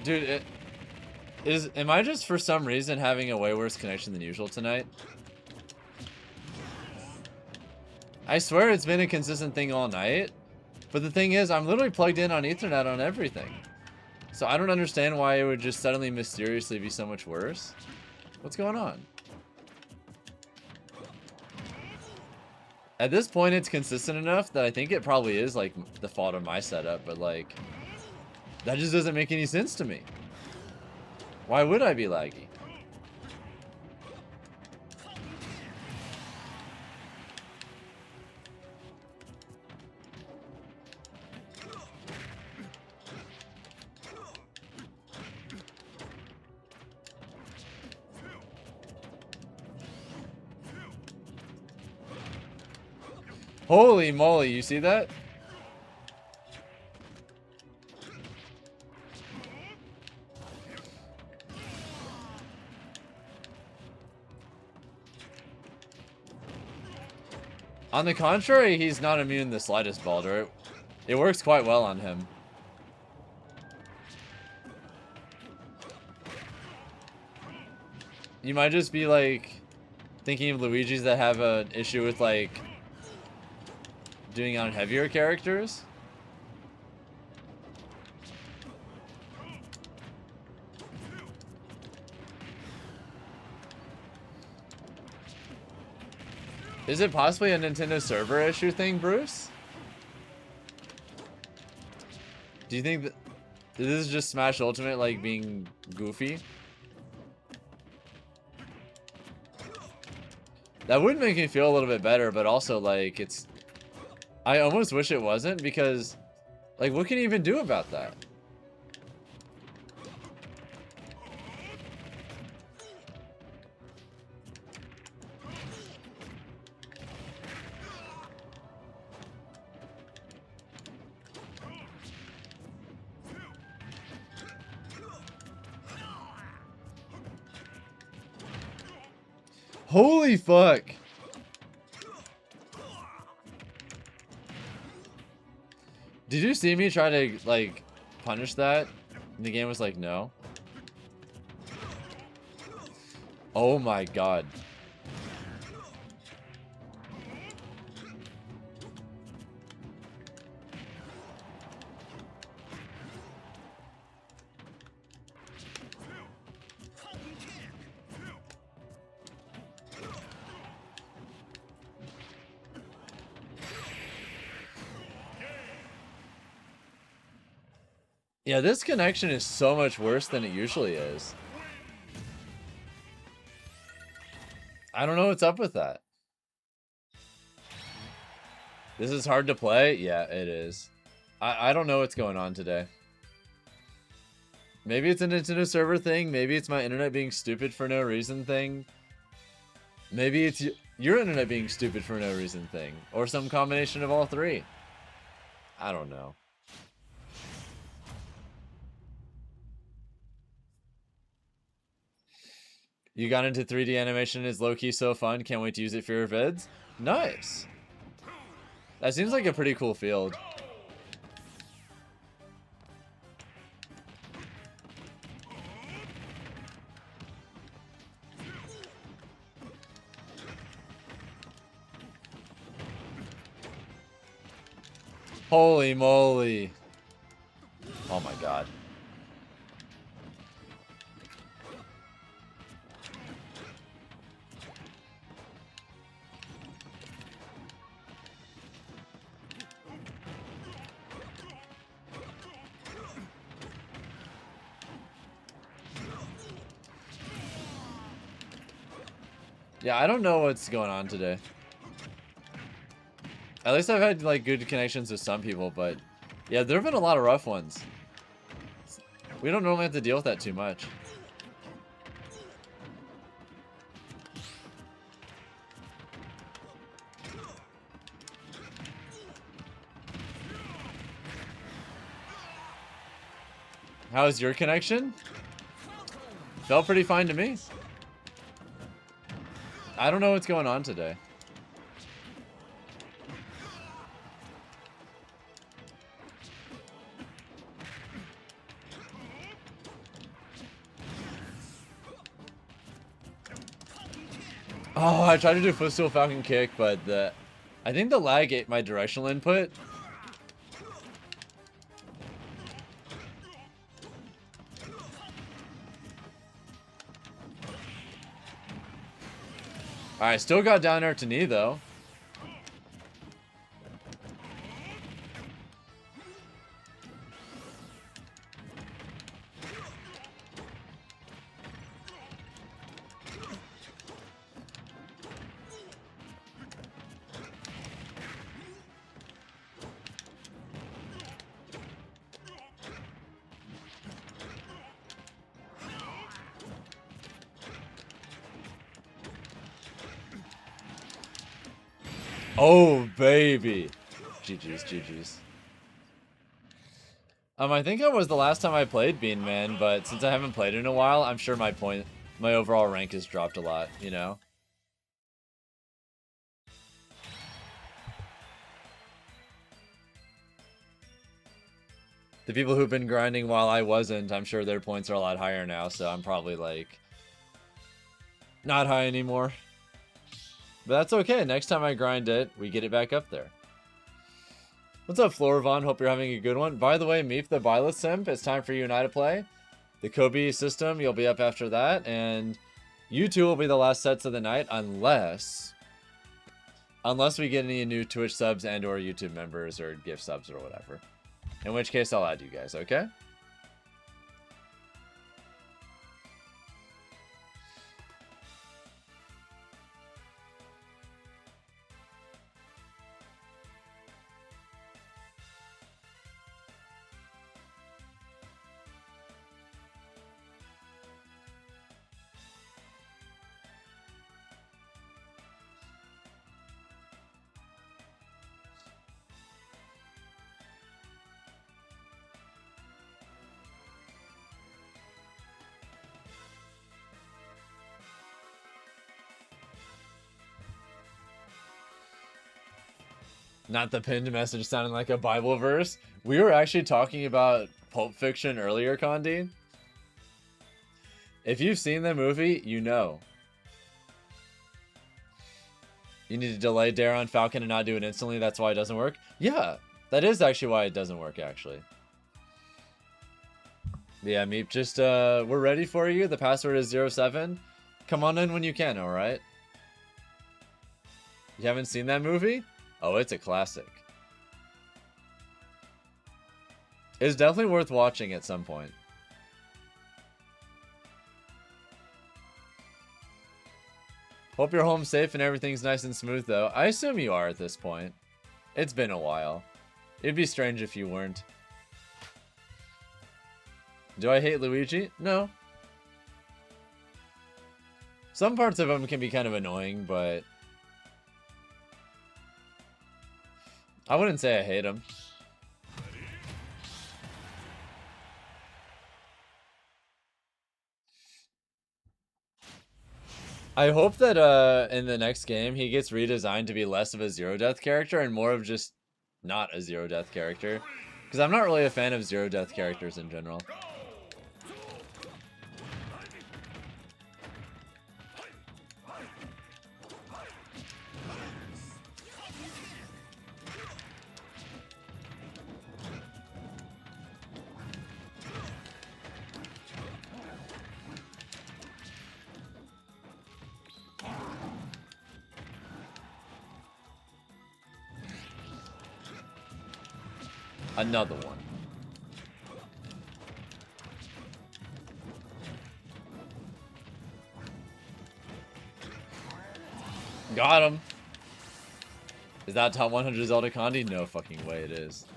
Dude, am I just for some reason having a way worse connection than usual tonight? I swear it's been a consistent thing all night, but the thing is, I'm literally plugged in on Ethernet on everything. So I don't understand why it would just suddenly mysteriously be so much worse. What's going on? At this point, it's consistent enough that I think it probably is like the fault of my setup, but like, that just doesn't make any sense to me. Why would I be laggy? Holy moly, you see that? On the contrary, he's not immune the slightest, Baldur. It works quite well on him. You might just be like thinking of Luigi's that have an issue with like doing it on heavier characters. Is it possibly a Nintendo server issue thing, Bruce? Do you think that this is just Smash Ultimate like being goofy? That would make me feel a little bit better, but also like I almost wish it wasn't, because like what can you even do about that? Holy fuck. Did you see me try to like punish that? And the game was like, no. Oh my god. Yeah, this connection is so much worse than it usually is. I don't know what's up with that. This is hard to play? Yeah, it is. I don't know what's going on today. Maybe it's a Nintendo server thing. Maybe it's my internet being stupid for no reason thing. Maybe it's your internet being stupid for no reason thing. Or some combination of all three. I don't know. You got into 3D animation, is low-key so fun. Can't wait to use it for your vids. Nice. That seems like a pretty cool field. Holy moly. Oh my god. Yeah, I don't know what's going on today. At least I've had like good connections with some people, but yeah, there have been a lot of rough ones. We don't normally have to deal with that too much. How's your connection? Felt pretty fine to me. I don't know what's going on today. Oh, I tried to do footstool falcon kick, but I think the lag ate my directional input. Alright, still got down air to knee though. Oh, baby. GG's, GG's. I think it was the last time I played Bean Man, but since I haven't played in a while, I'm sure my overall rank has dropped a lot, you know? The people who've been grinding while I wasn't, I'm sure their points are a lot higher now, so I'm probably, like, not high anymore. But that's okay. Next time I grind it, we get it back up there. What's up, Florvon? Hope you're having a good one. By the way, Meep the Byleth Simp, it's time for you and I to play. The Kobe system, you'll be up after that. And you two will be the last sets of the night, unless we get any new Twitch subs and or YouTube members or gift subs or whatever. In which case, I'll add you guys, okay? Not the pinned message sounding like a Bible verse. We were actually talking about Pulp Fiction earlier, Condi. If you've seen the movie, you know. You need to delay dare on Falcon and not do it instantly. That's why it doesn't work. Yeah, that is actually why it doesn't work, actually. Yeah, Meep, just, we're ready for you. The password is 07. Come on in when you can, alright? You haven't seen that movie? Oh, it's a classic. It's definitely worth watching at some point. Hope you're home safe and everything's nice and smooth, though. I assume you are at this point. It's been a while. It'd be strange if you weren't. Do I hate Luigi? No. Some parts of him can be kind of annoying, but I wouldn't say I hate him. I hope that in the next game he gets redesigned to be less of a zero death character and more of just not a zero death character. Because I'm not really a fan of zero death characters in general. Another one. Got him. Is that top 100 Zelda Condi? No fucking way it is.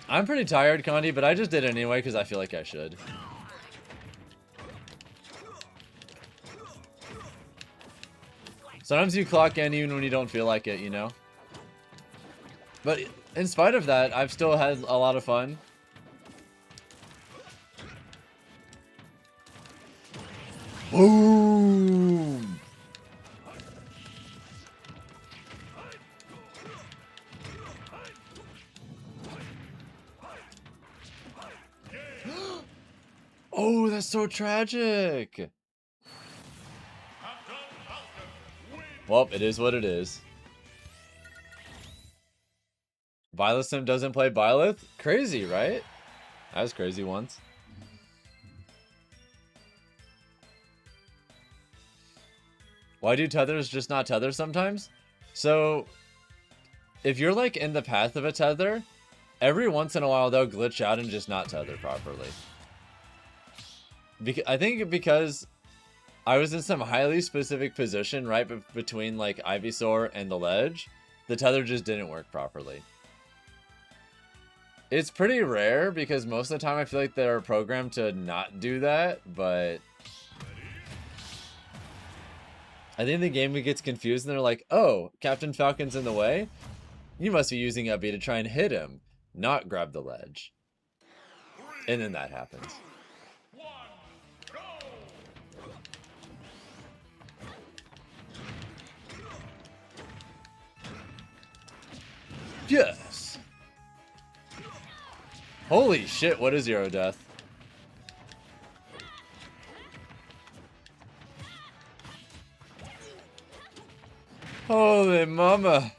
I'm pretty tired, Condi, but I just did it anyway because I feel like I should. Sometimes you clock in even when you don't feel like it, you know? But in spite of that, I've still had a lot of fun. Boom! Oh, that's so tragic. Well, it is what it is. Bylethsim doesn't play Byleth? Crazy, right? I was crazy once. Why do tethers just not tether sometimes? So, if you're like in the path of a tether, every once in a while they'll glitch out and just not tether properly. I think because I was in some highly specific position right between like Ivysaur and the ledge, the tether just didn't work properly. It's pretty rare because most of the time I feel like they're programmed to not do that, but I think the game gets confused and they're like, oh, Captain Falcon's in the way? You must be using up B to try and hit him, not grab the ledge. And then that happens. Yes! Holy shit, what is Zero Death? Holy mama!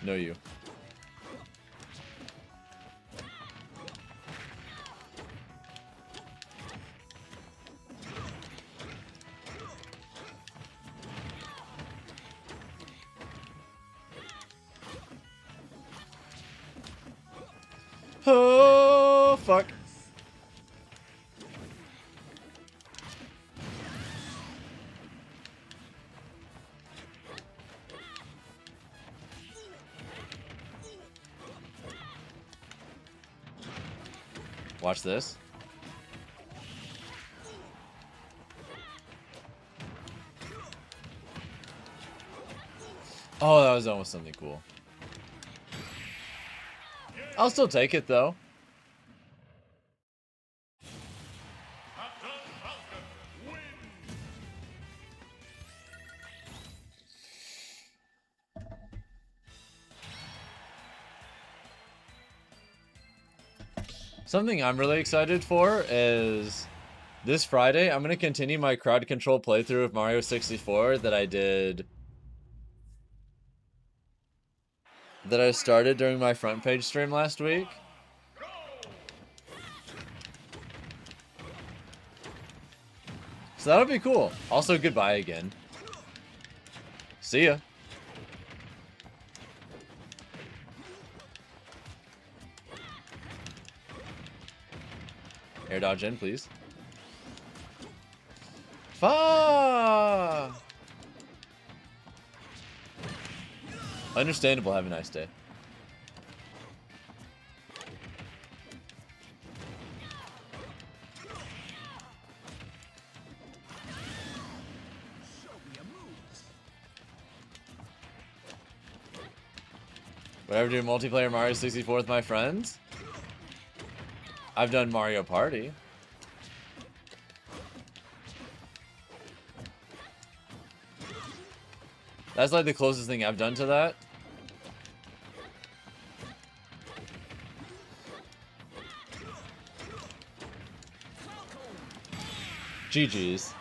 No, you. Oh, fuck. Watch this. Oh, that was almost something cool. I'll still take it, though. Something I'm really excited for is this Friday, I'm going to continue my crowd control playthrough of Mario 64 that I started during my front page stream last week. So that'll be cool. Also, goodbye again. See ya. Air dodge in, please. Fa! Understandable. Have a nice day. Would I ever do multiplayer Mario 64 with my friends? I've done Mario Party. That's like the closest thing I've done to that. GG's.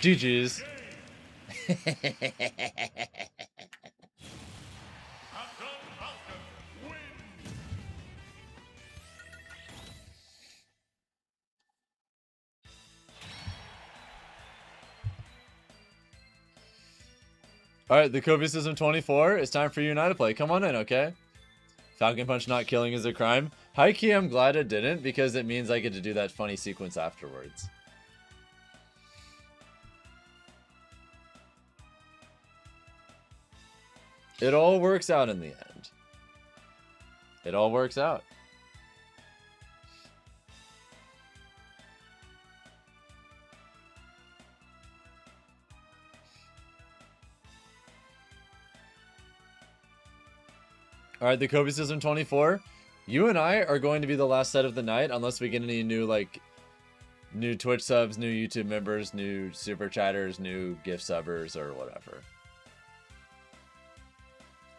GG's. Alright, the Kobe System 24. It's time for you and I to play. Come on in, okay? Falcon Punch not killing is a crime. High key, I'm glad it didn't, because it means I get to do that funny sequence afterwards. It all works out in the end. It all works out. Alright, the Kobe System 24. You and I are going to be the last set of the night, unless we get any new, like, new Twitch subs, new YouTube members, new super chatters, new gift subbers, or whatever.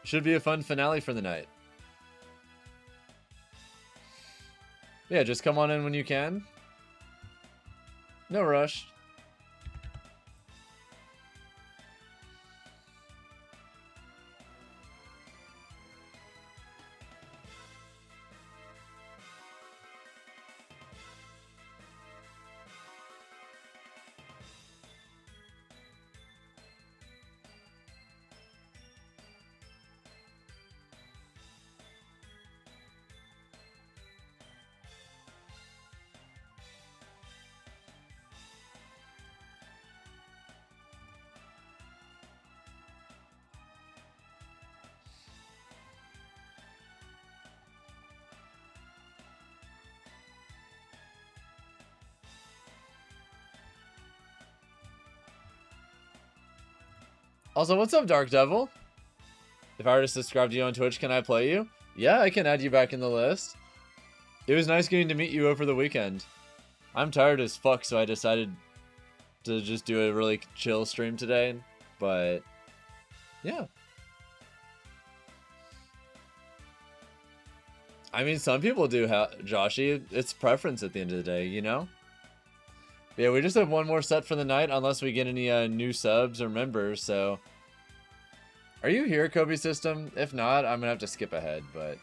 Should be a fun finale for the night. Yeah, just come on in when you can. No rush. Also, what's up, Dark Devil? If I were to subscribe to you on Twitch, can I play you? Yeah, I can add you back in the list. It was nice getting to meet you over the weekend. I'm tired as fuck, so I decided to just do a really chill stream today. But, yeah. I mean, some people do, Joshy. It's preference at the end of the day, you know? Yeah, we just have one more set for the night, unless we get any new subs or members, so... Are you here, Kobe System? If not, I'm gonna have to skip ahead, but...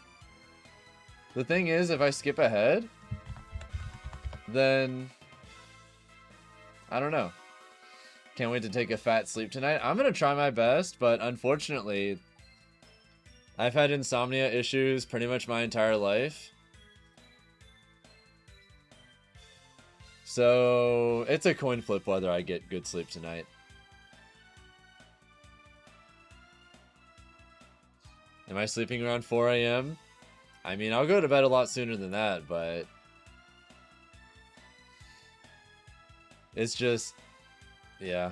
The thing is, if I skip ahead... Then... I don't know. Can't wait to take a fat sleep tonight. I'm gonna try my best, but unfortunately... I've had insomnia issues pretty much my entire life. So, it's a coin flip whether I get good sleep tonight. Am I sleeping around 4 a.m.? I mean, I'll go to bed a lot sooner than that, but... It's just... Yeah.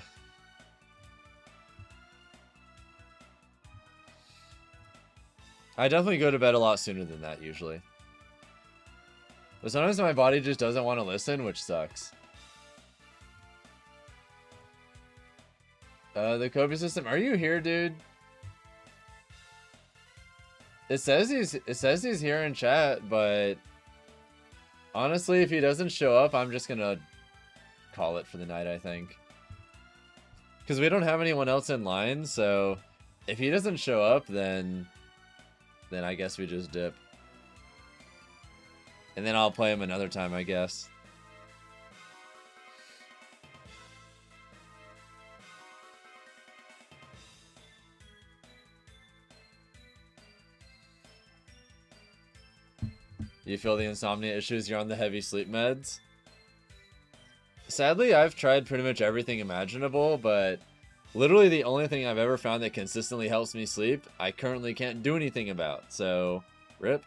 I definitely go to bed a lot sooner than that, usually. But sometimes my body just doesn't want to listen, which sucks. The Kobe System, are you here, dude? It says he's here in chat, but honestly, if he doesn't show up, I'm just gonna call it for the night, I think. Because we don't have anyone else in line, so if he doesn't show up, then I guess we just dip. And then I'll play him another time, I guess. You feel the insomnia issues? You're on the heavy sleep meds? Sadly, I've tried pretty much everything imaginable, but literally the only thing I've ever found that consistently helps me sleep, I currently can't do anything about. So, rip.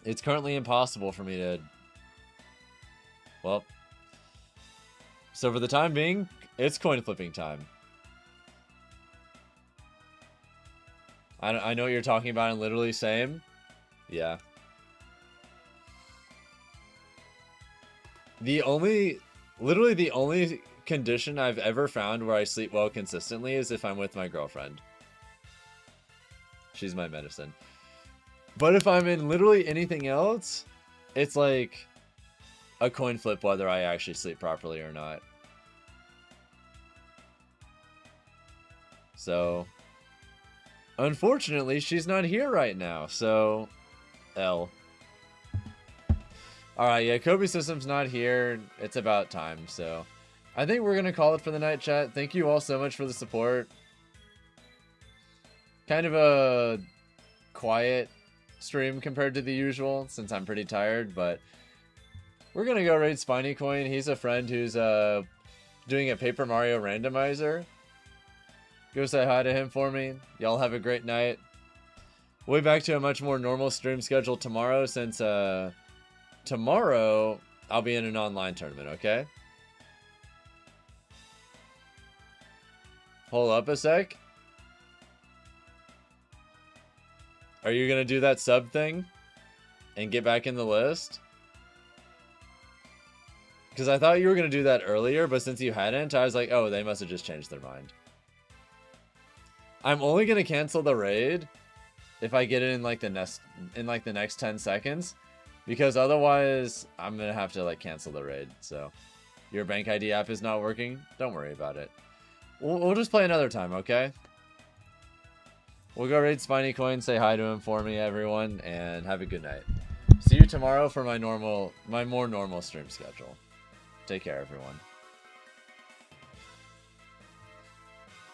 It's currently impossible for me to... Well. So for the time being, it's coin flipping time. I know what you're talking about, and literally same. Yeah. Literally the only condition I've ever found where I sleep well consistently is if I'm with my girlfriend. She's my medicine. But if I'm in literally anything else, it's like a coin flip whether I actually sleep properly or not. So, unfortunately, she's not here right now, so L. Alright, yeah, Kobe System's not here. It's about time, so I think we're gonna call it for the night, chat. Thank you all so much for the support. kind of a quiet stream compared to the usual since I'm pretty tired, but we're gonna go raid Spiny Coin. He's a friend who's doing a Paper Mario randomizer. Go say hi to him for me. Y'all have a great night. We'll be back to a much more normal stream schedule tomorrow since tomorrow I'll be in an online tournament, okay? Hold up a sec. Are you gonna do that sub thing and get back in the list? Because I thought you were gonna do that earlier, but since you hadn't, I was like, oh, they must have just changed their mind. I'm only gonna cancel the raid if I get it in like the next 10 seconds, because otherwise I'm gonna have to like cancel the raid. So your bank ID app is not working. Don't worry about it. We'll just play another time, okay? We'll go raid Spiny Coin, say hi to him for me, everyone, and have a good night. See you tomorrow for my more normal stream schedule. Take care, everyone.